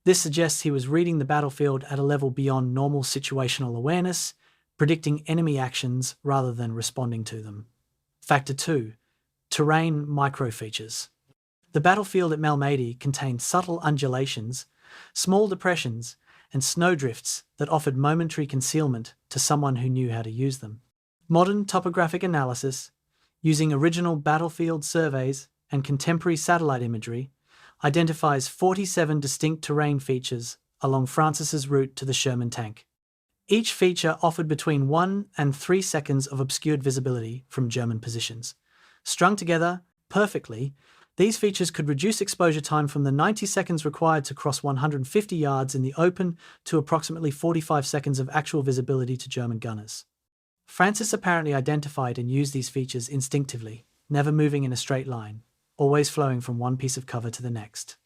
This suggests he was reading the battlefield at a level beyond normal situational awareness, predicting enemy actions rather than responding to them. Factor 2. Terrain microfeatures. The battlefield at Malmedy contained subtle undulations, small depressions, and snowdrifts that offered momentary concealment to someone who knew how to use them. Modern topographic analysis, using original battlefield surveys and contemporary satellite imagery, identifies 47 distinct terrain features along Francis's route to the Sherman tank. Each feature offered between 1 and 3 seconds of obscured visibility from German positions. Strung together perfectly, these features could reduce exposure time from the 90 seconds required to cross 150 yards in the open to approximately 45 seconds of actual visibility to German gunners. Francis apparently identified and used these features instinctively, never moving in a straight line, always flowing from one piece of cover to the next.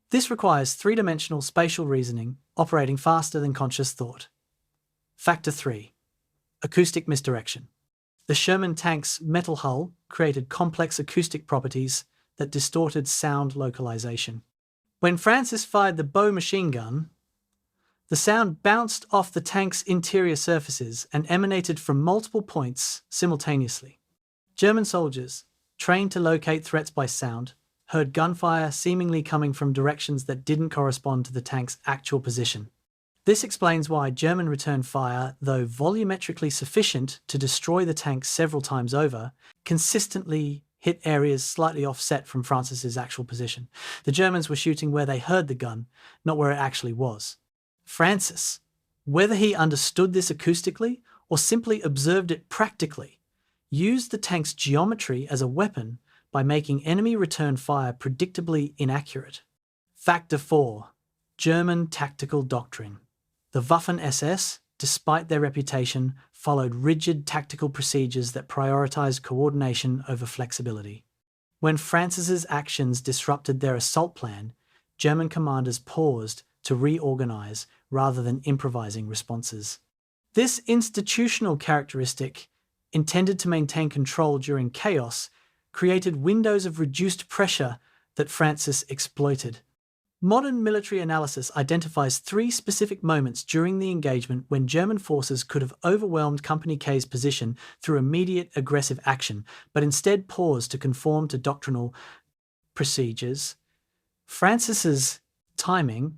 This requires three-dimensional spatial reasoning, operating faster than conscious thought. Factor 3. Acoustic misdirection. The Sherman tank's metal hull created complex acoustic properties that distorted sound localization. When Francis fired the bow machine gun, the sound bounced off the tank's interior surfaces and emanated from multiple points simultaneously. German soldiers, trained to locate threats by sound, heard gunfire seemingly coming from directions that didn't correspond to the tank's actual position. This explains why German return fire, though volumetrically sufficient to destroy the tank several times over, consistently hit areas slightly offset from Francis's actual position. The Germans were shooting where they heard the gun, not where it actually was. Francis, whether he understood this acoustically or simply observed it practically, used the tank's geometry as a weapon by making enemy return fire predictably inaccurate. Factor 4. German tactical doctrine. The Waffen-SS, despite their reputation, followed rigid tactical procedures that prioritized coordination over flexibility. When Francis's actions disrupted their assault plan, German commanders paused to reorganize rather than improvising responses. This institutional characteristic, intended to maintain control during chaos, created windows of reduced pressure that Francis exploited. Modern military analysis identifies 3 specific moments during the engagement when German forces could have overwhelmed Company K's position through immediate aggressive action, but instead paused to conform to doctrinal procedures. Francis's timing,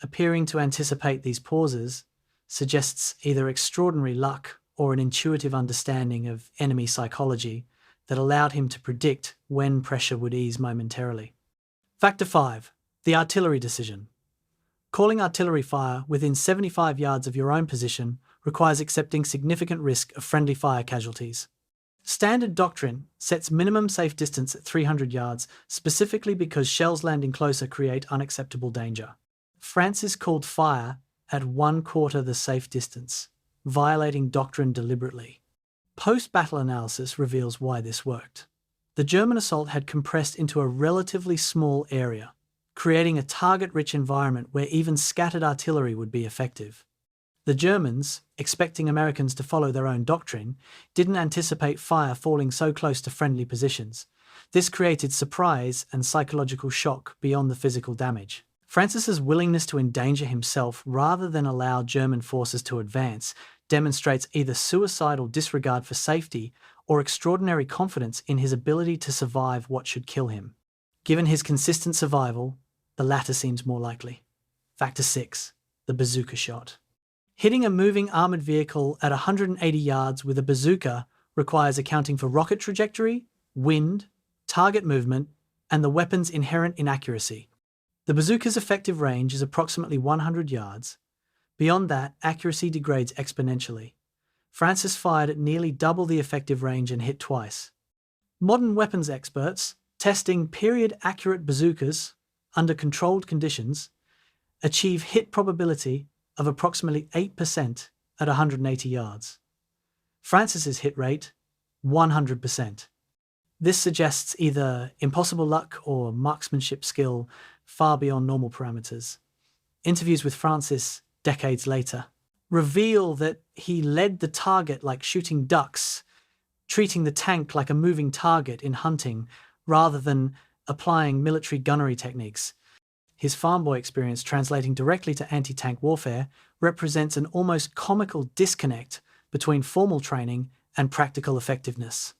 appearing to anticipate these pauses, suggests either extraordinary luck or an intuitive understanding of enemy psychology that allowed him to predict when pressure would ease momentarily. Factor 5. The artillery decision. Calling artillery fire within 75 yards of your own position requires accepting significant risk of friendly fire casualties. Standard doctrine sets minimum safe distance at 300 yards specifically because shells landing closer create unacceptable danger. Francis called fire at 1/4 the safe distance, violating doctrine deliberately. Post-battle analysis reveals why this worked. The German assault had compressed into a relatively small area, creating a target-rich environment where even scattered artillery would be effective. The Germans, expecting Americans to follow their own doctrine, didn't anticipate fire falling so close to friendly positions. This created surprise and psychological shock beyond the physical damage. Francis's willingness to endanger himself rather than allow German forces to advance demonstrates either suicidal disregard for safety or extraordinary confidence in his ability to survive what should kill him. Given his consistent survival, the latter seems more likely. Factor 6. The bazooka shot. Hitting a moving armoured vehicle at 180 yards with a bazooka requires accounting for rocket trajectory, wind, target movement, and the weapon's inherent inaccuracy. The bazooka's effective range is approximately 100 yards. Beyond that, accuracy degrades exponentially. Francis fired at nearly double the effective range and hit twice. Modern weapons experts, testing period-accurate bazookas under controlled conditions, achieve hit probability of approximately 8% at 180 yards. Francis's hit rate, 100%. This suggests either impossible luck or marksmanship skill far beyond normal parameters. Interviews with Francis, decades later, reveal that he led the target like shooting ducks, treating the tank like a moving target in hunting rather than applying military gunnery techniques. His Farmboy experience translating directly to anti-tank warfare represents an almost comical disconnect between formal training and practical effectiveness.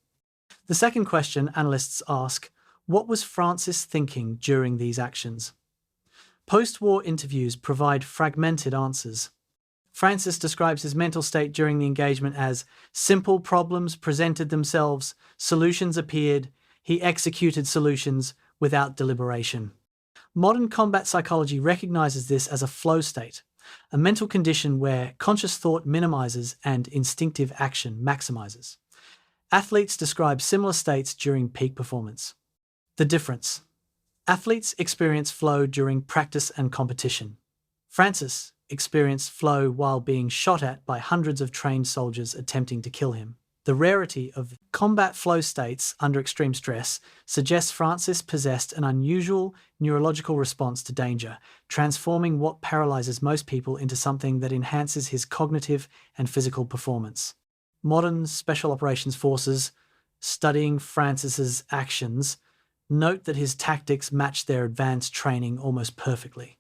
The second question analysts ask, what was Francis thinking during these actions? Post-war interviews provide fragmented answers. Francis describes his mental state during the engagement as simple problems presented themselves, solutions appeared, he executed solutions without deliberation. Modern combat psychology recognizes this as a flow state, a mental condition where conscious thought minimizes and instinctive action maximizes. Athletes describe similar states during peak performance. The difference: athletes experience flow during practice and competition. Francis experienced flow while being shot at by hundreds of trained soldiers attempting to kill him. The rarity of combat flow states under extreme stress suggests Francis possessed an unusual neurological response to danger, transforming what paralyzes most people into something that enhances his cognitive and physical performance. Modern special operations forces, studying Francis's actions, note that his tactics match their advanced training almost perfectly.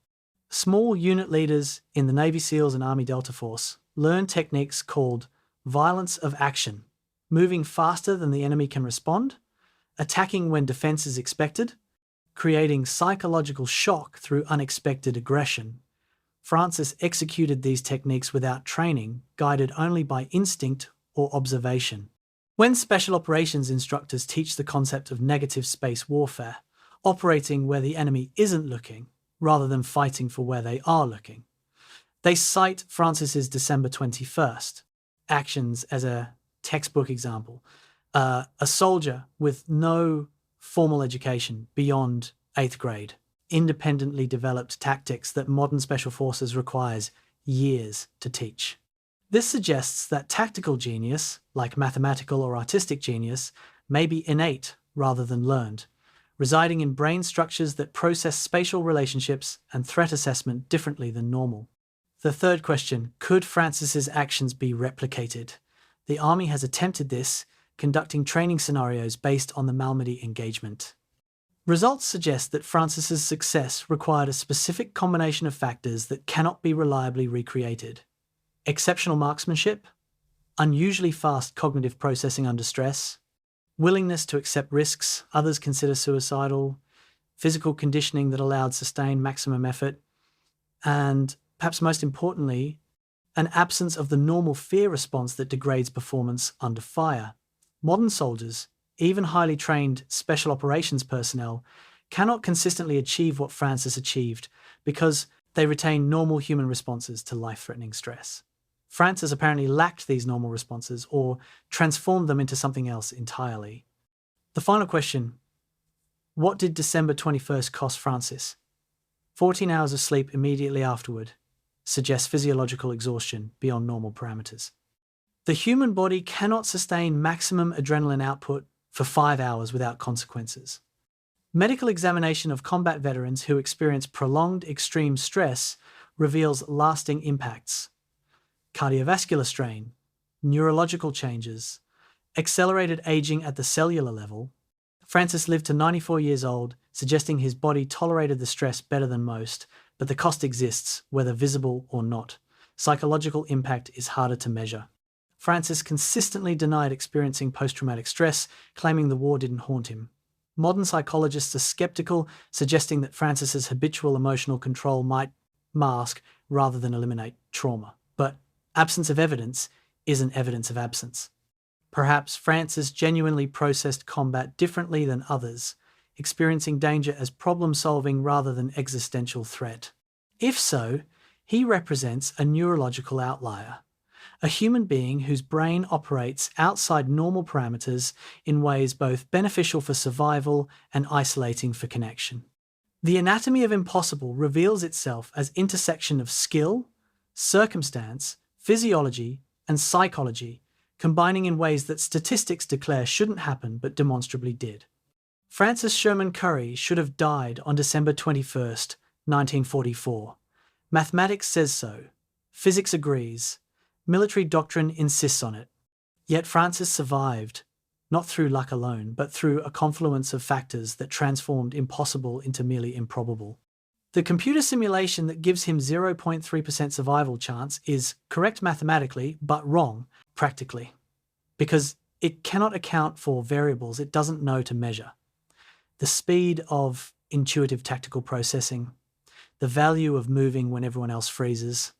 Small unit leaders in the Navy SEALs and Army Delta Force learn techniques called violence of action, moving faster than the enemy can respond, attacking when defense is expected, creating psychological shock through unexpected aggression. Francis executed these techniques without training, guided only by instinct or observation. When special operations instructors teach the concept of negative space warfare, operating where the enemy isn't looking, rather than fighting for where they are looking, they cite Francis's December 21st actions as a textbook example. A soldier with no formal education beyond 8th grade independently developed tactics that modern special forces requires years to teach. This suggests that tactical genius, like mathematical or artistic genius, may be innate rather than learned, residing in brain structures that process spatial relationships and threat assessment differently than normal. The third question, could Francis's actions be replicated? The Army has attempted this, conducting training scenarios based on the Malmedy engagement. Results suggest that Francis's success required a specific combination of factors that cannot be reliably recreated. Exceptional marksmanship, unusually fast cognitive processing under stress, willingness to accept risks others consider suicidal, physical conditioning that allowed sustained maximum effort, and, perhaps most importantly, an absence of the normal fear response that degrades performance under fire. Modern soldiers, even highly trained special operations personnel, cannot consistently achieve what Francis achieved because they retain normal human responses to life-threatening stress. Francis apparently lacked these normal responses or transformed them into something else entirely. The final question, what did December 21st cost Francis? 14 hours of sleep immediately afterward suggests physiological exhaustion beyond normal parameters. The human body cannot sustain maximum adrenaline output for 5 hours without consequences. Medical examination of combat veterans who experience prolonged extreme stress reveals lasting impacts. cardiovascular strain, neurological changes, accelerated aging at the cellular level. Francis lived to 94 years old, suggesting his body tolerated the stress better than most, but the cost exists, whether visible or not. Psychological impact is harder to measure. Francis consistently denied experiencing post-traumatic stress, claiming the war didn't haunt him. Modern psychologists are skeptical, suggesting that Francis's habitual emotional control might mask rather than eliminate trauma. But absence of evidence isn't evidence of absence. Perhaps Francis genuinely processed combat differently than others, experiencing danger as problem-solving rather than existential threat. If so, he represents a neurological outlier, a human being whose brain operates outside normal parameters in ways both beneficial for survival and isolating for connection. The anatomy of impossible reveals itself as intersection of skill, circumstance, physiology, and psychology, combining in ways that statistics declare shouldn't happen but demonstrably did. Francis Sherman Currey should have died on December 21st, 1944. Mathematics says so. Physics agrees. Military doctrine insists on it. Yet Francis survived, not through luck alone, but through a confluence of factors that transformed impossible into merely improbable. The computer simulation that gives him 0.3% survival chance is correct mathematically, but wrong practically, because it cannot account for variables it doesn't know to measure. The speed of intuitive tactical processing, the value of moving when everyone else freezes,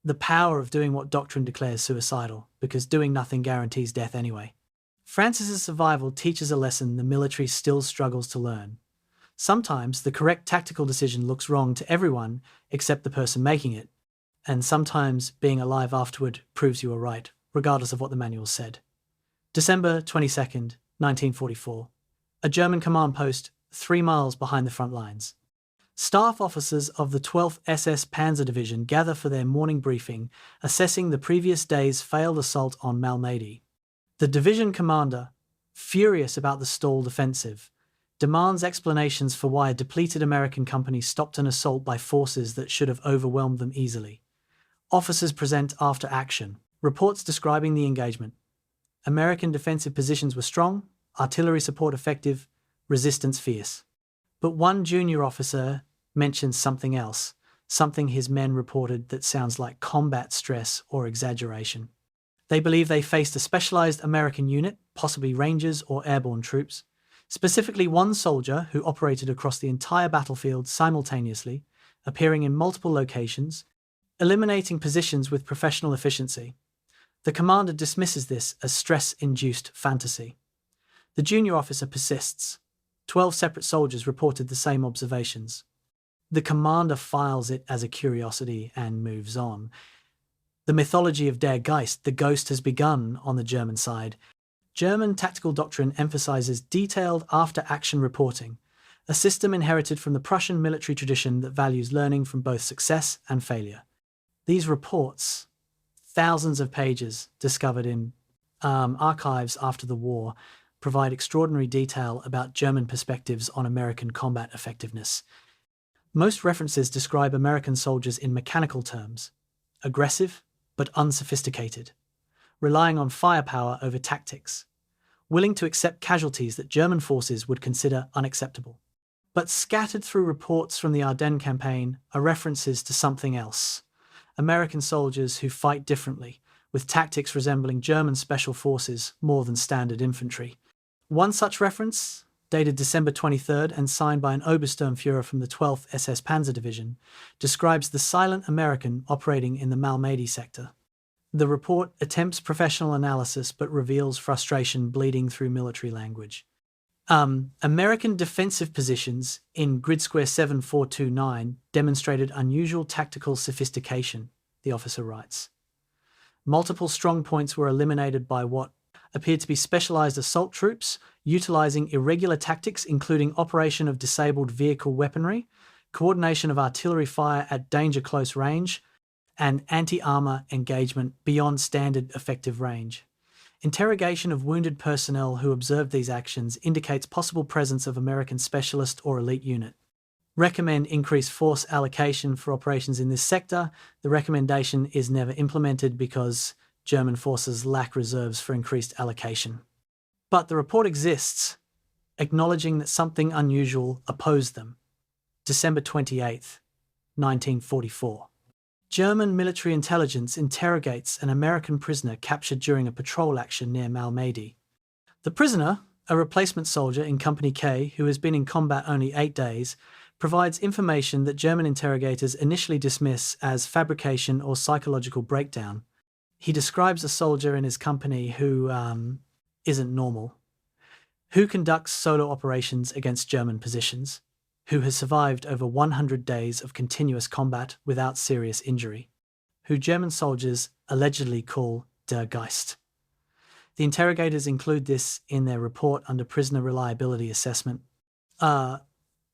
the power of doing what doctrine declares suicidal, because doing nothing guarantees death anyway. Francis's survival teaches a lesson the military still struggles to learn. Sometimes the correct tactical decision looks wrong to everyone except the person making it, and sometimes being alive afterward proves you were right, regardless of what the manual said. December 22nd, 1944. A German command post 3 miles behind the front lines. Staff officers of the 12th SS Panzer Division gather for their morning briefing, assessing the previous day's failed assault on Malmedy. The division commander, furious about the stalled offensive, demands explanations for why a depleted American company stopped an assault by forces that should have overwhelmed them easily. Officers present after action. Reports describing the engagement. American defensive positions were strong, artillery support effective, resistance fierce. But one junior officer mentions something else, something his men reported that sounds like combat stress or exaggeration. They believe they faced a specialized American unit, possibly Rangers or airborne troops, specifically one soldier who operated across the entire battlefield simultaneously, appearing in multiple locations, eliminating positions with professional efficiency. The commander dismisses this as stress-induced fantasy. The junior officer persists. 12 separate soldiers reported the same observations. The commander files it as a curiosity and moves on. The mythology of Der Geist, the ghost, has begun on the German side. German tactical doctrine emphasizes detailed after-action reporting, a system inherited from the Prussian military tradition that values learning from both success and failure. These reports, thousands of pages discovered in archives after the war, provide extraordinary detail about German perspectives on American combat effectiveness. Most references describe American soldiers in mechanical terms, aggressive but unsophisticated, relying on firepower over tactics, willing to accept casualties that German forces would consider unacceptable. But scattered through reports from the Ardennes campaign are references to something else. American soldiers who fight differently, with tactics resembling German special forces more than standard infantry. One such reference, dated December 23rd and signed by an Obersturmführer from the 12th SS Panzer Division, describes the silent American operating in the Malmedy sector. The report attempts professional analysis but reveals frustration bleeding through military language. American defensive positions in Grid Square 7429 demonstrated unusual tactical sophistication, the officer writes. Multiple strong points were eliminated by what appeared to be specialized assault troops, utilizing irregular tactics including operation of disabled vehicle weaponry, coordination of artillery fire at danger close range, and anti-armor engagement beyond standard effective range. Interrogation of wounded personnel who observed these actions indicates possible presence of American specialist or elite unit. recommend increased force allocation for operations in this sector. The recommendation is never implemented because German forces lack reserves for increased allocation. But the report exists, acknowledging that something unusual opposed them. December 28th, 1944. German military intelligence interrogates an American prisoner captured during a patrol action near Malmedy. The prisoner, a replacement soldier in Company K who has been in combat only 8 days, provides information that German interrogators initially dismiss as fabrication or psychological breakdown. He describes a soldier in his company who isn't normal, who conducts solo operations against German positions, who has survived over 100 days of continuous combat without serious injury, who German soldiers allegedly call Der Geist. The interrogators include this in their report under prisoner reliability assessment.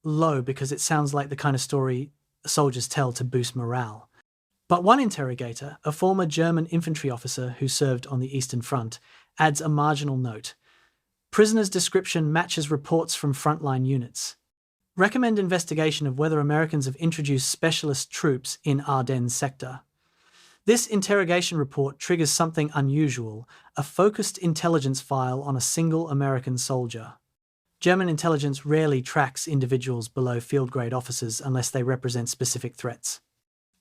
Low, because it sounds like the kind of story soldiers tell to boost morale. But one interrogator, a former German infantry officer who served on the Eastern Front, adds a marginal note. Prisoner's description matches reports from frontline units. Recommend investigation of whether Americans have introduced specialist troops in Ardennes sector. This interrogation report triggers something unusual, a focused intelligence file on a single American soldier. German intelligence rarely tracks individuals below field-grade officers unless they represent specific threats.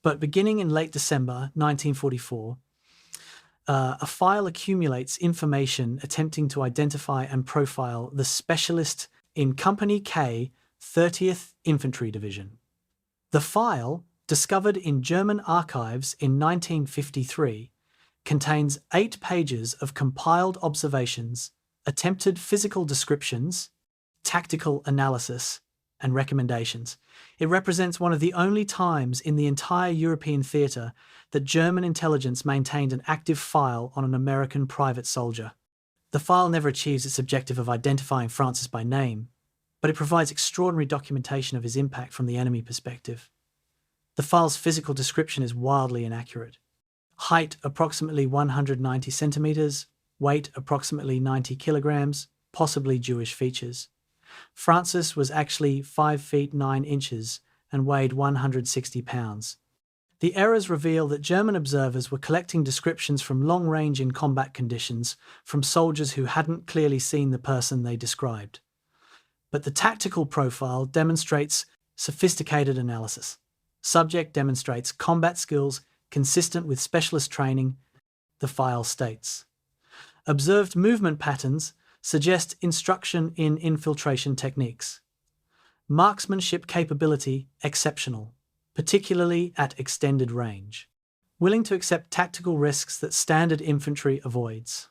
But beginning in late December 1944, a file accumulates information attempting to identify and profile the specialist in Company K, 30th Infantry Division. The file, discovered in German archives in 1953, contains 8 pages of compiled observations, attempted physical descriptions, tactical analysis, and recommendations. It represents one of the only times in the entire European theatre that German intelligence maintained an active file on an American private soldier. The file never achieves its objective of identifying Francis by name, but it provides extraordinary documentation of his impact from the enemy perspective. The file's physical description is wildly inaccurate. Height approximately 190 centimetres, weight approximately 90 kilograms, possibly Jewish features. Francis was actually 5 feet 9 inches and weighed 160 pounds. The errors reveal that German observers were collecting descriptions from long range in combat conditions from soldiers who hadn't clearly seen the person they described. But the tactical profile demonstrates sophisticated analysis. Subject demonstrates combat skills consistent with specialist training, the file states. Observed movement patterns suggest instruction in infiltration techniques. Marksmanship capability exceptional, particularly at extended range. Willing to accept tactical risks that standard infantry avoids.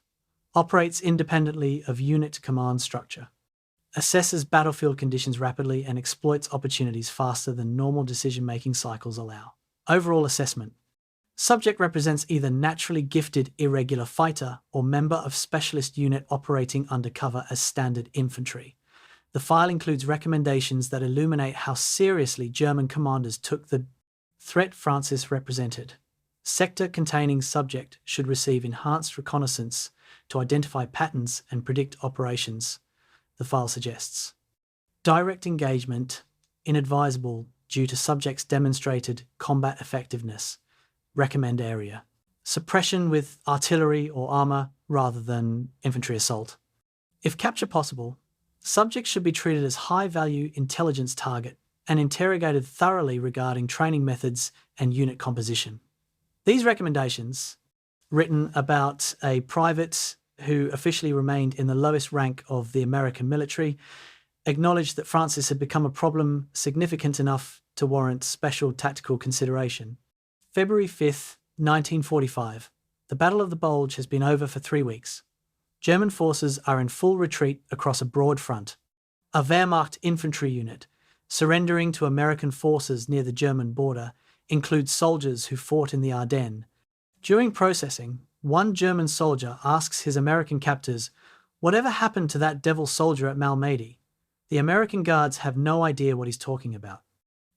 Operates independently of unit command structure. Assesses battlefield conditions rapidly and exploits opportunities faster than normal decision-making cycles allow. Overall assessment. Subject represents either naturally gifted irregular fighter or member of specialist unit operating undercover as standard infantry. The file includes recommendations that illuminate how seriously German commanders took the threat Francis represented. Sector containing subject should receive enhanced reconnaissance to identify patterns and predict operations, the file suggests. Direct engagement inadvisable due to subject's demonstrated combat effectiveness. Recommend area. Suppression with artillery or armour rather than infantry assault. If capture possible, subjects should be treated as high-value intelligence target and interrogated thoroughly regarding training methods and unit composition. These recommendations, written about a private who officially remained in the lowest rank of the American military, acknowledged that Francis had become a problem significant enough to warrant special tactical consideration. February 5th, 1945. The Battle of the Bulge has been over for 3 weeks. German forces are in full retreat across a broad front. A Wehrmacht infantry unit, surrendering to American forces near the German border, includes soldiers who fought in the Ardennes. During processing, one German soldier asks his American captors, "Whatever happened to that devil soldier at Malmedy?" The American guards have no idea what he's talking about.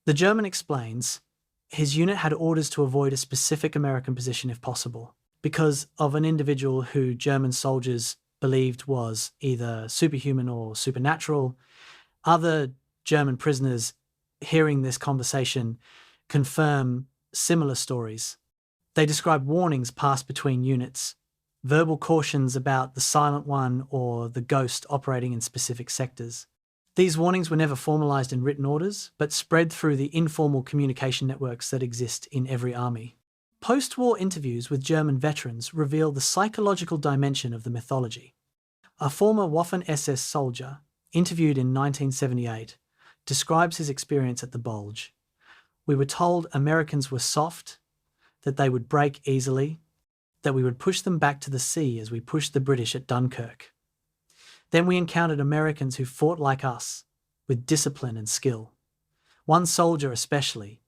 The German explains, his unit had orders to avoid a specific American position if possible, because of an individual who German soldiers believed was either superhuman or supernatural. Other German prisoners hearing this conversation confirm similar stories. They describe warnings passed between units, verbal cautions about the Silent One or the Ghost operating in specific sectors. These warnings were never formalized in written orders, but spread through the informal communication networks that exist in every army. Post-war interviews with German veterans reveal the psychological dimension of the mythology. A former Waffen-SS soldier, interviewed in 1978, describes his experience at the Bulge. "We were told Americans were soft, that they would break easily, that we would push them back to the sea as we pushed the British at Dunkirk. Then we encountered Americans who fought like us, with discipline and skill. One soldier especially,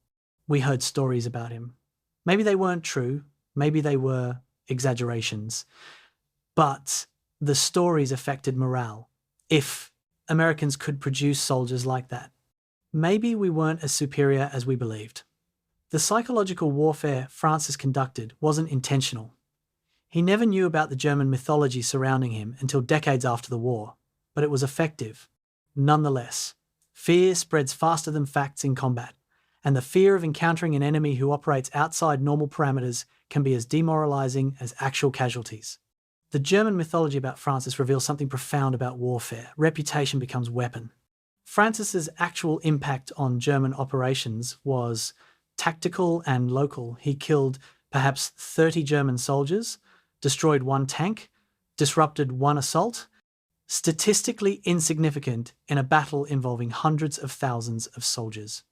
we heard stories about him. Maybe they weren't true, maybe they were exaggerations, but the stories affected morale. If Americans could produce soldiers like that, maybe we weren't as superior as we believed." The psychological warfare Francis conducted wasn't intentional. He never knew about the German mythology surrounding him until decades after the war, but it was effective. Nonetheless, fear spreads faster than facts in combat, and the fear of encountering an enemy who operates outside normal parameters can be as demoralizing as actual casualties. The German mythology about Francis reveals something profound about warfare. Reputation becomes weapon. Francis's actual impact on German operations was tactical and local. He killed perhaps 30 German soldiers, destroyed one tank, disrupted one assault, statistically insignificant in a battle involving hundreds of thousands of soldiers.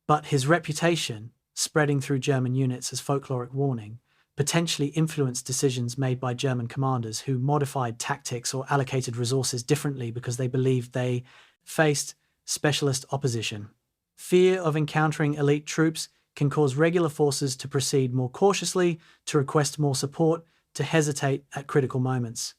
But his reputation, spreading through German units as folkloric warning, potentially influenced decisions made by German commanders who modified tactics or allocated resources differently because they believed they faced specialist opposition. Fear of encountering elite troops can cause regular forces to proceed more cautiously, to request more support, to hesitate at critical moments.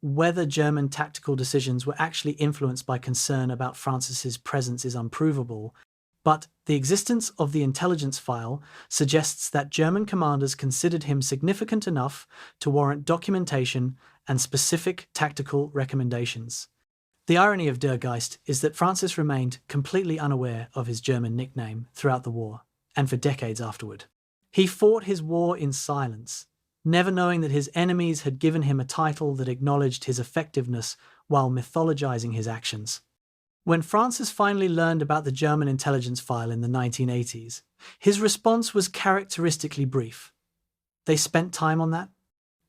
Whether German tactical decisions were actually influenced by concern about Francis's presence is unprovable, but the existence of the intelligence file suggests that German commanders considered him significant enough to warrant documentation and specific tactical recommendations. The irony of Der Geist is that Francis remained completely unaware of his German nickname throughout the war, and for decades afterward. He fought his war in silence, never knowing that his enemies had given him a title that acknowledged his effectiveness while mythologizing his actions. When Francis finally learned about the German intelligence file in the 1980s, his response was characteristically brief. They spent time on that.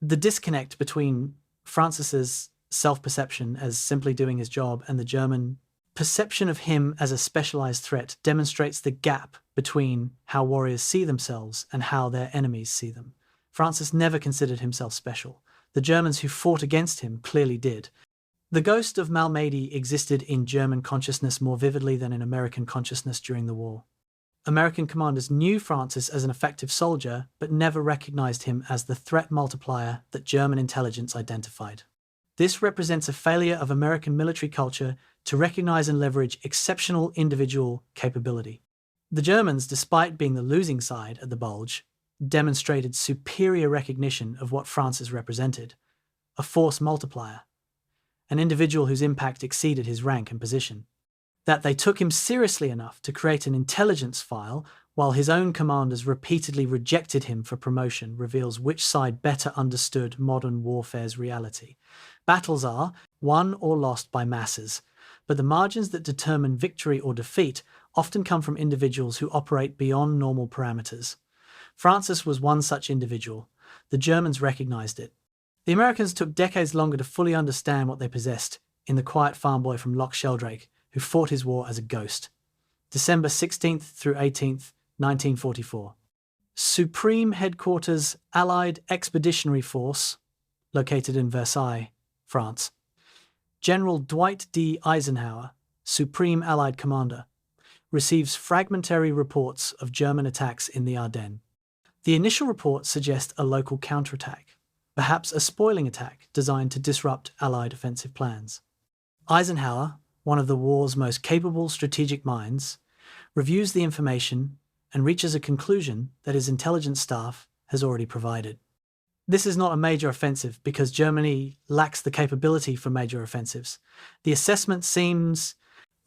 The disconnect between Francis's self-perception as simply doing his job and the German perception of him as a specialized threat demonstrates the gap between how warriors see themselves and how their enemies see them. Francis never considered himself special. The Germans who fought against him clearly did. The ghost of Malmedy existed in German consciousness more vividly than in American consciousness during the war. American commanders knew Francis as an effective soldier, but never recognized him as the threat multiplier that German intelligence identified. This represents a failure of American military culture to recognize and leverage exceptional individual capability. The Germans, despite being the losing side at the Bulge, demonstrated superior recognition of what Francis represented, a force multiplier, an individual whose impact exceeded his rank and position. That they took him seriously enough to create an intelligence file while his own commanders repeatedly rejected him for promotion reveals which side better understood modern warfare's reality. Battles are won or lost by masses, but the margins that determine victory or defeat often come from individuals who operate beyond normal parameters. Francis was one such individual. The Germans recognized it. The Americans took decades longer to fully understand what they possessed in the quiet farm boy from Loch, Sheldrake, who fought his war as a ghost. December 16th through 18th, 1944. Supreme Headquarters Allied Expeditionary Force, located in Versailles, France. General Dwight D. Eisenhower, Supreme Allied Commander, receives fragmentary reports of German attacks in the Ardennes. The initial reports suggest a local counterattack, perhaps a spoiling attack designed to disrupt Allied offensive plans. Eisenhower, one of the war's most capable strategic minds, reviews the information and reaches a conclusion that his intelligence staff has already provided. This is not a major offensive because Germany lacks the capability for major offensives. The assessment seems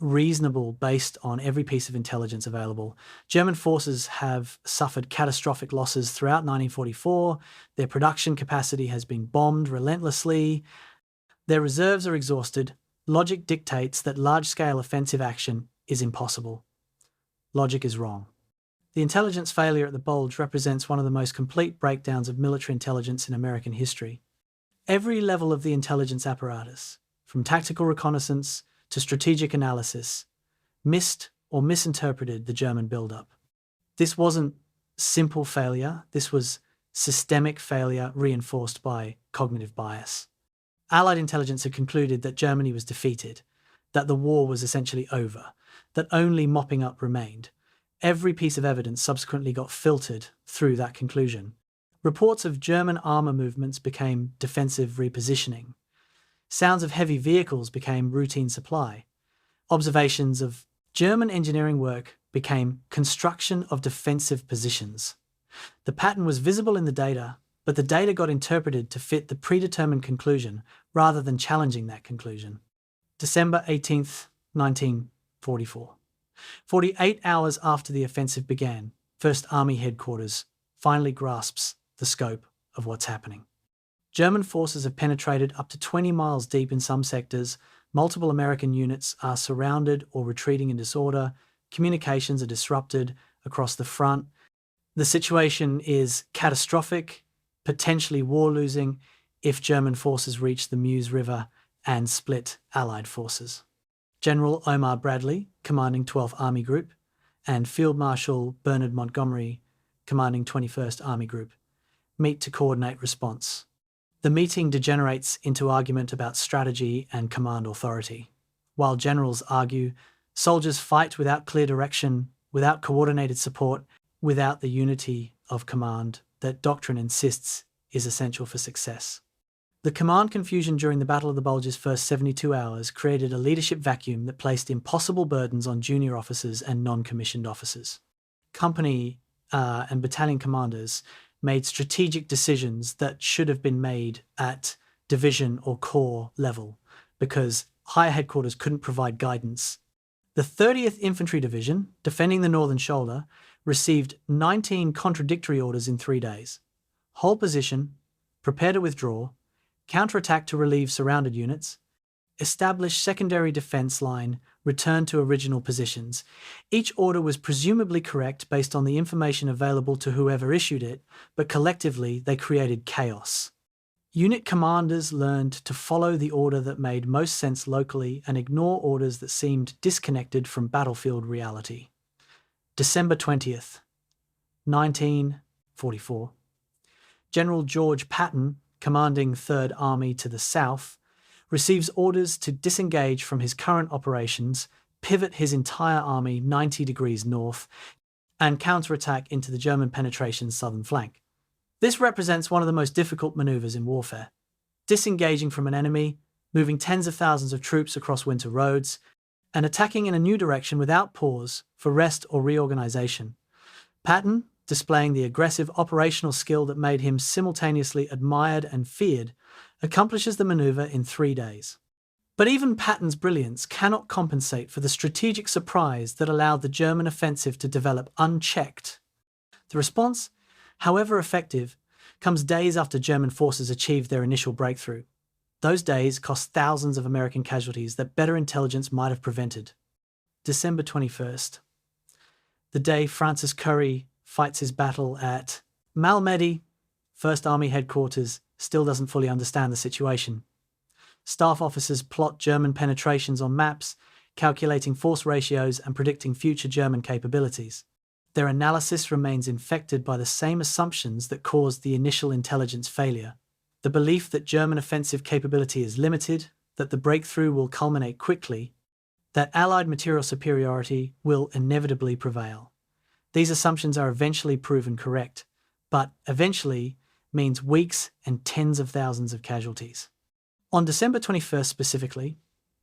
reasonable based on every piece of intelligence available. German forces have suffered catastrophic losses throughout 1944. Their production capacity has been bombed relentlessly. Their reserves are exhausted. Logic dictates that large-scale offensive action is impossible. Logic is wrong. The intelligence failure at the Bulge represents one of the most complete breakdowns of military intelligence in American history. Every level of the intelligence apparatus, from tactical reconnaissance to strategic analysis, missed or misinterpreted the German buildup. This wasn't simple failure, this was systemic failure reinforced by cognitive bias. Allied intelligence had concluded that Germany was defeated, that the war was essentially over, that only mopping up remained. Every piece of evidence subsequently got filtered through that conclusion. Reports of German armour movements became defensive repositioning. Sounds of heavy vehicles became routine supply. Observations of German engineering work became construction of defensive positions. The pattern was visible in the data, but the data got interpreted to fit the predetermined conclusion rather than challenging that conclusion. December 18th, 1944. 48 hours after the offensive began, 1st Army Headquarters finally grasps the scope of what's happening. German forces have penetrated up to 20 miles deep in some sectors, multiple American units are surrounded or retreating in disorder, communications are disrupted across the front. The situation is catastrophic, potentially war-losing, if German forces reach the Meuse River and split Allied forces. General Omar Bradley, commanding 12th Army Group, and Field Marshal Bernard Montgomery, commanding 21st Army Group, meet to coordinate response. The meeting degenerates into argument about strategy and command authority. While generals argue, soldiers fight without clear direction, without coordinated support, without the unity of command that doctrine insists is essential for success. The command confusion during the Battle of the Bulge's first 72 hours created a leadership vacuum that placed impossible burdens on junior officers and non-commissioned officers. Company and battalion commanders made strategic decisions that should have been made at division or corps level because higher headquarters couldn't provide guidance. The 30th Infantry Division, defending the northern shoulder, received 19 contradictory orders in 3 days. Hold position, prepare to withdraw, counterattack to relieve surrounded units, establish secondary defense line, return to original positions. Each order was presumably correct based on the information available to whoever issued it, but collectively they created chaos. Unit commanders learned to follow the order that made most sense locally and ignore orders that seemed disconnected from battlefield reality. December 20th, 1944. General George Patton, commanding 3rd Army to the south, receives orders to disengage from his current operations, pivot his entire army 90 degrees north, and counterattack into the German penetration's southern flank. This represents one of the most difficult maneuvers in warfare. Disengaging from an enemy, moving tens of thousands of troops across winter roads, and attacking in a new direction without pause for rest or reorganization. Patton, displaying the aggressive operational skill that made him simultaneously admired and feared, accomplishes the maneuver in 3 days. But even Patton's brilliance cannot compensate for the strategic surprise that allowed the German offensive to develop unchecked. The response, however effective, comes days after German forces achieved their initial breakthrough. Those days cost thousands of American casualties that better intelligence might have prevented. December 21st. The day Francis Currey fights his battle at Malmedy, 1st Army Headquarters, still doesn't fully understand the situation. Staff officers plot German penetrations on maps, calculating force ratios and predicting future German capabilities. Their analysis remains infected by the same assumptions that caused the initial intelligence failure. The belief that German offensive capability is limited, that the breakthrough will culminate quickly, that Allied material superiority will inevitably prevail. These assumptions are eventually proven correct, but eventually means weeks and tens of thousands of casualties. On December 21st specifically,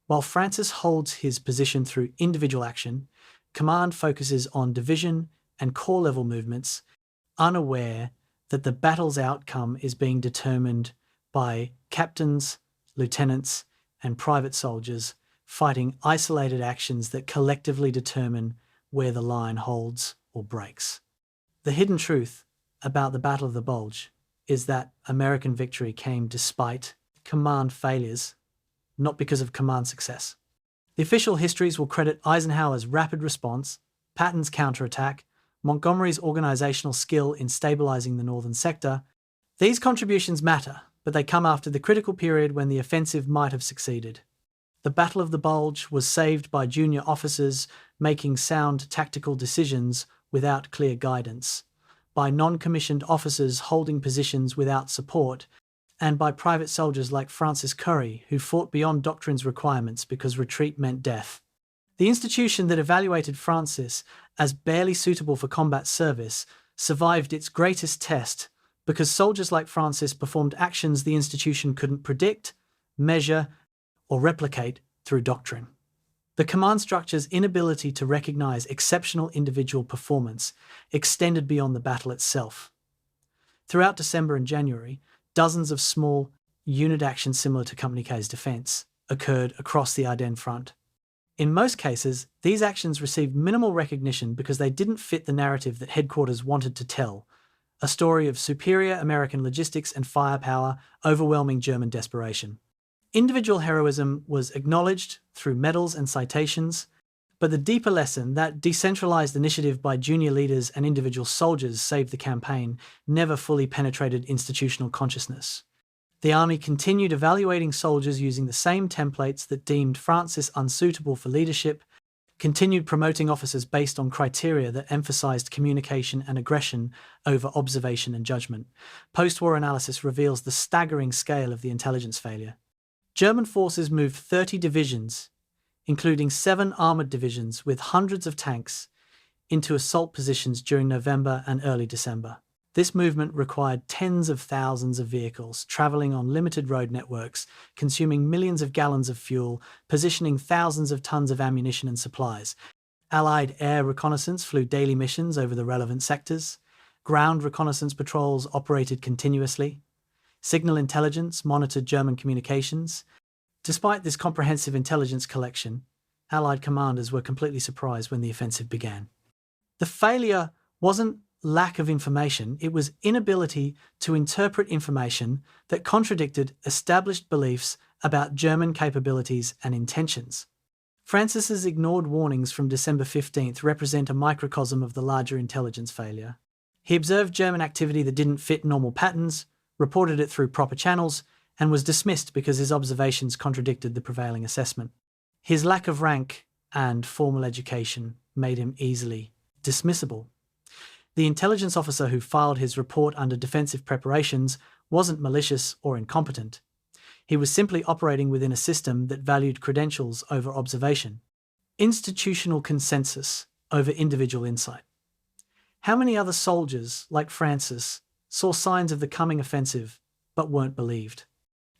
while Francis holds his position through individual action, command focuses on division and corps level movements, unaware that the battle's outcome is being determined by captains, lieutenants, and private soldiers fighting isolated actions that collectively determine where the line holds or breaks. The hidden truth about the Battle of the Bulge is that American victory came despite command failures, not because of command success. The official histories will credit Eisenhower's rapid response, Patton's counterattack, Montgomery's organizational skill in stabilizing the northern sector. These contributions matter, but they come after the critical period when the offensive might have succeeded. The Battle of the Bulge was saved by junior officers making sound tactical decisions without clear guidance, by non-commissioned officers holding positions without support, and by private soldiers like Francis Currey, who fought beyond doctrine's requirements because retreat meant death. The institution that evaluated Francis as barely suitable for combat service survived its greatest test because soldiers like Francis performed actions the institution couldn't predict, measure, or replicate through doctrine. The command structure's inability to recognize exceptional individual performance extended beyond the battle itself. Throughout December and January, dozens of small, unit actions similar to Company K's defense occurred across the Ardennes front. In most cases, these actions received minimal recognition because they didn't fit the narrative that headquarters wanted to tell, a story of superior American logistics and firepower overwhelming German desperation. Individual heroism was acknowledged through medals and citations, but the deeper lesson that decentralized initiative by junior leaders and individual soldiers saved the campaign never fully penetrated institutional consciousness. The army continued evaluating soldiers using the same templates that deemed Francis unsuitable for leadership, continued promoting officers based on criteria that emphasized communication and aggression over observation and judgment. Post-war analysis reveals the staggering scale of the intelligence failure. German forces moved 30 divisions, including 7 armoured divisions with hundreds of tanks, into assault positions during November and early December. This movement required tens of thousands of vehicles, travelling on limited road networks, consuming millions of gallons of fuel, positioning thousands of tons of ammunition and supplies. Allied air reconnaissance flew daily missions over the relevant sectors. Ground reconnaissance patrols operated continuously. Signal intelligence monitored German communications. Despite this comprehensive intelligence collection, Allied commanders were completely surprised when the offensive began. The failure wasn't lack of information, it was inability to interpret information that contradicted established beliefs about German capabilities and intentions. Francis's ignored warnings from December 15th represent a microcosm of the larger intelligence failure. He observed German activity that didn't fit normal patterns, reported it through proper channels, and was dismissed because his observations contradicted the prevailing assessment. His lack of rank and formal education made him easily dismissible. The intelligence officer who filed his report under defensive preparations wasn't malicious or incompetent. He was simply operating within a system that valued credentials over observation, institutional consensus over individual insight. How many other soldiers, like Francis, saw signs of the coming offensive but weren't believed?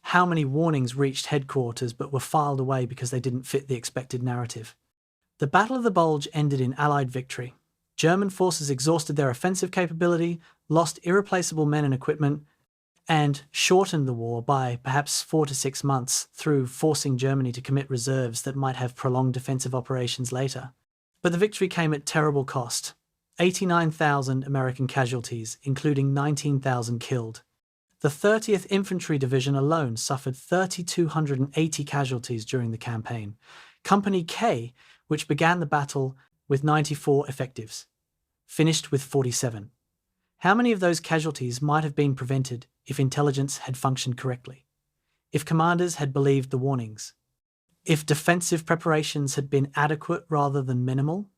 How many warnings reached headquarters but were filed away because they didn't fit the expected narrative? The Battle of the Bulge ended in Allied victory. German forces exhausted their offensive capability, lost irreplaceable men and equipment, and shortened the war by perhaps 4 to 6 months through forcing Germany to commit reserves that might have prolonged defensive operations later. But the victory came at terrible cost. 89,000 American casualties, including 19,000 killed. The 30th Infantry Division alone suffered 3,280 casualties during the campaign. Company K, which began the battle with 94 effectives, finished with 47. How many of those casualties might have been prevented if intelligence had functioned correctly? If commanders had believed the warnings? If defensive preparations had been adequate rather than minimal?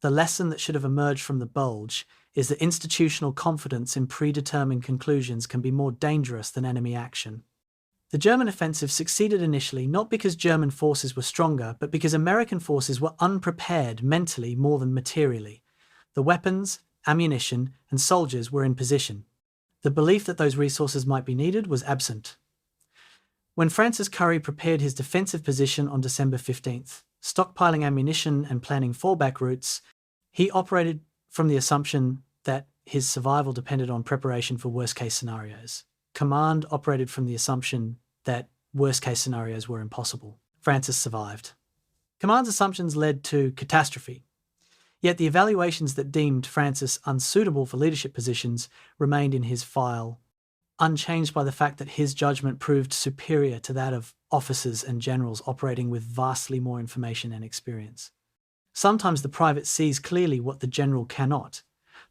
The lesson that should have emerged from the Bulge is that institutional confidence in predetermined conclusions can be more dangerous than enemy action. The German offensive succeeded initially not because German forces were stronger, but because American forces were unprepared mentally more than materially. The weapons, ammunition, and soldiers were in position. The belief that those resources might be needed was absent. When Francis Currey prepared his defensive position on December 15th, stockpiling ammunition and planning fallback routes, he operated from the assumption that his survival depended on preparation for worst-case scenarios. Command operated from the assumption that worst-case scenarios were impossible. Francis survived. Command's assumptions led to catastrophe, yet the evaluations that deemed Francis unsuitable for leadership positions remained in his file, unchanged by the fact that his judgment proved superior to that of officers and generals operating with vastly more information and experience. Sometimes the private sees clearly what the general cannot,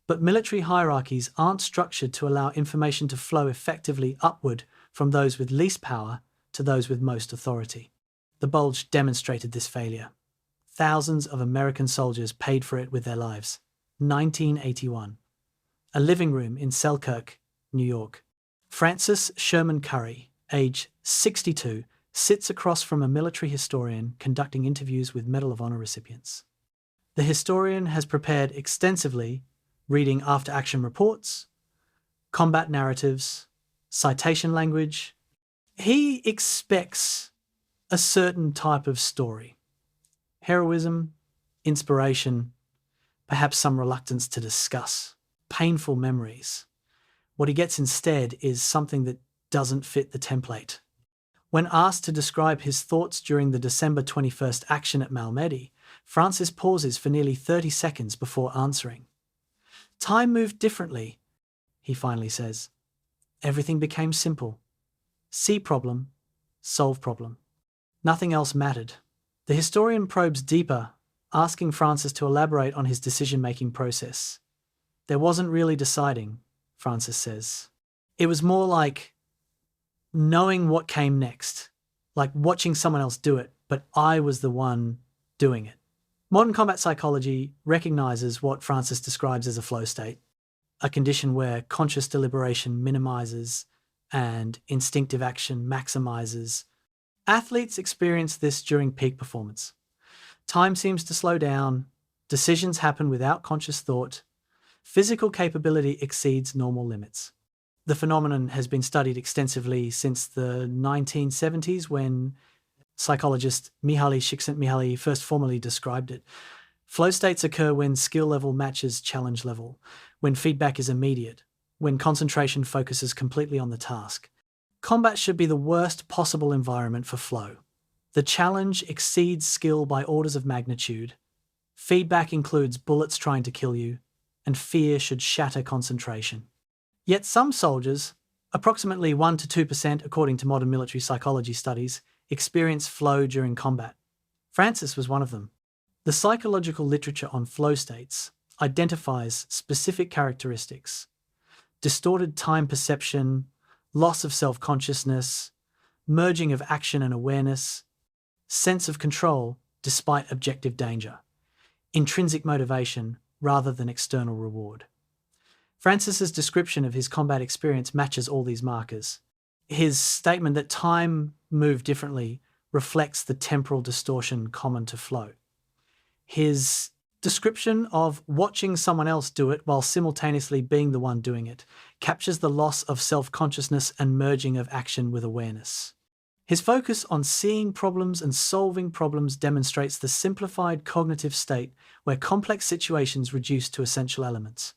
but military hierarchies aren't structured to allow information to flow effectively upward from those with least power to those with most authority. The Bulge demonstrated this failure. Thousands of American soldiers paid for it with their lives. 1981. A living room in Selkirk, New York. Francis Sherman Currey, age 62, sits across from a military historian conducting interviews with Medal of Honor recipients. The historian has prepared extensively, reading after-action reports, combat narratives, citation language. He expects a certain type of story. Heroism, inspiration, perhaps some reluctance to discuss, painful memories. What he gets instead is something that doesn't fit the template. When asked to describe his thoughts during the December 21st action at Malmedy, Francis pauses for nearly 30 seconds before answering. Time moved differently, he finally says. Everything became simple. See problem, solve problem. Nothing else mattered. The historian probes deeper, asking Francis to elaborate on his decision-making process. There wasn't really deciding, Francis says. It was more like knowing what came next, like watching someone else do it, but I was the one doing it. Modern combat psychology recognizes what Francis describes as a flow state, a condition where conscious deliberation minimizes and instinctive action maximizes. Athletes experience this during peak performance. Time seems to slow down, decisions happen without conscious thought, physical capability exceeds normal limits. The phenomenon has been studied extensively since the 1970s when psychologist Mihaly Csikszentmihalyi first formally described it. Flow states occur when skill level matches challenge level, when feedback is immediate, when concentration focuses completely on the task. Combat should be the worst possible environment for flow. The challenge exceeds skill by orders of magnitude. Feedback includes bullets trying to kill you, and fear should shatter concentration. Yet some soldiers, approximately 1 to 2% according to modern military psychology studies, experience flow during combat. Francis was one of them. The psychological literature on flow states identifies specific characteristics: distorted time perception, loss of self-consciousness, merging of action and awareness, sense of control despite objective danger, intrinsic motivation rather than external reward. Francis's description of his combat experience matches all these markers. His statement that time moved differently reflects the temporal distortion common to flow. His description of watching someone else do it while simultaneously being the one doing it captures the loss of self-consciousness and merging of action with awareness. His focus on seeing problems and solving problems demonstrates the simplified cognitive state where complex situations reduce to essential elements.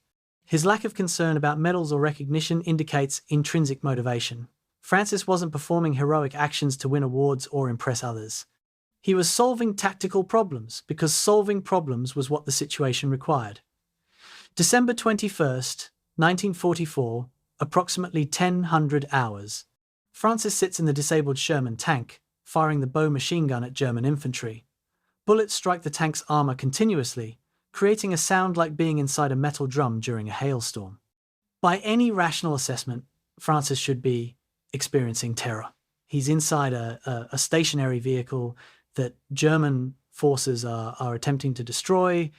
His lack of concern about medals or recognition indicates intrinsic motivation. Francis wasn't performing heroic actions to win awards or impress others. He was solving tactical problems because solving problems was what the situation required. December 21st, 1944, approximately 1000 hours. Francis sits in the disabled Sherman tank, firing the bow machine gun at German infantry. Bullets strike the tank's armor continuously, creating a sound like being inside a metal drum during a hailstorm. By any rational assessment, Francis should be experiencing terror. He's inside a stationary vehicle that German forces are attempting to destroy,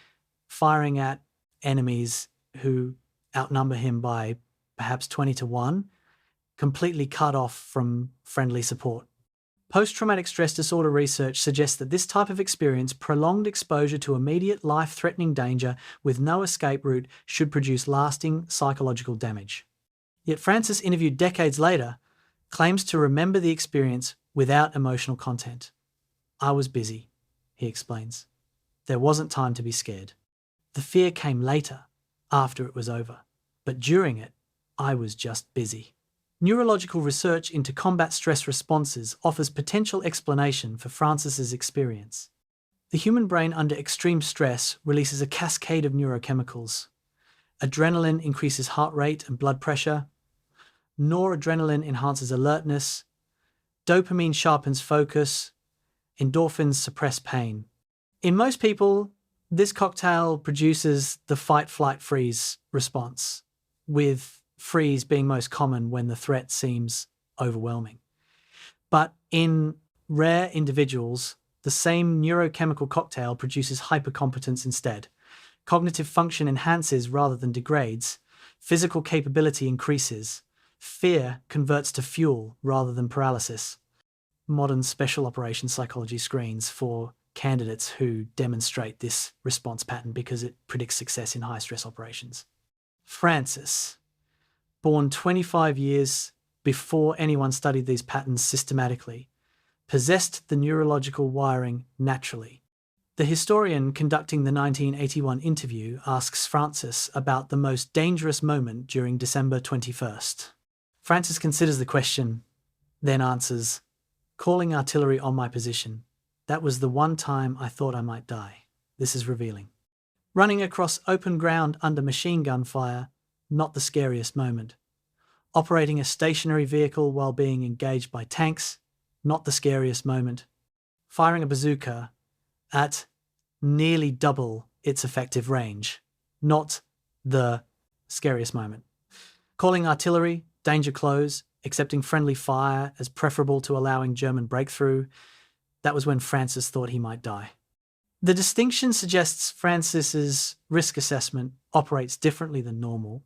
firing at enemies who outnumber him by perhaps 20 to 1, completely cut off from friendly support. Post-traumatic stress disorder research suggests that this type of experience, prolonged exposure to immediate life-threatening danger with no escape route, should produce lasting psychological damage. Yet Francis, interviewed decades later, claims to remember the experience without emotional content. I was busy, he explains. There wasn't time to be scared. The fear came later, after it was over. But during it, I was just busy. Neurological research into combat stress responses offers potential explanation for Francis's experience. The human brain under extreme stress releases a cascade of neurochemicals. Adrenaline increases heart rate and blood pressure. Noradrenaline enhances alertness. Dopamine sharpens focus. Endorphins suppress pain. In most people, this cocktail produces the fight-flight-freeze response, with freeze being most common when the threat seems overwhelming. But in rare individuals, the same neurochemical cocktail produces hypercompetence instead. Cognitive function enhances rather than degrades. Physical capability increases. Fear converts to fuel rather than paralysis. Modern special operations psychology screens for candidates who demonstrate this response pattern because it predicts success in high-stress operations. Francis, born 25 years before anyone studied these patterns systematically, possessed the neurological wiring naturally. The historian conducting the 1981 interview asks Francis about the most dangerous moment during December 21st. Francis considers the question, then answers, "Calling artillery on my position. That was the one time I thought I might die." This is revealing. Running across open ground under machine gun fire, not the scariest moment. Operating a stationary vehicle while being engaged by tanks, not the scariest moment. Firing a bazooka at nearly double its effective range, not the scariest moment. Calling artillery, danger close, accepting friendly fire as preferable to allowing German breakthrough, that was when Francis thought he might die. The distinction suggests Francis's risk assessment operates differently than normal.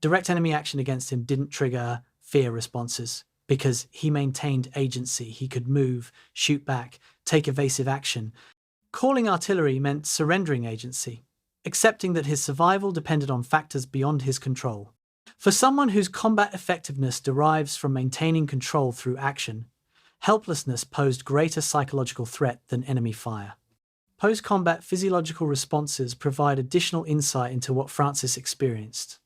Direct enemy action against him didn't trigger fear responses because he maintained agency. He could move, shoot back, take evasive action. Calling artillery meant surrendering agency, accepting that his survival depended on factors beyond his control. For someone whose combat effectiveness derives from maintaining control through action, helplessness posed greater psychological threat than enemy fire. Post-combat physiological responses provide additional insight into what Francis experienced.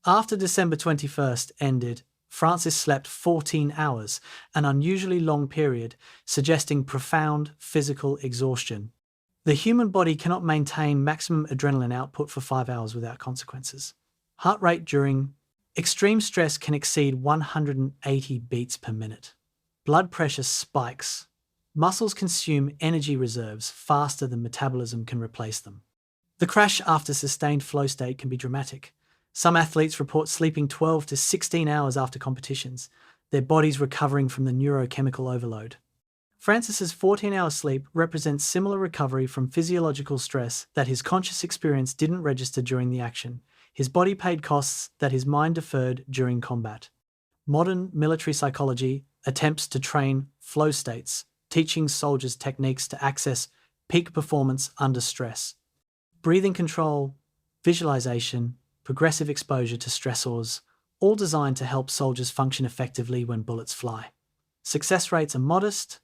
After December 21st ended, Francis slept 14 hours, an unusually long period, suggesting profound physical exhaustion. The human body cannot maintain maximum adrenaline output for 5 hours without consequences. Heart rate during extreme stress can exceed 180 beats per minute. Blood pressure spikes. Muscles consume energy reserves faster than metabolism can replace them. The crash after sustained flow state can be dramatic. Some athletes report sleeping 12 to 16 hours after competitions, their bodies recovering from the neurochemical overload. Francis's 14-hour sleep represents similar recovery from physiological stress that his conscious experience didn't register during the action. His body paid costs that his mind deferred during combat. Modern military psychology attempts to train flow states, teaching soldiers techniques to access peak performance under stress. Breathing control, visualization, progressive exposure to stressors, all designed to help soldiers function effectively when bullets fly. Success rates are modest.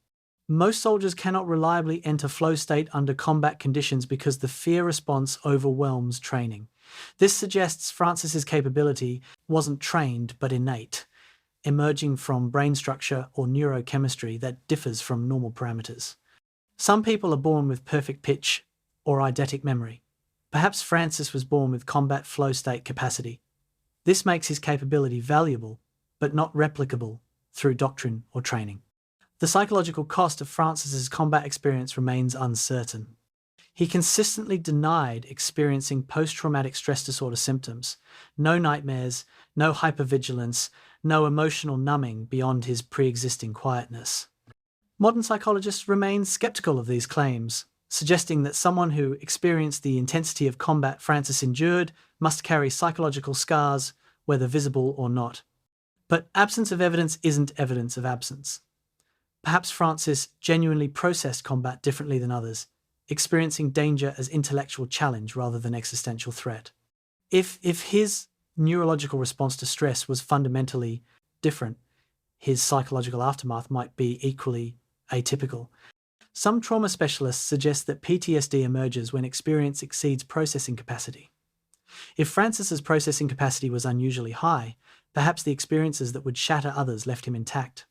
Most soldiers cannot reliably enter flow state under combat conditions because the fear response overwhelms training. This suggests Francis's capability wasn't trained but innate, emerging from brain structure or neurochemistry that differs from normal parameters. Some people are born with perfect pitch or eidetic memory. Perhaps Francis was born with combat flow state capacity. This makes his capability valuable, but not replicable through doctrine or training. The psychological cost of Francis's combat experience remains uncertain. He consistently denied experiencing post-traumatic stress disorder symptoms, no nightmares, no hypervigilance, no emotional numbing beyond his pre-existing quietness. Modern psychologists remain skeptical of these claims, suggesting that someone who experienced the intensity of combat Francis endured must carry psychological scars, whether visible or not. But absence of evidence isn't evidence of absence. Perhaps Francis genuinely processed combat differently than others, experiencing danger as intellectual challenge rather than existential threat. If his neurological response to stress was fundamentally different, his psychological aftermath might be equally atypical. Some trauma specialists suggest that PTSD emerges when experience exceeds processing capacity. If Francis's processing capacity was unusually high, perhaps the experiences that would shatter others left him intact.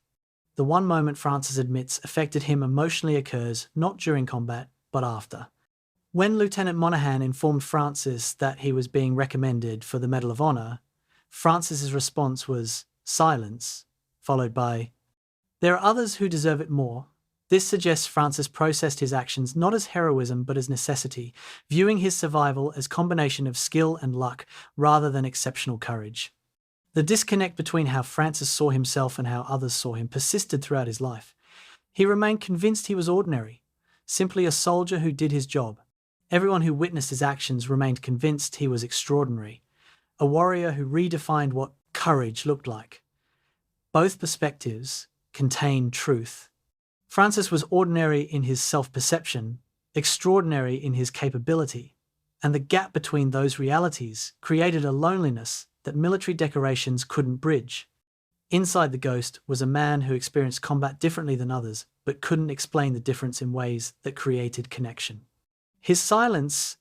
The one moment Francis admits affected him emotionally occurs not during combat, but after. When Lieutenant Monaghan informed Francis that he was being recommended for the Medal of Honor, Francis's response was silence, followed by, "There are others who deserve it more." This suggests Francis processed his actions not as heroism but as necessity, viewing his survival as a combination of skill and luck rather than exceptional courage. The disconnect between how Francis saw himself and how others saw him persisted throughout his life. He remained convinced he was ordinary, simply a soldier who did his job. Everyone who witnessed his actions remained convinced he was extraordinary, a warrior who redefined what courage looked like. Both perspectives contain truth. Francis was ordinary in his self-perception, extraordinary in his capability, and the gap between those realities created a loneliness that military decorations couldn't bridge. Inside the Ghost was a man who experienced combat differently than others, but couldn't explain the difference in ways that created connection. His silence,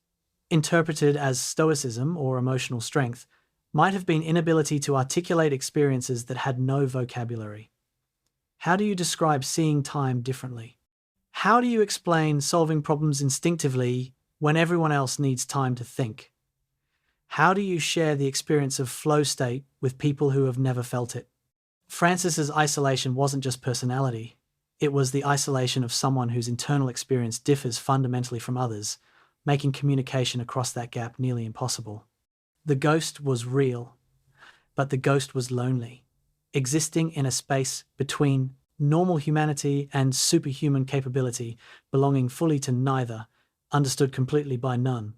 interpreted as stoicism or emotional strength, might have been inability to articulate experiences that had no vocabulary. How do you describe seeing time differently? How do you explain solving problems instinctively when everyone else needs time to think? How do you share the experience of flow state with people who have never felt it? Francis's isolation wasn't just personality. It was the isolation of someone whose internal experience differs fundamentally from others, making communication across that gap nearly impossible. The Ghost was real, but the Ghost was lonely, existing in a space between normal humanity and superhuman capability, belonging fully to neither, understood completely by none.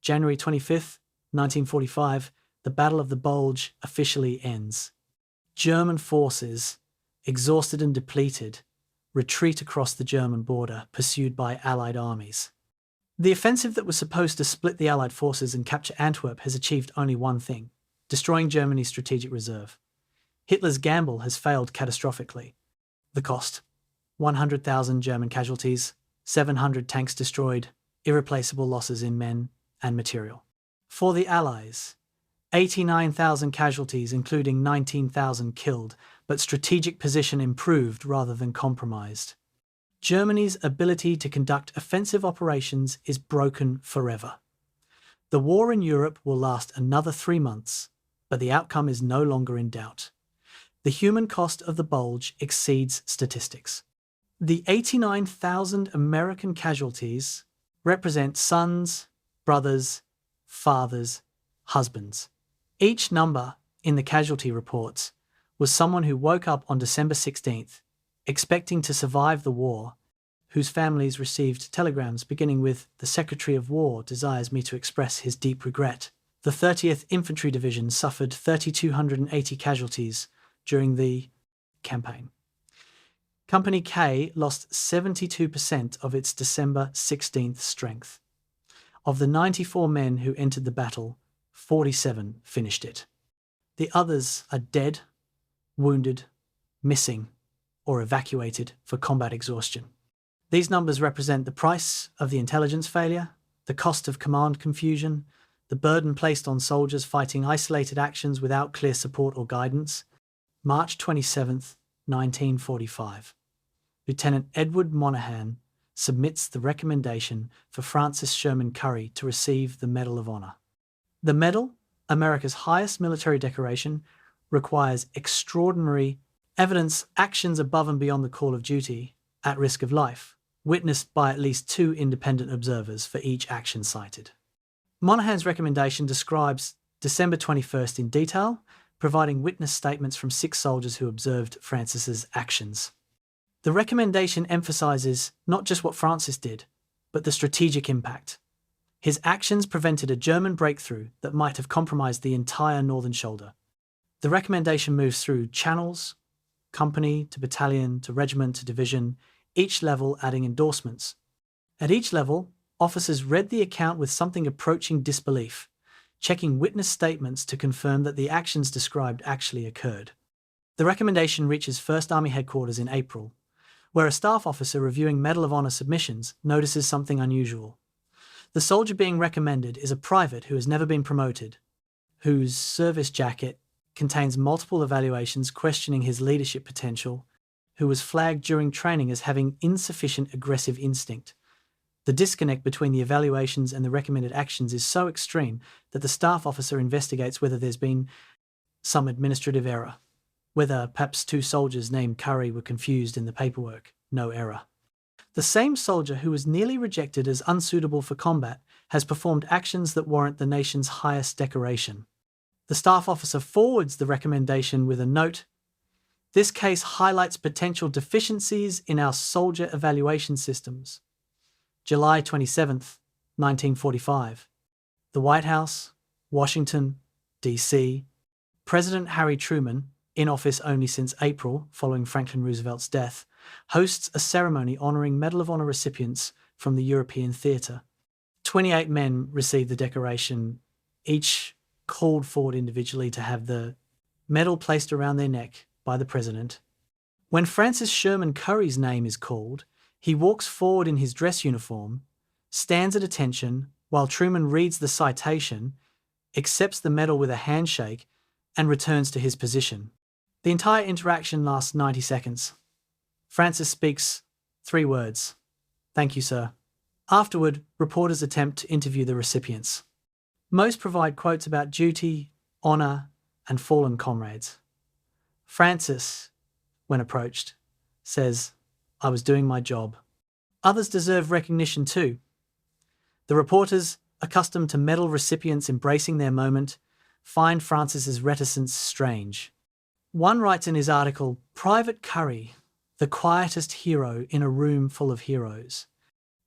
January 25th, 1945, the Battle of the Bulge officially ends. German forces, exhausted and depleted, retreat across the German border, pursued by Allied armies. The offensive that was supposed to split the Allied forces and capture Antwerp has achieved only one thing: destroying Germany's strategic reserve. Hitler's gamble has failed catastrophically. The cost: 100,000 German casualties, 700 tanks destroyed, irreplaceable losses in men and material. For the Allies, 89,000 casualties, including 19,000 killed, but strategic position improved rather than compromised. Germany's ability to conduct offensive operations is broken forever. The war in Europe will last another 3 months, but the outcome is no longer in doubt. The human cost of the Bulge exceeds statistics. The 89,000 American casualties represent sons, brothers, fathers, husbands. Each number in the casualty reports was someone who woke up on December 16th, expecting to survive the war, whose families received telegrams beginning with, "The Secretary of War desires me to express his deep regret." The 30th Infantry Division suffered 3,280 casualties during the campaign. Company K lost 72% of its December 16th strength. Of the 94 men who entered the battle, 47 finished it. The others are dead, wounded, missing, or evacuated for combat exhaustion. These numbers represent the price of the intelligence failure, the cost of command confusion, the burden placed on soldiers fighting isolated actions without clear support or guidance. March 27th, 1945. Lieutenant Edward Monaghan submits the recommendation for Francis Sherman Currey to receive the Medal of Honor. The medal, America's highest military decoration, requires extraordinary evidence, actions above and beyond the call of duty, at risk of life, witnessed by at least 2 independent observers for each action cited. Monaghan's recommendation describes December 21st in detail, providing witness statements from 6 soldiers who observed Francis's actions. The recommendation emphasizes not just what Francis did, but the strategic impact. His actions prevented a German breakthrough that might have compromised the entire northern shoulder. The recommendation moves through channels, company to battalion to regiment to division, each level adding endorsements. At each level, officers read the account with something approaching disbelief, checking witness statements to confirm that the actions described actually occurred. The recommendation reaches 1st Army Headquarters in April, where a staff officer reviewing Medal of Honor submissions notices something unusual. The soldier being recommended is a private who has never been promoted, whose service jacket contains multiple evaluations questioning his leadership potential, who was flagged during training as having insufficient aggressive instinct, The disconnect between the evaluations and the recommended actions is so extreme that the staff officer investigates whether there's been some administrative error. Whether perhaps two soldiers named Currey were confused in the paperwork. No error. The same soldier who was nearly rejected as unsuitable for combat has performed actions that warrant the nation's highest decoration. The staff officer forwards the recommendation with a note. This case highlights potential deficiencies in our soldier evaluation systems. July 27th, 1945. The White House, Washington, D.C. President Harry Truman, in office only since April following Franklin Roosevelt's death, hosts a ceremony honouring Medal of Honor recipients from the European theatre. 28 men received the decoration, each called forward individually to have the medal placed around their neck by the president. When Francis Sherman Currey's name is called, he walks forward in his dress uniform, stands at attention while Truman reads the citation, accepts the medal with a handshake, and returns to his position. The entire interaction lasts 90 seconds. Francis speaks 3 words. "Thank you, sir." Afterward, reporters attempt to interview the recipients. Most provide quotes about duty, honour, and fallen comrades. Francis, when approached, says, "I was doing my job." Others deserve recognition too. The reporters, accustomed to medal recipients embracing their moment, find Francis's reticence strange. One writes in his article, "Private Currey, the quietest hero in a room full of heroes,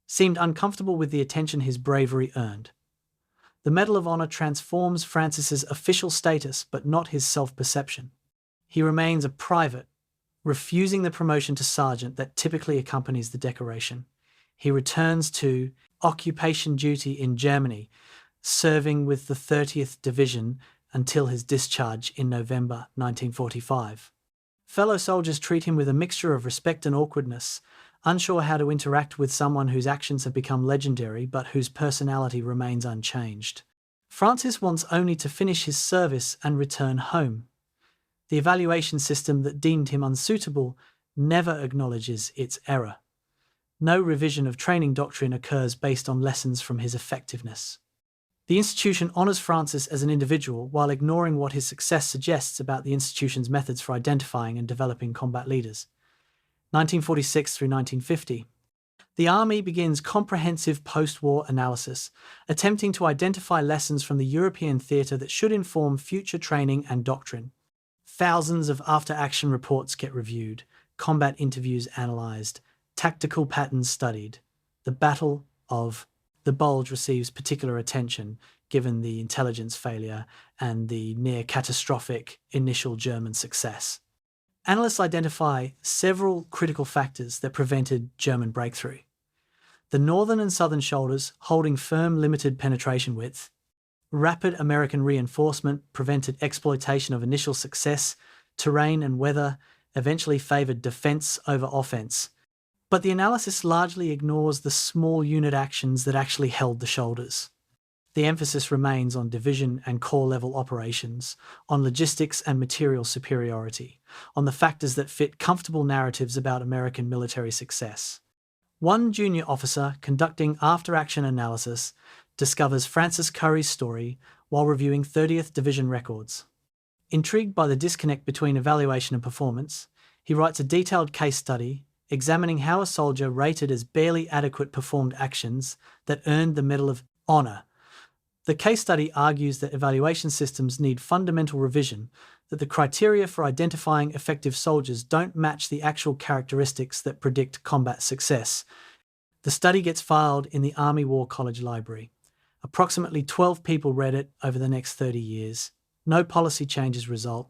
seemed uncomfortable with the attention his bravery earned." The Medal of Honor transforms Francis's official status but not his self-perception. He remains a private, refusing the promotion to sergeant that typically accompanies the decoration. He returns to occupation duty in Germany, serving with the 30th Division until his discharge in November 1945. Fellow soldiers treat him with a mixture of respect and awkwardness, unsure how to interact with someone whose actions have become legendary but whose personality remains unchanged. Francis wants only to finish his service and return home. The evaluation system that deemed him unsuitable never acknowledges its error. No revision of training doctrine occurs based on lessons from his effectiveness. The institution honours Francis as an individual while ignoring what his success suggests about the institution's methods for identifying and developing combat leaders. 1946 through 1950. The Army begins comprehensive post-war analysis, attempting to identify lessons from the European theatre that should inform future training and doctrine. Thousands of after-action reports get reviewed, combat interviews analysed, tactical patterns studied. The Battle of the Bulge receives particular attention given the intelligence failure and the near-catastrophic initial German success. Analysts identify several critical factors that prevented German breakthrough. The northern and southern shoulders holding firm limited penetration width. Rapid American reinforcement prevented exploitation of initial success. Terrain and weather eventually favoured defence over offence. But the analysis largely ignores the small unit actions that actually held the shoulders. The emphasis remains on division and corps-level operations, on logistics and material superiority, on the factors that fit comfortable narratives about American military success. One junior officer conducting after-action analysis discovers Francis Currey's story while reviewing 30th Division records. Intrigued by the disconnect between evaluation and performance, he writes a detailed case study examining how a soldier rated as barely adequate performed actions that earned the Medal of Honor. The case study argues that evaluation systems need fundamental revision, that the criteria for identifying effective soldiers don't match the actual characteristics that predict combat success. The study gets filed in the Army War College Library. Approximately 12 people read it over the next 30 years. No policy changes result.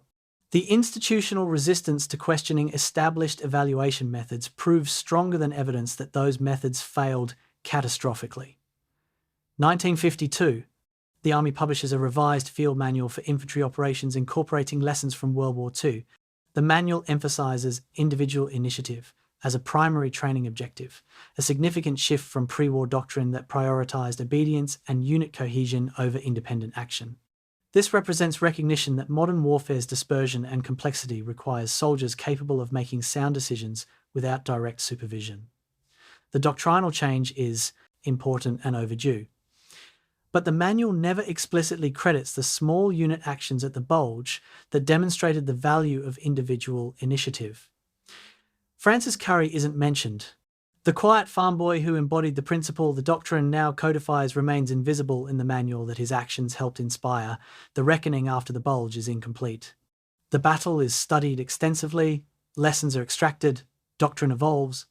The institutional resistance to questioning established evaluation methods proves stronger than evidence that those methods failed catastrophically. 1952. The Army publishes a revised field manual for infantry operations incorporating lessons from World War II. The manual emphasises individual initiative as a primary training objective, a significant shift from pre-war doctrine that prioritised obedience and unit cohesion over independent action. This represents recognition that modern warfare's dispersion and complexity requires soldiers capable of making sound decisions without direct supervision. The doctrinal change is important and overdue. But the manual never explicitly credits the small unit actions at the Bulge that demonstrated the value of individual initiative. Francis Currey isn't mentioned. The quiet farmboy who embodied the principle the doctrine now codifies remains invisible in the manual that his actions helped inspire. The reckoning after the Bulge is incomplete. The battle is studied extensively, lessons are extracted, doctrine evolves,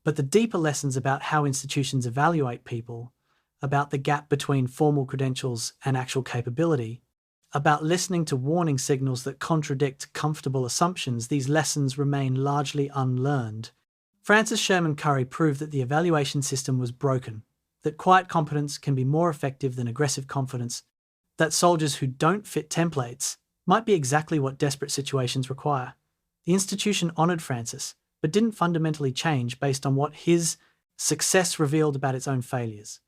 but the deeper lessons about how institutions evaluate people, about the gap between formal credentials and actual capability, about listening to warning signals that contradict comfortable assumptions, these lessons remain largely unlearned. Francis Sherman Currey proved that the evaluation system was broken, that quiet competence can be more effective than aggressive confidence, that soldiers who don't fit templates might be exactly what desperate situations require. The institution honoured Francis, but didn't fundamentally change based on what his success revealed about its own failures.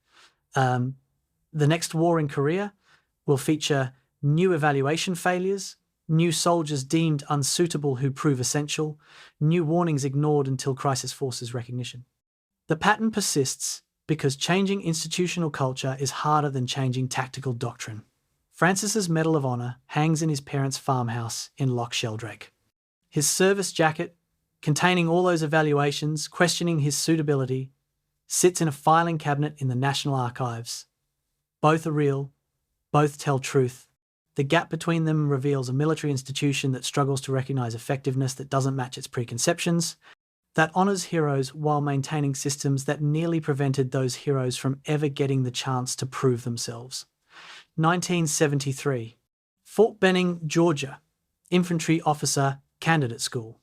The next war in Korea will feature new evaluation failures, new soldiers deemed unsuitable who prove essential, new warnings ignored until crisis forces recognition. The pattern persists because changing institutional culture is harder than changing tactical doctrine. Francis's Medal of Honor hangs in his parents' farmhouse in Loch, Sheldrake. His service jacket, containing all those evaluations, questioning his suitability, sits in a filing cabinet in the National Archives. Both are real, both tell truth. The gap between them reveals a military institution that struggles to recognise effectiveness that doesn't match its preconceptions, that honours heroes while maintaining systems that nearly prevented those heroes from ever getting the chance to prove themselves. 1973. Fort Benning, Georgia. Infantry Officer Candidate School.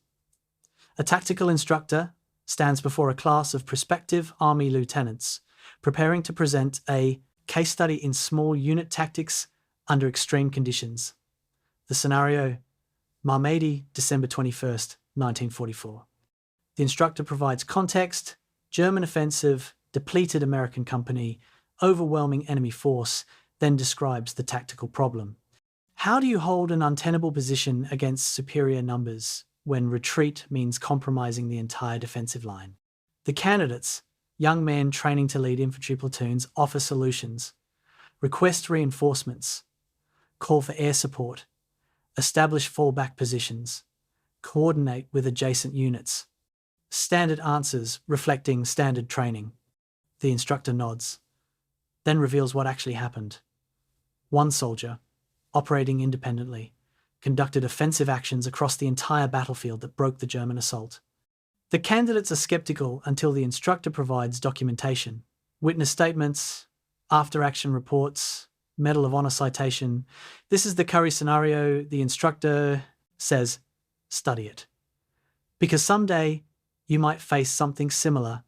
A tactical instructor stands before a class of prospective Army lieutenants, preparing to present a case study in small unit tactics under extreme conditions. The scenario: Malmedy, December 21st, 1944. The instructor provides context: German offensive, depleted American company, overwhelming enemy force, then describes the tactical problem. How do you hold an untenable position against superior numbers when retreat means compromising the entire defensive line? The candidates, young men training to lead infantry platoons, offer solutions: request reinforcements, call for air support, establish fallback positions, coordinate with adjacent units. Standard answers reflecting standard training. The instructor nods, then reveals what actually happened. One soldier, operating independently, conducted offensive actions across the entire battlefield that broke the German assault. The candidates are skeptical until the instructor provides documentation: witness statements, after-action reports, Medal of Honor citation. This is the Currey scenario. The instructor says, study it. Because someday you might face something similar,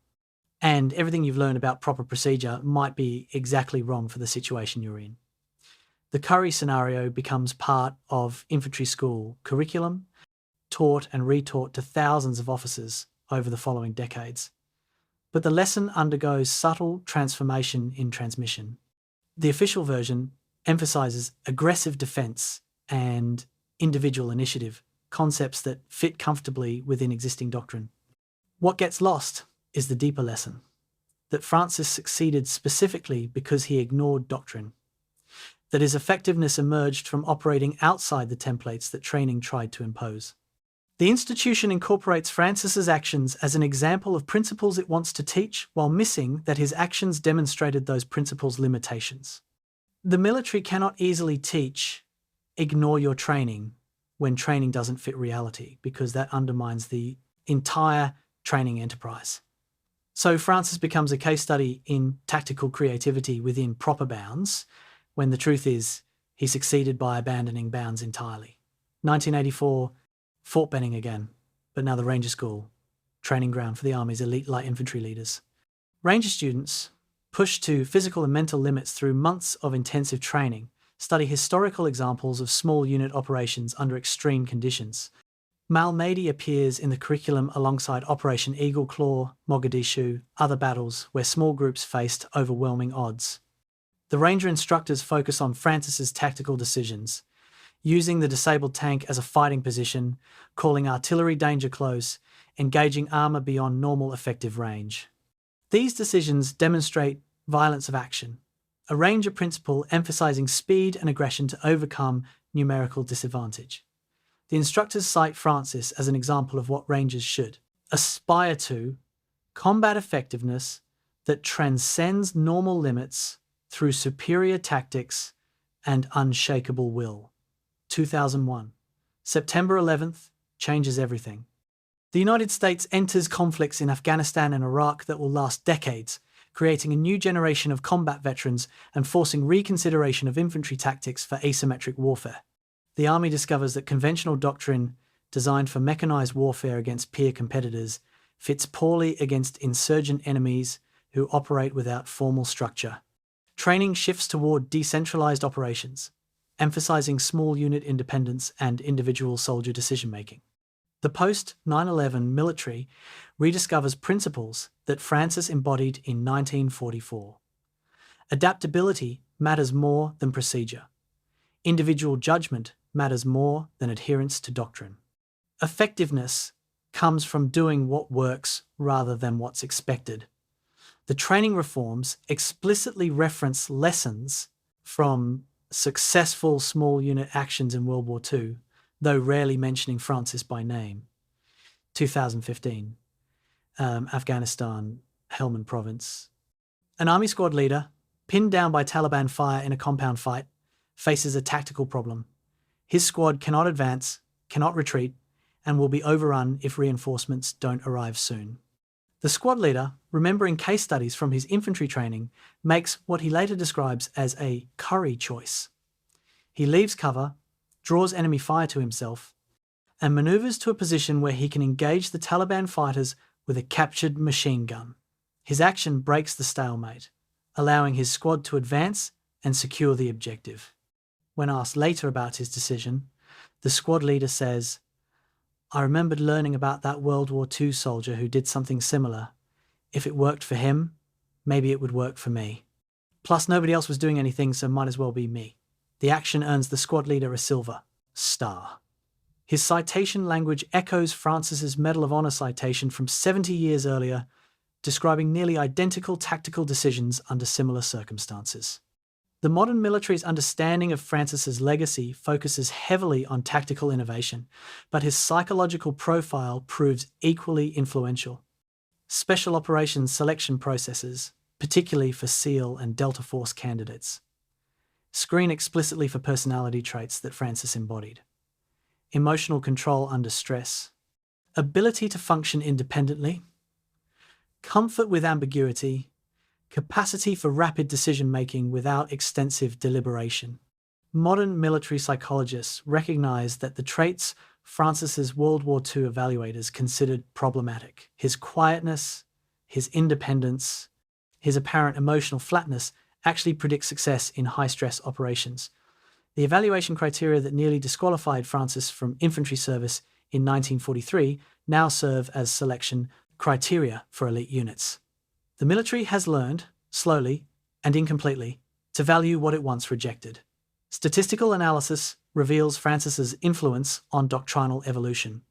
and everything you've learned about proper procedure might be exactly wrong for the situation you're in. The Currey scenario becomes part of infantry school curriculum, taught and retaught to thousands of officers over the following decades. But the lesson undergoes subtle transformation in transmission. The official version emphasises aggressive defence and individual initiative, concepts that fit comfortably within existing doctrine. What gets lost is the deeper lesson: that Francis succeeded specifically because he ignored doctrine, that his effectiveness emerged from operating outside the templates that training tried to impose. The institution incorporates Francis's actions as an example of principles it wants to teach, while missing that his actions demonstrated those principles' limitations. The military cannot easily teach, ignore your training, when training doesn't fit reality, because that undermines the entire training enterprise. So Francis becomes a case study in tactical creativity within proper bounds, when the truth is he succeeded by abandoning bounds entirely. 1984, Fort Benning again, but now the Ranger School, training ground for the Army's elite light infantry leaders. Ranger students, pushed to physical and mental limits through months of intensive training, study historical examples of small unit operations under extreme conditions. Malmedy appears in the curriculum alongside Operation Eagle Claw, Mogadishu, other battles where small groups faced overwhelming odds. The Ranger instructors focus on Francis's tactical decisions, using the disabled tank as a fighting position, calling artillery danger close, engaging armour beyond normal effective range. These decisions demonstrate Violence of action. A ranger principle emphasizing speed and aggression to overcome numerical disadvantage. The instructors cite Francis as an example of what rangers should aspire to: combat effectiveness that transcends normal limits through superior tactics and unshakable will. 2001. September 11th changes everything. The United States enters conflicts in Afghanistan and Iraq that will last decades, creating a new generation of combat veterans and forcing reconsideration of infantry tactics for asymmetric warfare. The Army discovers that conventional doctrine, designed for mechanized warfare against peer competitors, fits poorly against insurgent enemies who operate without formal structure. Training shifts toward decentralized operations, emphasizing small unit independence and individual soldier decision-making. The post-9/11 military rediscovers principles that Francis embodied in 1944. Adaptability matters more than procedure. Individual judgment matters more than adherence to doctrine. Effectiveness comes from doing what works rather than what's expected. The training reforms explicitly reference lessons from successful small unit actions in World War II, though rarely mentioning Francis by name. 2015. Afghanistan, Helmand Province. An army squad leader, pinned down by Taliban fire in a compound fight, faces a tactical problem. His squad cannot advance, cannot retreat, and will be overrun if reinforcements don't arrive soon. The squad leader, remembering case studies from his infantry training, makes what he later describes as a Currey choice. He leaves cover, draws enemy fire to himself, and maneuvers to a position where he can engage the Taliban fighters with a captured machine gun. His action breaks the stalemate, allowing his squad to advance and secure the objective. When asked later about his decision, the squad leader says, "I remembered learning about that World War II soldier who did something similar. If it worked for him, maybe it would work for me. Plus, nobody else was doing anything, so might as well be me." The action earns the squad leader a silver star. His citation language echoes Francis's Medal of Honor citation from 70 years earlier, describing nearly identical tactical decisions under similar circumstances. The modern military's understanding of Francis's legacy focuses heavily on tactical innovation, but his psychological profile proves equally influential. Special operations selection processes, particularly for SEAL and Delta Force candidates, screen explicitly for personality traits that Francis embodied. Emotional control under stress, ability to function independently, comfort with ambiguity, capacity for rapid decision-making without extensive deliberation. Modern military psychologists recognize that the traits Francis's World War II evaluators considered problematic, his quietness, his independence, his apparent emotional flatness, actually predict success in high-stress operations. The evaluation criteria that nearly disqualified Francis from infantry service in 1943 now serve as selection criteria for elite units. The military has learned, slowly and incompletely, to value what it once rejected. Statistical analysis reveals Francis's influence on doctrinal evolution.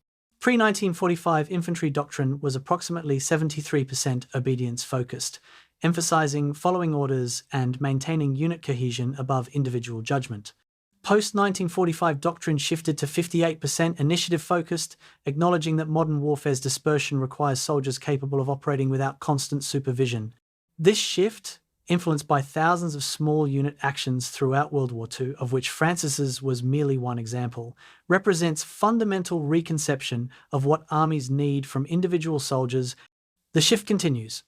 Pre-1945 infantry doctrine was approximately 73% obedience-focused, emphasizing following orders and maintaining unit cohesion above individual judgment. Post-1945 doctrine shifted to 58% initiative-focused, acknowledging that modern warfare's dispersion requires soldiers capable of operating without constant supervision. This shift, influenced by thousands of small unit actions throughout World War II, of which Francis's was merely one example, represents fundamental reconception of what armies need from individual soldiers. The shift continues.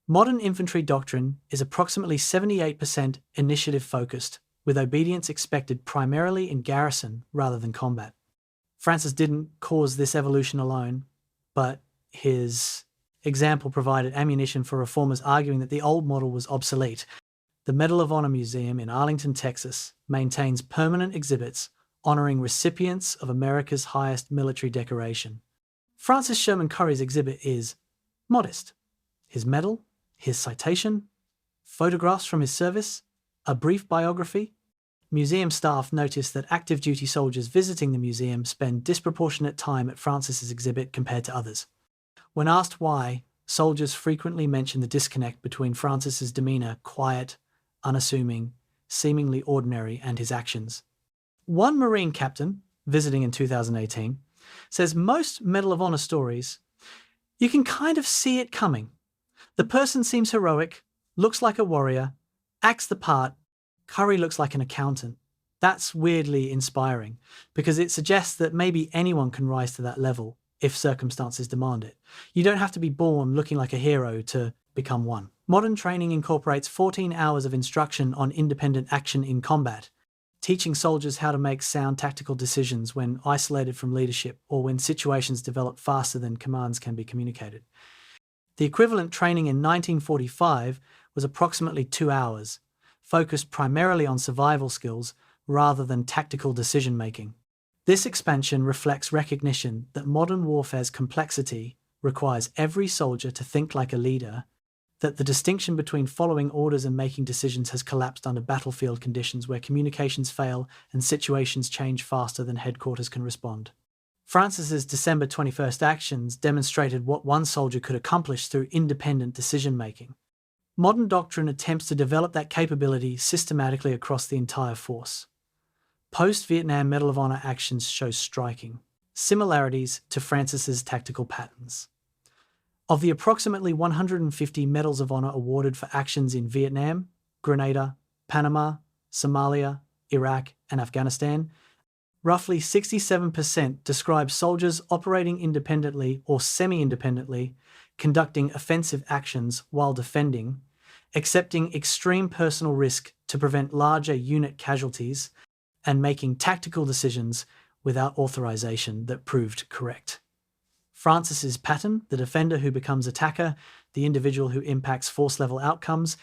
Modern infantry doctrine is approximately 78% initiative-focused, with obedience expected primarily in garrison rather than combat. Francis didn't cause this evolution alone, but his example provided ammunition for reformers arguing that the old model was obsolete. The Medal of Honor Museum in Arlington, Texas, maintains permanent exhibits honoring recipients of America's highest military decoration. Francis Sherman Currey's exhibit is modest. His medal, his citation, photographs from his service, a brief biography. Museum staff noticed that active duty soldiers visiting the museum spend disproportionate time at Francis's exhibit compared to others. When asked why, soldiers frequently mention the disconnect between Francis's demeanor, quiet, unassuming, seemingly ordinary, and his actions. One Marine captain, visiting in 2018, says most Medal of Honor stories, you can kind of see it coming. The person seems heroic, looks like a warrior, acts the part. Currey looks like an accountant. That's weirdly inspiring, because it suggests that maybe anyone can rise to that level if circumstances demand it. You don't have to be born looking like a hero to become one. Modern training incorporates 14 hours of instruction on independent action in combat, teaching soldiers how to make sound tactical decisions when isolated from leadership or when situations develop faster than commands can be communicated. The equivalent training in 1945 was approximately 2 hours, focused primarily on survival skills rather than tactical decision-making. This expansion reflects recognition that modern warfare's complexity requires every soldier to think like a leader, that the distinction between following orders and making decisions has collapsed under battlefield conditions where communications fail and situations change faster than headquarters can respond. Francis's December 21st actions demonstrated what one soldier could accomplish through independent decision-making. Modern doctrine attempts to develop that capability systematically across the entire force. Post-Vietnam Medal of Honor actions show striking similarities to Francis's tactical patterns. Of the approximately 150 Medals of Honor awarded for actions in Vietnam, Grenada, Panama, Somalia, Iraq, and Afghanistan, roughly 67% describe soldiers operating independently or semi-independently, conducting offensive actions while defending, accepting extreme personal risk to prevent larger unit casualties, and making tactical decisions without authorization that proved correct. Francis's pattern, the defender who becomes attacker, the individual who impacts force-level outcomes,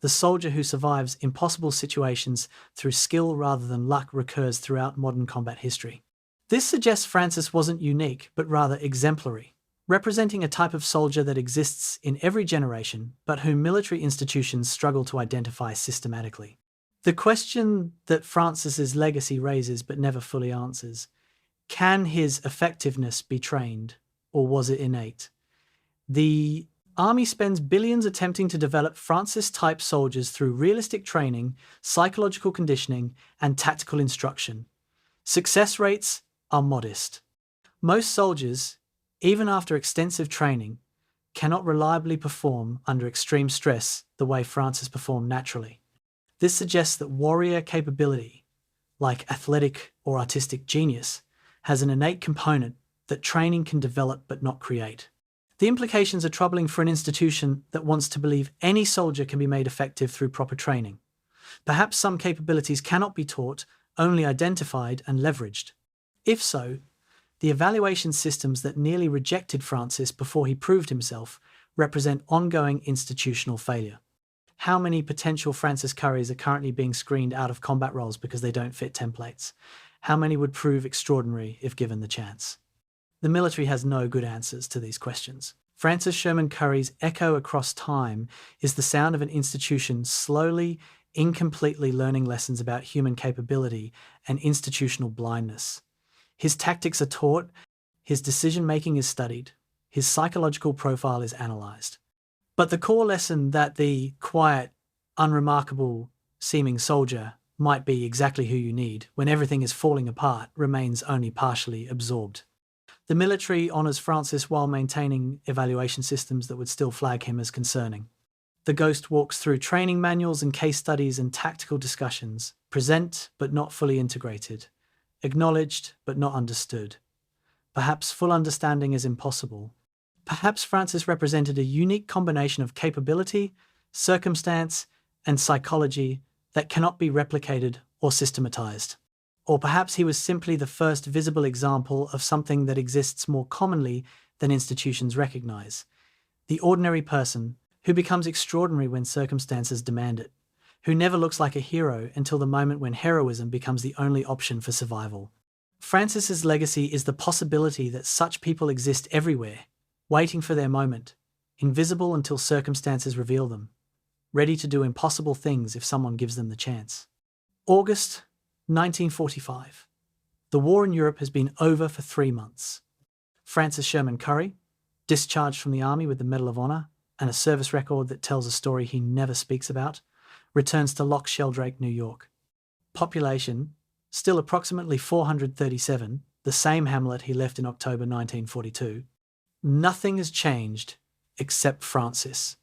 the soldier who survives impossible situations through skill rather than luck, recurs throughout modern combat history. This suggests Francis wasn't unique, but rather exemplary, representing a type of soldier that exists in every generation, but whom military institutions struggle to identify systematically. The question that Francis's legacy raises but never fully answers: can his effectiveness be trained, or was it innate? The Army spends billions attempting to develop Francis-type soldiers through realistic training, psychological conditioning, and tactical instruction. Success rates are modest. Most soldiers, even after extensive training, cannot reliably perform under extreme stress the way Francis performed naturally. This suggests that warrior capability, like athletic or artistic genius, has an innate component that training can develop but not create. The implications are troubling for an institution that wants to believe any soldier can be made effective through proper training. Perhaps some capabilities cannot be taught, only identified and leveraged. If so, the evaluation systems that nearly rejected Francis before he proved himself represent ongoing institutional failure. How many potential Francis Curreys are currently being screened out of combat roles because they don't fit templates? How many would prove extraordinary if given the chance? The military has no good answers to these questions. Francis Sherman Currey's echo across time is the sound of an institution slowly, incompletely learning lessons about human capability and institutional blindness. His tactics are taught, his decision-making is studied, his psychological profile is analysed. But the core lesson that the quiet, unremarkable-seeming soldier might be exactly who you need when everything is falling apart remains only partially absorbed. The military honours Francis while maintaining evaluation systems that would still flag him as concerning. The Ghost walks through training manuals and case studies and tactical discussions, present but not fully integrated, acknowledged but not understood. Perhaps full understanding is impossible. Perhaps Francis represented a unique combination of capability, circumstance, and psychology that cannot be replicated or systematized. Or perhaps he was simply the first visible example of something that exists more commonly than institutions recognize: the ordinary person who becomes extraordinary when circumstances demand it, who never looks like a hero until the moment when heroism becomes the only option for survival. Francis's legacy is the possibility that such people exist everywhere, waiting for their moment, invisible until circumstances reveal them, ready to do impossible things if someone gives them the chance. August 1945. The war in Europe has been over for 3 months. Francis Sherman Currey, discharged from the army with the Medal of Honor and a service record that tells a story he never speaks about, returns to Loch, Sheldrake, New York. Population, still approximately 437, the same hamlet he left in October 1942. Nothing has changed except Francis,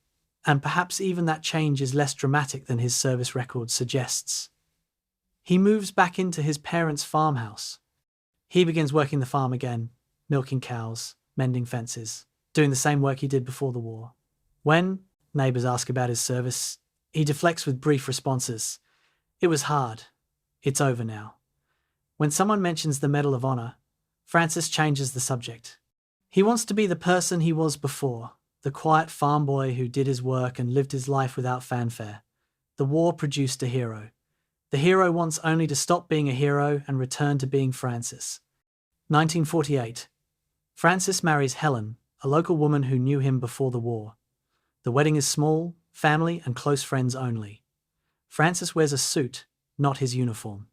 and perhaps even that change is less dramatic than his service record suggests. He moves back into his parents' farmhouse. He begins working the farm again, milking cows, mending fences, doing the same work he did before the war. When neighbours ask about his service, he deflects with brief responses. It was hard. It's over now. When someone mentions the Medal of Honor, Francis changes the subject. He wants to be the person he was before, the quiet farm boy who did his work and lived his life without fanfare. The war produced a hero. The hero wants only to stop being a hero and return to being Francis. 1948. Francis marries Helen, a local woman who knew him before the war. The wedding is small, family and close friends only. Francis wears a suit, not his uniform.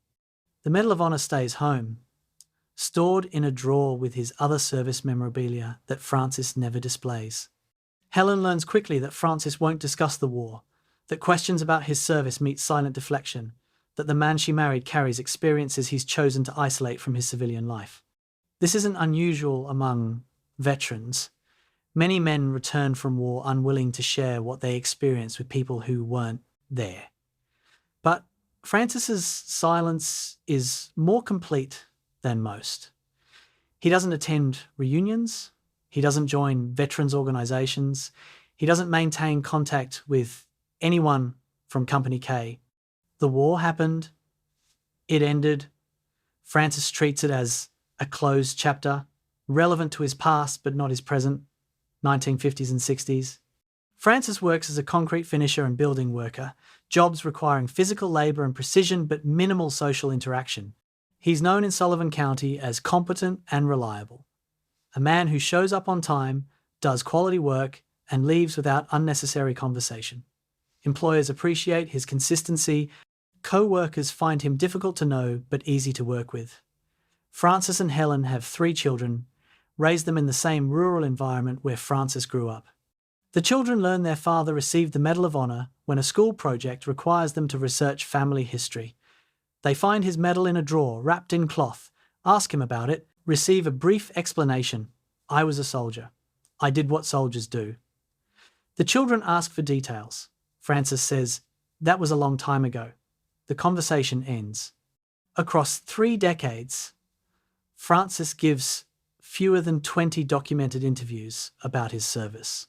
The Medal of Honor stays home, stored in a drawer with his other service memorabilia that Francis never displays. Helen learns quickly that Francis won't discuss the war, that questions about his service meet silent deflection, that the man she married carries experiences he's chosen to isolate from his civilian life. This isn't unusual among veterans. Many men return from war unwilling to share what they experienced with people who weren't there. But Francis's silence is more complete than most. He doesn't attend reunions. He doesn't join veterans organisations. He doesn't maintain contact with anyone from Company K. The war happened. It ended. Francis treats it as a closed chapter, relevant to his past but not his present, 1950s and 60s. Francis works as a concrete finisher and building worker, jobs requiring physical labour and precision but minimal social interaction. He's known in Sullivan County as competent and reliable. A man who shows up on time, does quality work, and leaves without unnecessary conversation. Employers appreciate his consistency. Co-workers find him difficult to know but easy to work with. Francis and Helen have 3 children, raised them in the same rural environment where Francis grew up. The children learn their father received the Medal of Honor when a school project requires them to research family history. They find his medal in a drawer, wrapped in cloth, ask him about it, receive a brief explanation. I was a soldier. I did what soldiers do. The children ask for details. Francis says, that was a long time ago. The conversation ends. Across 3 decades, Francis gives fewer than 20 documented interviews about his service.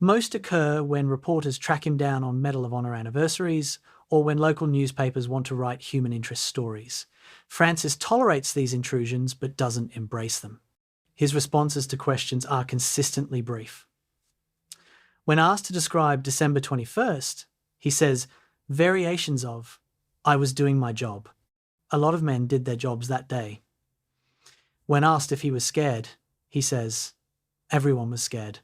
Most occur when reporters track him down on Medal of Honor anniversaries or when local newspapers want to write human interest stories. Francis tolerates these intrusions but doesn't embrace them. His responses to questions are consistently brief. When asked to describe December 21st, he says, variations of, I was doing my job. A lot of men did their jobs that day. When asked if he was scared, he says, everyone was scared.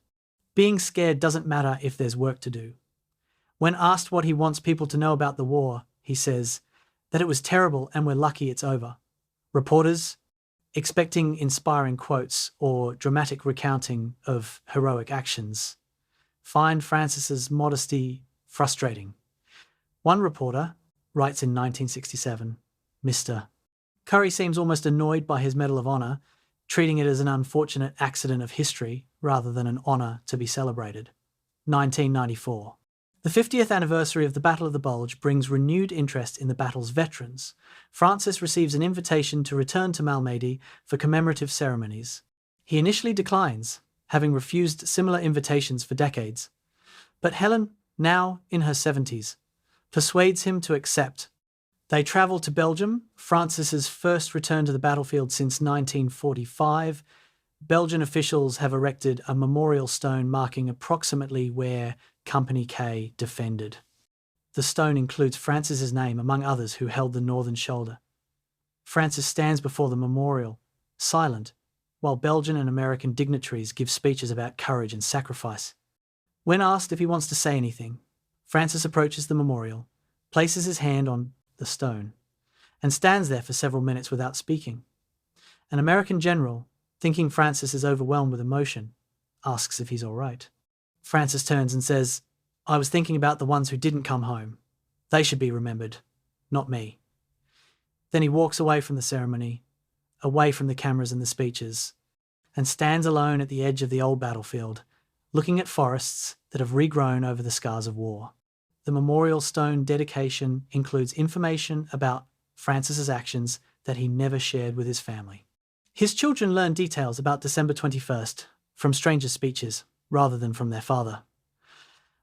Being scared doesn't matter if there's work to do. When asked what he wants people to know about the war, he says that it was terrible and we're lucky it's over. Reporters, expecting inspiring quotes or dramatic recounting of heroic actions, find Francis's modesty frustrating. One reporter writes in 1967, Mr. Currey seems almost annoyed by his Medal of Honor, treating it as an unfortunate accident of history rather than an honour to be celebrated. 1994. The 50th anniversary of the Battle of the Bulge brings renewed interest in the battle's veterans. Francis receives an invitation to return to Malmedy for commemorative ceremonies. He initially declines, having refused similar invitations for decades. But Helen, now in her 70s, persuades him to accept. They travel to Belgium, Francis's first return to the battlefield since 1945. Belgian officials have erected a memorial stone marking approximately where Company K defended. The stone includes Francis's name, among others who held the northern shoulder. Francis stands before the memorial, silent, while Belgian and American dignitaries give speeches about courage and sacrifice. When asked if he wants to say anything, Francis approaches the memorial, places his hand on the stone, and stands there for several minutes without speaking. An American general, thinking Francis is overwhelmed with emotion, asks if he's all right. Francis turns and says, "I was thinking about the ones who didn't come home. They should be remembered, not me." Then he walks away from the ceremony, away from the cameras and the speeches, and stands alone at the edge of the old battlefield, looking at forests that have regrown over the scars of war. The memorial stone dedication includes information about Francis's actions that he never shared with his family. His children learn details about December 21st from strangers' speeches rather than from their father.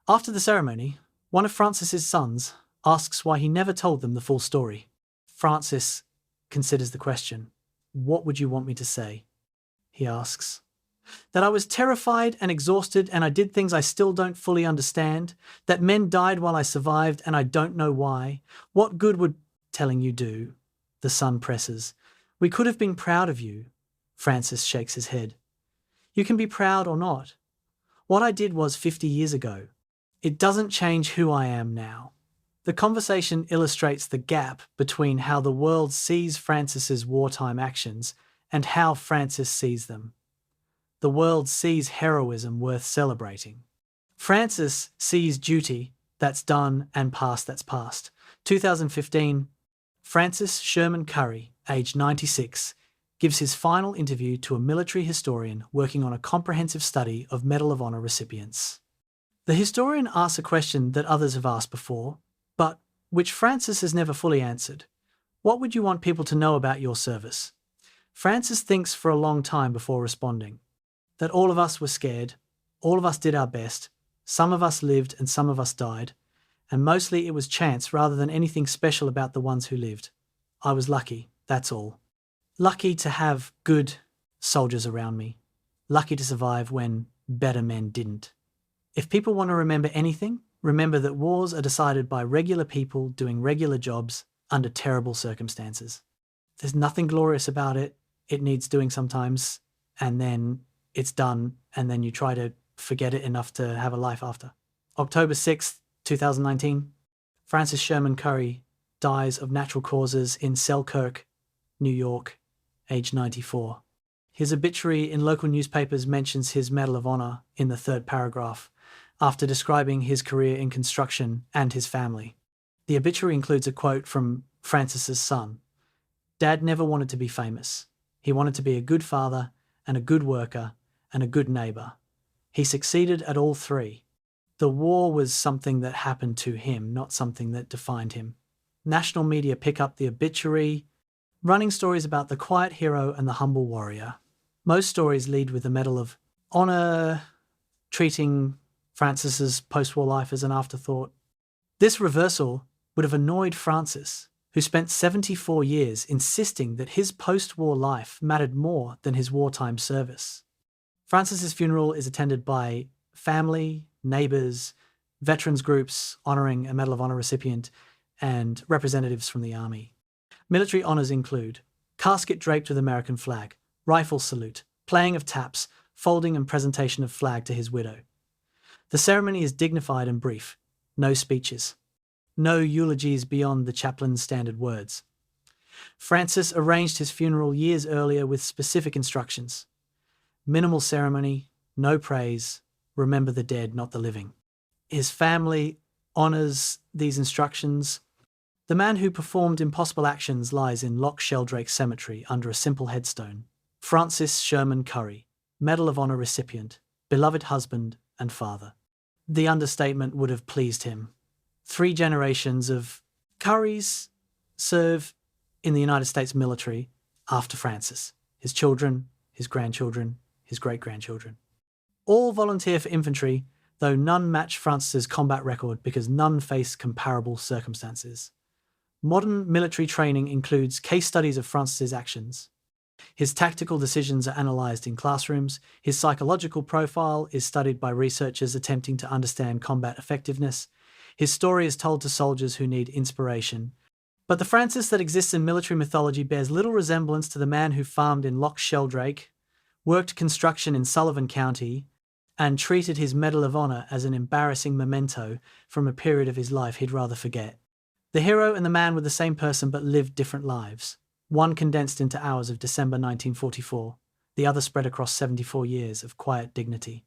After the ceremony, one of Francis's sons asks why he never told them the full story. Francis considers the question. "What would you want me to say?" he asks. "That I was terrified and exhausted and I did things I still don't fully understand, that men died while I survived and I don't know why. What good would telling you do?" The son presses. "We could have been proud of you." Francis shakes his head. "You can be proud or not. What I did was 50 years ago. It doesn't change who I am now." The conversation illustrates the gap between how the world sees Francis's wartime actions and how Francis sees them. The world sees heroism worth celebrating. Francis sees duty, that's done, and past, that's past. 2015, Francis Sherman Currey, aged 96, gives his final interview to a military historian working on a comprehensive study of Medal of Honor recipients. The historian asks a question that others have asked before, but which Francis has never fully answered. What would you want people to know about your service? Francis thinks for a long time before responding. That all of us were scared, all of us did our best, some of us lived and some of us died, and mostly it was chance rather than anything special about the ones who lived. I was lucky, that's all. Lucky to have good soldiers around me. Lucky to survive when better men didn't. If people want to remember anything, remember that wars are decided by regular people doing regular jobs under terrible circumstances. There's nothing glorious about it. It needs doing sometimes, and then it's done, and then you try to forget it enough to have a life after. October 6th, 2019, Francis Sherman Currey dies of natural causes in Selkirk, New York, age 94. His obituary in local newspapers mentions his Medal of Honor in the third paragraph, after describing his career in construction and his family. The obituary includes a quote from Francis's son. "Dad never wanted to be famous. He wanted to be a good father and a good worker and a good neighbour. He succeeded at all three. The war was something that happened to him, not something that defined him." National media pick up the obituary, running stories about the quiet hero and the humble warrior. Most stories lead with the Medal of Honor, treating Francis's post-war life as an afterthought. This reversal would have annoyed Francis, who spent 74 years insisting that his post-war life mattered more than his wartime service. Francis's funeral is attended by family, neighbours, veterans groups honouring a Medal of Honor recipient, and representatives from the army. Military honours include casket draped with American flag, rifle salute, playing of taps, folding and presentation of flag to his widow. The ceremony is dignified and brief. No speeches. No eulogies beyond the chaplain's standard words. Francis arranged his funeral years earlier with specific instructions. Minimal ceremony, no praise, remember the dead, not the living. His family honours these instructions. The man who performed impossible actions lies in Loch Sheldrake Cemetery under a simple headstone. Francis Sherman Currey, Medal of Honor recipient, beloved husband and father. The understatement would have pleased him. 3 generations of Curreys serve in the United States military after Francis. His children, his grandchildren, his great-grandchildren. All volunteer for infantry, though none match Francis's combat record because none face comparable circumstances. Modern military training includes case studies of Francis's actions. His tactical decisions are analysed in classrooms. His psychological profile is studied by researchers attempting to understand combat effectiveness. His story is told to soldiers who need inspiration. But the Francis that exists in military mythology bears little resemblance to the man who farmed in Loch Sheldrake, worked construction in Sullivan County, and treated his Medal of Honor as an embarrassing memento from a period of his life he'd rather forget. The hero and the man were the same person but lived different lives. One condensed into hours of December 1944, the other spread across 74 years of quiet dignity.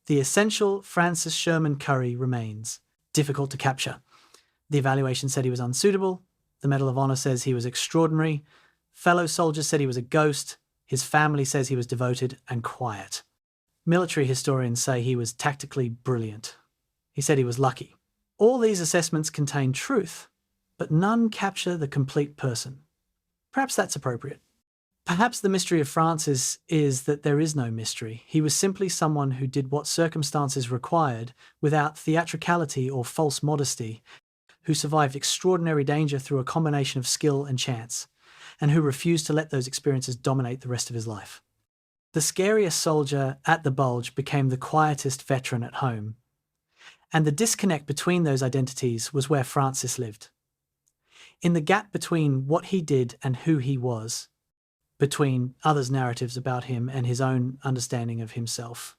The essential Francis Sherman Currey remains difficult to capture. The evaluation said he was unsuitable. The Medal of Honor says he was extraordinary. Fellow soldiers said he was a ghost. His family says he was devoted and quiet. Military historians say he was tactically brilliant. He said he was lucky. All these assessments contain truth, but none capture the complete person. Perhaps that's appropriate. Perhaps the mystery of Francis is that there is no mystery. He was simply someone who did what circumstances required without theatricality or false modesty, who survived extraordinary danger through a combination of skill and chance, and who refused to let those experiences dominate the rest of his life. The scariest soldier at the Bulge became the quietest veteran at home, and the disconnect between those identities was where Francis lived. In the gap between what he did and who he was, between others' narratives about him and his own understanding of himself,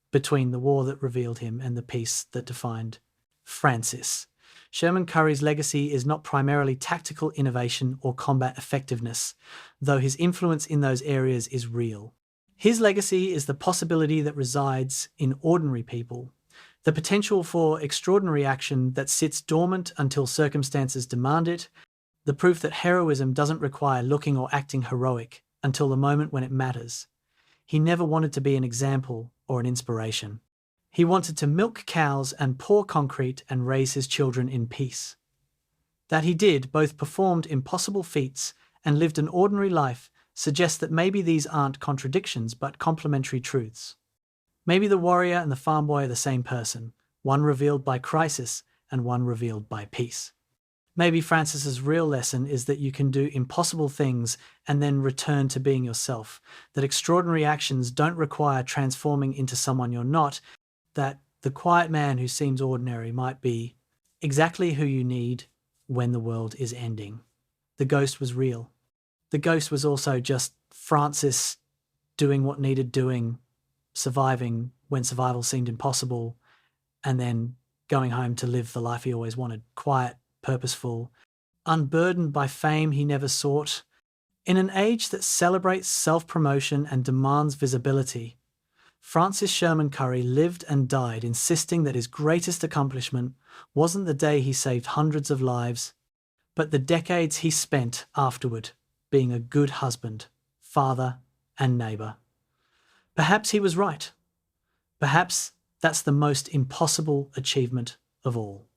between the war that revealed him and the peace that defined Francis. Sherman Currey's legacy is not primarily tactical innovation or combat effectiveness, though his influence in those areas is real. His legacy is the possibility that resides in ordinary people, the potential for extraordinary action that sits dormant until circumstances demand it, the proof that heroism doesn't require looking or acting heroic until the moment when it matters. He never wanted to be an example or an inspiration. He wanted to milk cows and pour concrete and raise his children in peace. That he did, both performed impossible feats and lived an ordinary life, suggests that maybe these aren't contradictions but complementary truths. Maybe the warrior and the farm boy are the same person, one revealed by crisis and one revealed by peace. Maybe Francis's real lesson is that you can do impossible things and then return to being yourself, that extraordinary actions don't require transforming into someone you're not, that the quiet man who seems ordinary might be exactly who you need when the world is ending. The ghost was real. The ghost was also just Francis doing what needed doing, surviving when survival seemed impossible, and then going home to live the life he always wanted, quiet, purposeful, unburdened by fame he never sought. In an age that celebrates self-promotion and demands visibility, Francis Sherman Currey lived and died insisting that his greatest accomplishment wasn't the day he saved hundreds of lives, but the decades he spent afterward being a good husband, father, and neighbour. Perhaps he was right. Perhaps that's the most impossible achievement of all.